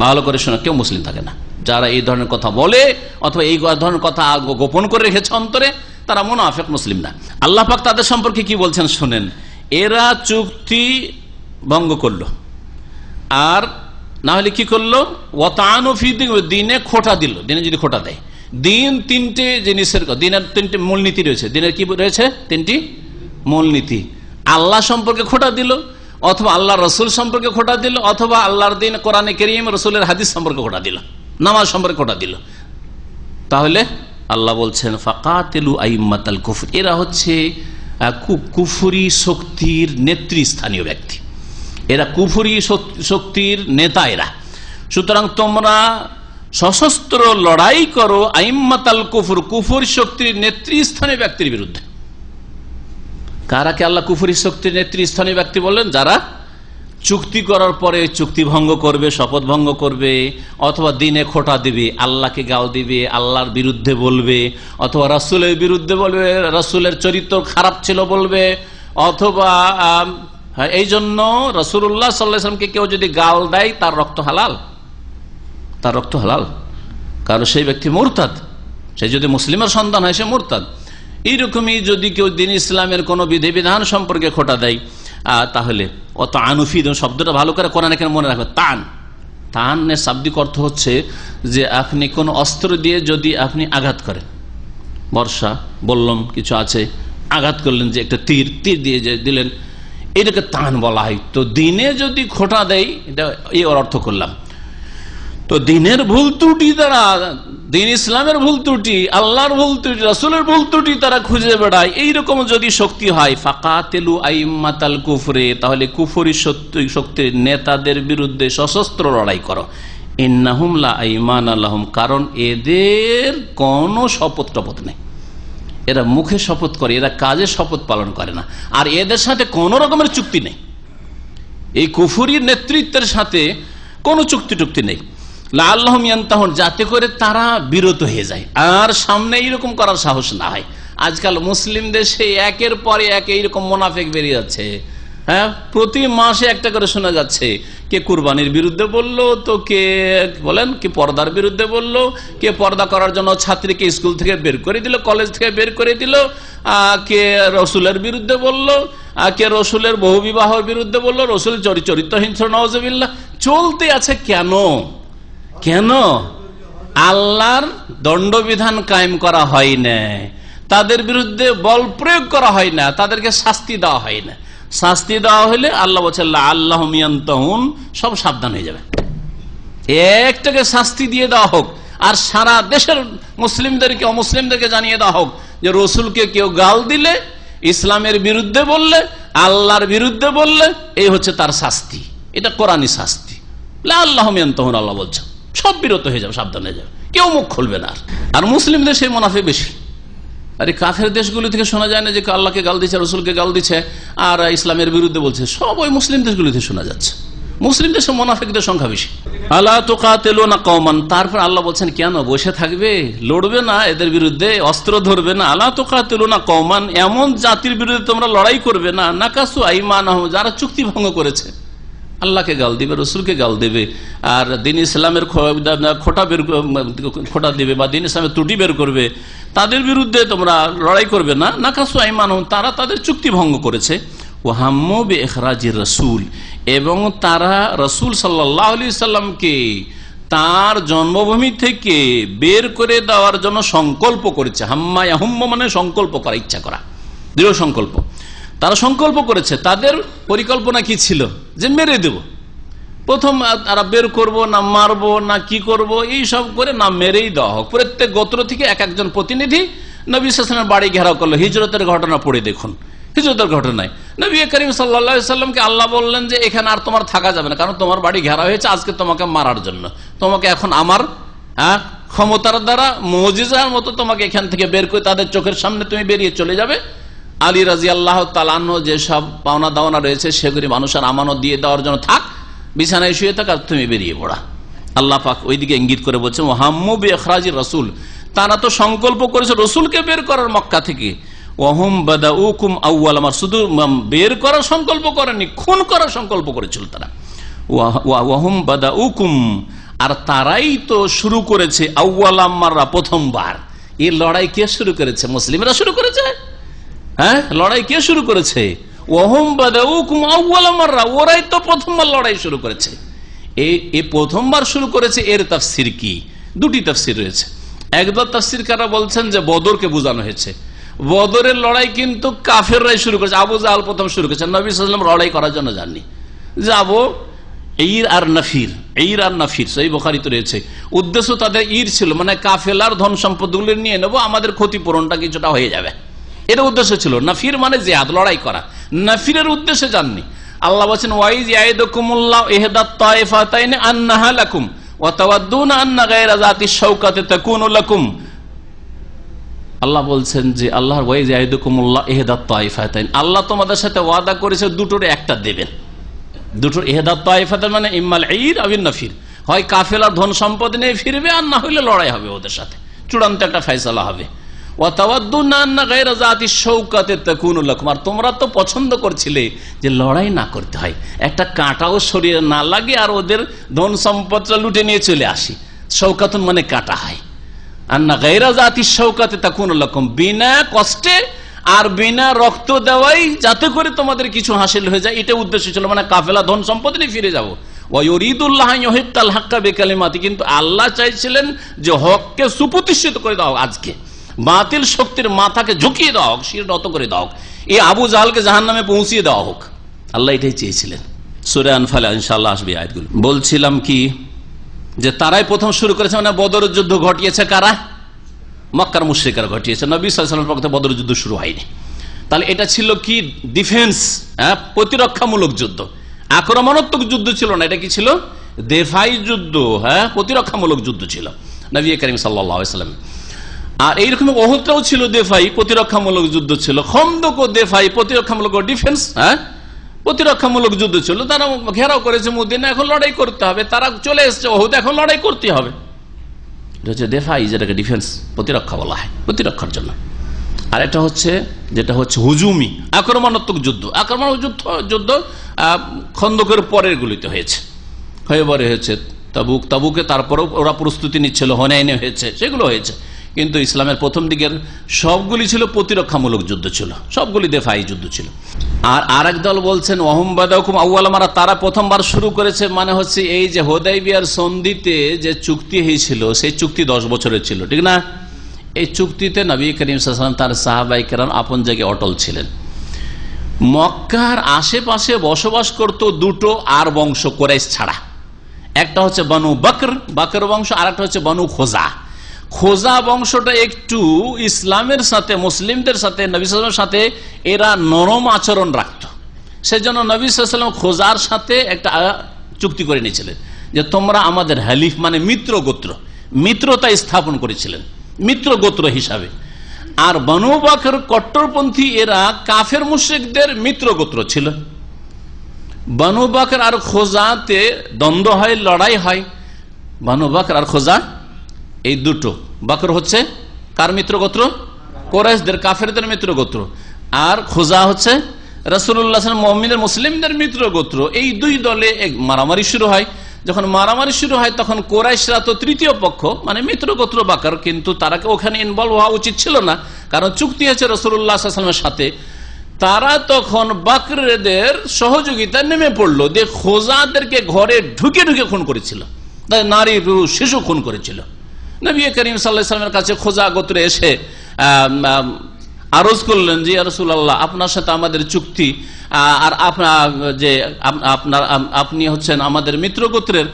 ভালো করে শোনা, কেউ মুসলিম থাকে না যারা এই ধরনের কথা বলে, অথবা এই ধরনের কথা গোপন করে রেখেছে অন্তরে, তারা মুনাফিক, মুসলিম না। আল্লাহ পাক তাদের সম্পর্কে কি বলছেন শোনেন, এরা চুক্তি ভঙ্গ করলো, আর না হলে কি করলো, ওয়াতানু ফি দিনে খোটা দিল। দিনে যদি খোটা দেয়, দিন তিনটে জিনিসের, দিনের তিনটে মূলনীতি রয়েছে। দিনের কি রয়েছে? তিনটি মূলনীতি। আল্লাহ সম্পর্কে খোটা দিল, অথবা আল্লাহ রসুল সম্পর্কে খোটা দিল, অথবা আল্লাহর দিন কোরআনে কারীম রসুলের হাদিস সম্পর্কে খোটা দিল, নামাজ সম্পর্কে খোটা দিল। তাহলে আল্লাহ বলছেন ফাকাতিলু আইম্মাতাল কুফর, এরা হচ্ছে কুফরি শক্তির নেতৃস্থানীয় ব্যক্তি, এরা কুফরি শক্তির নেতা এরা। সুতরাং তোমরা সশস্ত্র লড়াই করো আইম্মাতাল কুফর, কুফরি শক্তির নেতৃস্থানীয় ব্যক্তির বিরুদ্ধে। কারাকে আল্লাহ কুফরি শক্তির নেতৃস্থানীয় ব্যক্তি বললেন? যারা চুক্তি করার পরে চুক্তি ভঙ্গ করবে, শপথ ভঙ্গ করবে, অথবা দিনে খোটা দিবে, আল্লাহকে গাল দিবে, আল্লাহর বিরুদ্ধে বলবে, অথবা রাসূলের বিরুদ্ধে বলবে, রাসূলের চরিত্র খারাপ ছিল বলবে, অথবা এই জন্য রাসূলুল্লাহ সাল্লাল্লাহু আলাইহি ওয়াসাল্লামকে কেউ যদি গাল দেয় তার রক্ত হালাল, তার রক্ত হালাল, কারণ সেই ব্যক্তি মুরতাদ। সে যদি মুসলিমের সন্তান হয় সে মুরতাদ। এইরকমই যদি কেউ দিন ইসলামের কোন বিধিবিধান সম্পর্কে খোটা দেয়, তাহলে অত আনুফিদ শব্দটা ভালো করে কোরআন এখানে মনে রাখবে। তানের শাব্দিক অর্থ হচ্ছে যে আপনি কোন অস্ত্র দিয়ে যদি আপনি আঘাত করেন, বর্ষা বললাম কিছু আছে, আঘাত করলেন, যে একটা তীর দিয়ে যে দিলেন, এটাকে তান বলা হয়। তো দিনে যদি খোটা দেয়, এটা এই অর্থ করলাম। তো দিনের ভুল ত্রুটি দ্বারা, দিন ইসলামের ভুল ত্রুটি, আল্লাহর ভুল ত্রুটি, রাসূলের ভুল ত্রুটি তারা খুঁজে বেড়ায়, এইরকম যদি শক্তি হয়, ফাকাতিলু আইম্মাতাল কুফরে, তাহলে কুফরি শক্তির নেতাদের বিরুদ্ধে সশস্ত্র লড়াই করো। ইন্নাহুম লা আইমানা লাহুম, কারণ এদের কোনো শপথ টপথ নেই, এরা মুখে শপথ করে, এরা কাজে শপথ পালন করে না, আর এদের সাথে কোন রকমের চুক্তি নেই। এই কুফরির নেতৃত্বের সাথে কোনো চুক্তি টুক্তি নেই। লাআল্লাহুম ইয়ানতাহুন, যাতে করে তারা বিরত হয়ে যায়, আর সামনে এইরকম করার সাহস না হয়। আজকাল মুসলিম দেশে একের পরে এক এইরকম মুনাফিক বেরিয়ে যাচ্ছে। হ্যাঁ, প্রতি মাসে একটা করে শোনা যাচ্ছে, কে কুরবানির বিরুদ্ধে বললো, তো কে বলেন কি পর্দার বিরুদ্ধে বললো, কে পর্দা করার জন্য ছাত্রীকে স্কুল থেকে বের করে দিল, কলেজ থেকে বের করে দিল, কে রসুলের বিরুদ্ধে বললো, কে রসুলের বহু বিবাহের বিরুদ্ধে বললো, রসুল চরিত্রহীন, নাউযুবিল্লাহ। চলতে আছে কেন? কেন? আল্লাহর দণ্ডবিধান কায়েম করা হয় না, তাদের বিরুদ্ধে বল প্রয়োগ করা হয় না, তাদেরকে শাস্তি দেওয়া হয় না। শাস্তি দেওয়া হলে আল্লাহ বলছেন লাআল্লাহুম ইয়ানতাহুন, সব সাবধান হয়ে যাবে। একটাকে শাস্তি দিয়ে দেওয়া হোক, আর সারা দেশের মুসলিমদেরকে অমুসলিমদেরকে জানিয়ে দেওয়া হোক যে রসুলকে কেউ গাল দিলে, ইসলামের বিরুদ্ধে বললে, আল্লাহর বিরুদ্ধে বললে, এই হচ্ছে তার শাস্তি। এটা কোরআনী শাস্তি। লাআল্লাহুম ইয়ানতাহুন, আল্লাহ বলছেন সব বিরত হয়ে যাবে, সাবধান হয়ে যাবে, কেউ মুখ খুলবে না। আর মুসলিম দেশে মুনাফিক বেশি। আরে কাফের দেশগুলো থেকে শোনা যায় না যে আল্লাহকে গাল দিচ্ছে, রসুলকে গাল দিচ্ছে, আর ইসলামের বিরুদ্ধে বলছে, সব ওই মুসলিম দেশগুলিতে শোনা যাচ্ছে। মুসলিম দেশে মুনাফিকদের সংখ্যা বেশি। আলা তুকাতিলুনা কওমান, তারপর আল্লাহ বলছেন কেন বসে থাকবে, লড়বে না এদের বিরুদ্ধে, অস্ত্র ধরবে না? আলা তুকাতিলুনা কওমান, এমন জাতির বিরুদ্ধে তোমরা লড়াই করবে না, নাকাসু আইমানাহুম, যারা চুক্তি ভঙ্গ করেছে, আল্লাহকে গাল দিবে, রসুলকে গাল দেবে, আর দিন ইসলামের খোটা দেবে, বা দিন ইসলামের ত্রুটি বের করবে, তাদের বিরুদ্ধে তোমরা লড়াই করবে না। নাকাসু আইমানহুম, তারা তাদের চুক্তি ভঙ্গ করেছে। ওয়াহাম্মু বিইখরাজির রাসূল, এবং তারা রাসূল সাল্লাল্লাহু আলাইহি সাল্লামকে তার জন্মভূমি থেকে বের করে দেওয়ার জন্য সংকল্প করেছে। হাম্মা ইয়াহুম্মু মানে সংকল্প করা, ইচ্ছা করা, দৃঢ় সংকল্প। তারা সংকল্প করেছে। তাদের পরিকল্পনা কি ছিল? যে মেরে দেব। প্রথম তারা বের করব না মারবো না কি করব, এই সব করে না মেরেই দেওয়া হোক। প্রত্যেক গোত্র থেকে এক একজন প্রতিনিধি নবী সাল্লাল্লাহু আলাইহি ওয়াসাল্লামের বাড়ি ঘেরাও করলো। হিজরতের ঘটনা পড়ে দেখুন, হিজরতের ঘটনায় নবী করিম সাল্লাল্লাহু আলাইহি ওয়াসাল্লামকে আল্লাহ বললেন যে এখানে আর তোমার থাকা যাবে না, কারণ তোমার বাড়ি ঘেরা হয়েছে আজকে তোমাকে মারার জন্য। তোমাকে এখন আমার ক্ষমতার দ্বারা মুজিজার মতো তোমাকে এখান থেকে বের করে তাদের চোখের সামনে তুমি বেরিয়ে চলে যাবে। আলী রাদিয়াল্লাহু তাআলা আনহু যে সব পাওনা দাওনা রয়েছে সেগুলি মানুষের আমানত দিয়ে দেওয়ার জন্য থাক, বিছানায় শুয়ে থাক, আর তুমি বেরিয়ে পড়া। আল্লাহ পাক ওইদিকে ইঙ্গিত করে বলছেন ওয়াহাম্মু বিইখরাজির রাসূল, তারা তো সংকল্প করেছে রসুলকে বের করার মক্কা থেকে। ওয়াহুম বাদাউকুম আউয়াল মার, শুধু বের করার সংকল্প করেনি, খুন করার সংকল্প করেছিল তারা। ওয়াহুম বাদাউকুম, আর তারাই তো শুরু করেছে আউয়াল মাররা, প্রথমবার। এই লড়াই কে শুরু করেছে? মুসলিমরা শুরু করেছে। হ্যাঁ, লড়াই কে শুরু করেছে? ওহুম বাদাউকুম আউওয়ালা মাররা, ওরাই তো প্রথমবার লড়াই শুরু করেছে। এই প্রথমবার শুরু করেছে, এর তাফসির কি? দুটি তাফসির রয়েছে। একদল তাফসিরকাররা বলছেন যে বদরকে বোঝানো হয়েছে। বদরের লড়াই কিন্তু কাফেররাই শুরু করেছে, আবু জাহাল প্রথম শুরু করেছে। নবী সাল্লাল্লাহু আলাইহি ওয়াসাল্লাম লড়াই করার জন্য যাননি, যাবো ঈর আর নাফির সহিহ বুখারীতে রয়েছে। উদ্দেশ্য তাদের ঈর ছিল, মানে কাফেলার ধন সম্পদগুলো নিয়ে নেবো, আমাদের ক্ষতিপূরণটা কিছুটা হয়ে যাবে, এটা উদ্দেশ্য ছিল। নাফির মানে জিহাদ, লড়াই করা। নাফিরের উদ্দেশ্যে যাননি। আল্লাহ বলেন ওয়াইজ ইয়াইদুকুমুল্লাহু ইহদাত তায়েফাতাইনি আন্নাহা লাকুম ওয়া তাওয়াদ্দুনা আন্না গায়রা যাতিশ শাওকাতি তাকুনু লাকুম। আল্লাহ বলছেন যে আল্লাহর ওয়াইজ ইয়াইদুকুমুল্লাহু ইহদাত তায়েফাতাইন, আল্লাহ তোমাদের সাথে ওয়াদা করেছে দুটোর একটা দেবেন। দুটোর ইহদাত তায়েফাতাইন মানে ইম্মাল ঈর আও নাফির, হয় কাফেলার ধন সম্পদ নিয়ে ফিরবে, আর না হইলে লড়াই হবে ওদের সাথে, চূড়ান্ত একটা ফয়সালা হবে। ওয়া তাওয়াদ্দুনা আন্না গায়রা যাতিশ শাওকাতি তাকুনু লাকুম, আর তোমরা তো পছন্দ করছিলে যে লড়াই না করতে হয়, একটা কাঁটাও শরীরে না লাগে, আর ওদের ধন সম্পদটা লুটে নিয়ে চলে আসি। শৌকাতুন মানে কাটা হয়। আন্না গায়রা যাতিশ শাওকাতি তাকুনু লাকুম, বিনা কষ্টে আর বিনা রক্ত দেওয়াই যাতে করে তোমাদের কিছু হাসিল হয়ে যায়, এটা উদ্দেশ্য ছিল। মানে কাফেলা ধন সম্পদ নিয়ে ফিরে যাবো। ওয়া ইউরিদুল্লাহু আন ইউহিক্কাল হাক্কা বিকালিমাতি, কিন্তু আল্লাহ চাইছিলেন যে হককে সুপ্রতিষ্ঠিত করে দাও, আজকে বাতিল শক্তির মাথাকে ঝুঁকিয়ে দেওয়া হোক, শির নত করে দেওয়া হোক, এই আবু জাহালকে জাহান্নামে পৌঁছিয়ে দেওয়া হোক। আল্লাহ এটাই চেয়েছিলেন। সূরা আনফালে ইনশাআল্লাহ আসবে আয়াতগুলো। বলছিলাম কি যে তারাই প্রথম শুরু করেছে, মানে বদরের যুদ্ধ ঘটিয়েছে কারা? মক্কার মুশরিকরা ঘটিয়েছে, নবী সাল্লাল্লাহু আলাইহি ওয়াসাল্লামের পক্ষে বদরের যুদ্ধ শুরু হয়নি। তাহলে এটা ছিল কি? ডিফেন্স, প্রতিরক্ষামূলক যুদ্ধ, আক্রমণাত্মক যুদ্ধ ছিল না। এটা কি ছিল? দেফাই যুদ্ধ, প্রতিরক্ষামূলক যুদ্ধ ছিল নবী করিম সাল্লাল্লাহু আলাইহি ওয়াসাল্লাম। আর এইরকম উহুদটাও ছিল দেফাই, প্রতিরক্ষামূলক যুদ্ধ ছিল। খন্দক ও দেফাই, প্রতিরক্ষামূলক ডিফেন্স, প্রতিরক্ষামূলক যুদ্ধ ছিল। তারা ঘেরাও করেছে মদিনা, এখন লড়াই করতে হবে। তারা চলে এসছে উহুদ, এখন লড়াই করতে হবে। এটা হচ্ছে দেফাই, যেটাকে ডিফেন্স, প্রতিরক্ষা বলা হয়, প্রতিরক্ষার জন্য। আর এটা হচ্ছে যেটা হচ্ছে হুজুমি, আক্রমণাত্মক যুদ্ধ। যুদ্ধ খন্দকের পরের গুলিতে হয়েছে, খয়বরে হয়েছে, তাবুকে তারপরেও ওরা প্রস্তুতি নিচ্ছিল, হুনাইনে হয়েছে, সেগুলো হয়েছে। কিন্তু ইসলামের প্রথম দিকের সবগুলি ছিল প্রতিরক্ষামূলক যুদ্ধ ছিল, সবগুলি দেফাই যুদ্ধ ছিল। আর আরেক দল বলছেন ওয়াহুম বাদাউকুম আউওয়ালা মাররা, তারা প্রথমবার শুরু করেছে। মানে হচ্ছে এই যে হুদায়বিয়ার সন্ধিতে যে চুক্তি হয়েছিল, সেই চুক্তি 10 বছরের ছিল, ঠিক না? এই চুক্তিতে নবী করিম সাল্লাল্লাহু আলাইহি ওয়াসাল্লাম তার সাহাবায়ে কেরাম আপন জায়গায় অটল ছিলেন। মক্কার আশেপাশে বসবাস করত দুটো আর বংশ কুরাইশ ছাড়া, একটা হচ্ছে বনু বকর বংশ, আর একটা হচ্ছে বনু খোজা বংশটা একটু ইসলামের সাথে, মুসলিমদের সাথে, নবী সাল্লাল্লাহু আলাইহি ওয়াসাল্লামের সাথে এরা নরম আচরণ রাখত। সেজন্য নবী সাল্লাল্লাহু আলাইহি ওয়াসাল্লাম খোজার সাথে একটা চুক্তি করে নিয়েছিলেন যে তোমরা আমাদের হালিফ, মানে মিত্র গোত্র, মিত্রতা স্থাপন করেছিলেন মিত্র গোত্র হিসাবে। আর বনু বকর কট্টরপন্থী, এরা কাফের মুশরিকদের মিত্র গোত্র ছিল। বনু বকর আর খোজাতে দ্বন্দ্ব হয়, লড়াই হয়। বনু বকর আর খোজা এই দুটো, বকর হচ্ছে কার মিত্র গোত্র? কুরাইশদের, কাফেরদের মিত্র গোত্র। আর খোজা হচ্ছে রাসূলুল্লাহ সাল্লাল্লাহু আলাইহি ওয়াসাল্লাম মুমিনদের, মুসলিমদের মিত্র গোত্র। এই দুই দলে মারামারি শুরু হয়। যখন মারামারি শুরু হয় তখন কুরাইশরা তো তৃতীয় পক্ষ, মানে মিত্র গোত্র বকর, কিন্তু তারা ওখানে ইনভলভ হওয়া উচিত ছিল না, কারণ চুক্তি আছে রাসূলুল্লাহ সাল্লাল্লাহু আলাইহি ওয়াসাল্লামের সাথে। তারা তখন বকরদের সহযোগিতা নেমে পড়লো, দিয়ে খোজাদেরকে ঘরে ঢুকে ঢুকে খুন করেছিল, নারী পুরুষ শিশু খুন করেছিল। নবী করিম সাল্লাল্লাহু আলাইহি ওয়াসাল্লামের কাছে খোজা গোত্রে এসে আরজ করলেন যে ইয়া রাসূলুল্লাহ, আপনার সাথে আমাদের চুক্তি, আর আপনি হচ্ছেন আমাদের মিত্র গোত্রের,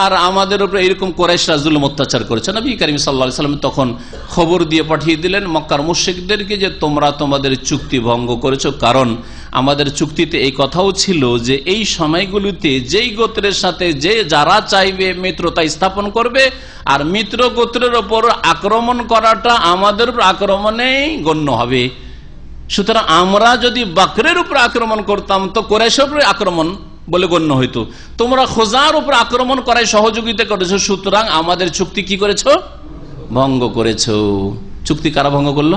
আর আমাদের উপরে এরকম কুরাইশরা জুলুম অত্যাচার করেছে। নবী করিম সাল্লাল্লাহু আলাইহি ওয়াসাল্লাম তখন খবর দিয়ে পাঠিয়ে দিলেন মক্কার মুশরিকদেরকে যে তোমরা তোমাদের চুক্তি ভঙ্গ করেছো, কারণ আমাদের চুক্তিতে এই কথাও ছিল যে এই সময়গুলিতে যেই গোত্রের সাথে যারা চাইবে মিত্রতা স্থাপন করবে, আর মিত্র গোত্রের ওপর আক্রমণ করাটা আমাদের উপর আক্রমণেই গণ্য হবে। সুতরাং আমরা যদি বকরের উপর আক্রমণ করতাম তো কুরাইশের উপরে আক্রমণ বলে গণ্য হইতো। তোমরা খোজার উপর আক্রমণ করায় সহযোগিতা করেছো, সুতরাং আমাদের চুক্তি কি করেছো? ভঙ্গ করেছো। চুক্তি কারা ভঙ্গ করলো?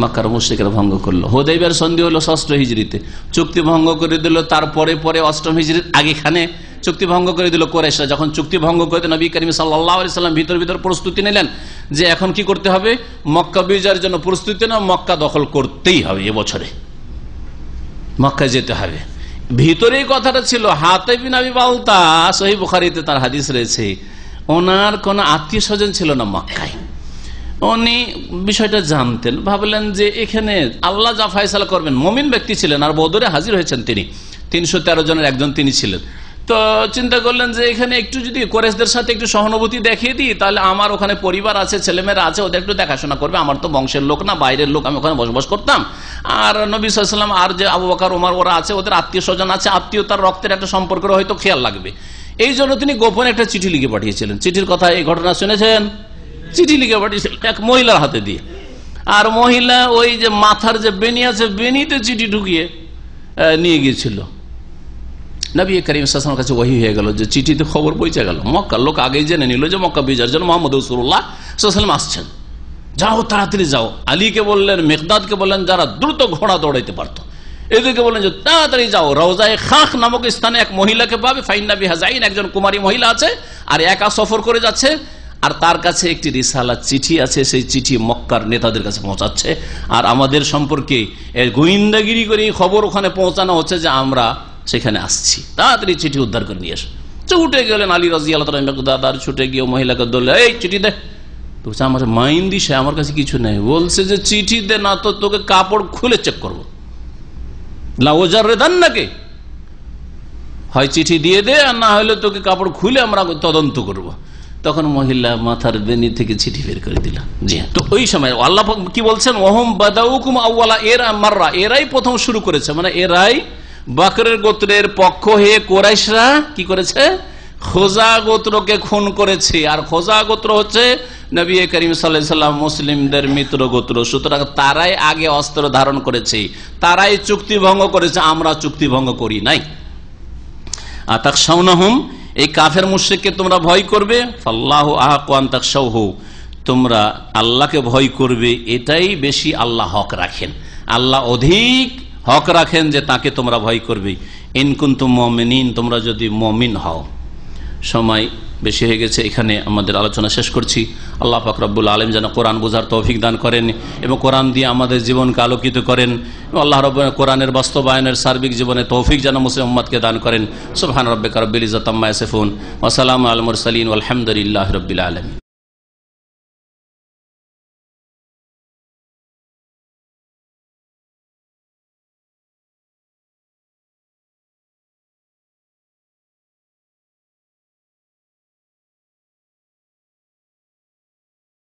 মক্কার মুশরিকরা ভঙ্গ করলো। হুদায়বিয়ার সন্ধি হলো 6ষ্ঠ হিজরিতে, চুক্তি ভঙ্গ করে দিল তারপরে 8ম হিজরির আগেখানে চুক্তি ভঙ্গ করে দিল কুরাইশরা। যখন চুক্তি ভঙ্গ করে নবী করিম সাল্লাল্লাহু আলাইহি সাল্লাম ভিতর প্রস্তুতি নিলেন যে এখন কি করতে হবে, মক্কা বিজয়ের জন্য প্রস্তুতি না, মক্কা দখল করতেই হবে, এবছরে মক্কায় যেতে হবে। ভিতরেই কথাটা ছিল, হাতেব বিন আবি বালতা, সহিহ বুখারীতে তার হাদিস রয়েছে, ওনার কোন আত্মীয় স্বজন ছিল না মক্কায়। উনি বিষয়টা জানতেন, ভাবলেন যে এখানে আল্লাহ যা ফয়সালা করবেন, মুমিন ব্যক্তি ছিলেন আর বদরে হাজির হয়েছেন তিনি, 313 জনের একজন তিনি ছিলেন। তো চিন্তা করলেন যে এখানে একটু যদি কুরাইশদের সাথে একটু সহানুভূতি দেখিয়ে দিই, তাহলে আমার ওখানে পরিবার আছে, ছেলেমেয়েরা আছে, ওদের একটু দেখাশোনা করবে, আমার তো বংশের লোক না, বাইরের লোক, আমি ওখানে বসবাস করতাম। আর নবী সাল্লাল্লাহু আলাইহি ওয়াসাল্লাম আর যে আবু বকর ওমর ওরা আছে, ওদের আত্মীয় স্বজন আছে, আত্মীয়তার রক্তের একটা সম্পর্কের হয়তো খেয়াল লাগবে। এই জন্য তিনি গোপনে একটা চিঠি লিখে পাঠিয়েছিলেন। চিঠির কথা এই ঘটনা শুনেছেন? চিঠি লিখে পাঠিয়েছিলেন এক মহিলার হাতে দিয়ে, আর মহিলা ওই যে মাথার যে বেনি আছে, বেনিতে চিঠি ঢুকিয়ে নিয়ে গিয়েছিল। নবী করিম সাল্লাল্লাহু আলাইহি ওয়াসাল্লামের কাছে ওহী হয়ে গেল যে চিঠিতে খবর পৌঁছে গেল, মক্কার লোক আগেই জেনে নিল যে মক্কা বিজয়ের জন্য মুহাম্মদ রাসূলুল্লাহ সাল্লাল্লাহু আলাইহি ওয়াসাল্লাম আসছেন। যাও, তাড়াতাড়ি যাও। আলীকে বললেন, মিকদাদকে বললেন, যারা দ্রুত ঘোড়া দৌড়াইতে পারতো, এদেরকে বললেন যে তাড়াতাড়ি যাও, রওজায়ে খাখ নামক স্থানে এক মহিলাকে পাবে, ফাইন্না বিহা যাইন, একজন কুমারী মহিলা আছে আর একা সফর করে যাচ্ছে, আর তার কাছে একটি রিসালা চিঠি আছে, সেই চিঠি মক্কার নেতাদের কাছে পৌঁছাচ্ছে, আর আমাদের সম্পর্কে গোয়েন্দাগিরি করে খবর ওখানে পৌঁছানো হচ্ছে যে আমরা সেখানে আসছি, তাড়াতাড়ি চিঠি উদ্ধার করে নিয়ে এসো। ছুটে গেলেন আলী রাদিয়াল্লাহু তাআলা মিকদাদ, ছুটে গিয়ে মহিলাকে বললেন, এই চিঠি দে। তো আমার মাইন দিছে, আমার কাছে কিছু নেই। বলছে যে চিঠি দে, না তো তোকে কাপড় খুলে চেক করবো, লাওজারদান্নাকে, হয় চিঠি দিয়ে দে, আর না হলে তোকে কাপড় খুলে আমরা তদন্ত করব। তখন মহিলা মাথার বেনি থেকে চিঠি বের করে দিল। জি, তো ওই সময় আল্লাহ কি বলছেন, ওহম বাদাউকুম আউয়ালা, এরাই প্রথম শুরু করেছে, মানে এরাই বকরের গোত্রের পক্ষ হয়ে কুরাইশরা কি করেছে, খোজা গোত্রকে খুন করেছে। আর খোজা গোত্র হচ্ছে নবী করিম সাল্লাল্লাহু আলাইহি ওয়াসাল্লাম মুসলিমদের মিত্র গোত্র, সুতরাং তারাই আগে অস্ত্র ধারণ করেছে, তারাই চুক্তি ভঙ্গ করেছে, আমরা চুক্তি ভঙ্গ করি নাই। আতাখশাউনাহুম, এই কাফের মুশরিককে তোমরা ভয় করবে, ফাল্লাহু আহাক্কু আন তাখশাউহু, তোমরা আল্লাহকে ভয় করবে, এটাই বেশি আল্লাহ হক রাখেন, আল্লাহ অধিক হক রাখেন যে তাকে তোমরা ভয় করবে। ইন কুনতুম মুমিনিন, তোমরা যদি মুমিন হও। সময় বেশি হয়ে গেছে, এখানে আমাদের আলোচনা শেষ করছি। আল্লাহ পাক রব্বুল আলামিন যেন কোরআন বোঝার তৌফিক দান করেন এবং কোরআন দিয়ে আমাদের জীবনকে আলোকিত করেন। আল্লাহ রব্বুল কোরআনের বাস্তবায়নের সার্বিক জীবনে তৌফিক যেন মুসলিম উম্মতকে দান করেন। সুবহান রাব্বিকা রব্বিল ইজ্জাতি আম্মা ইয়াসিফুন ওয়া সালামুন আলাল মুরসালিন ওয়াল হামদুলিল্লাহি রাব্বিল আলামিন।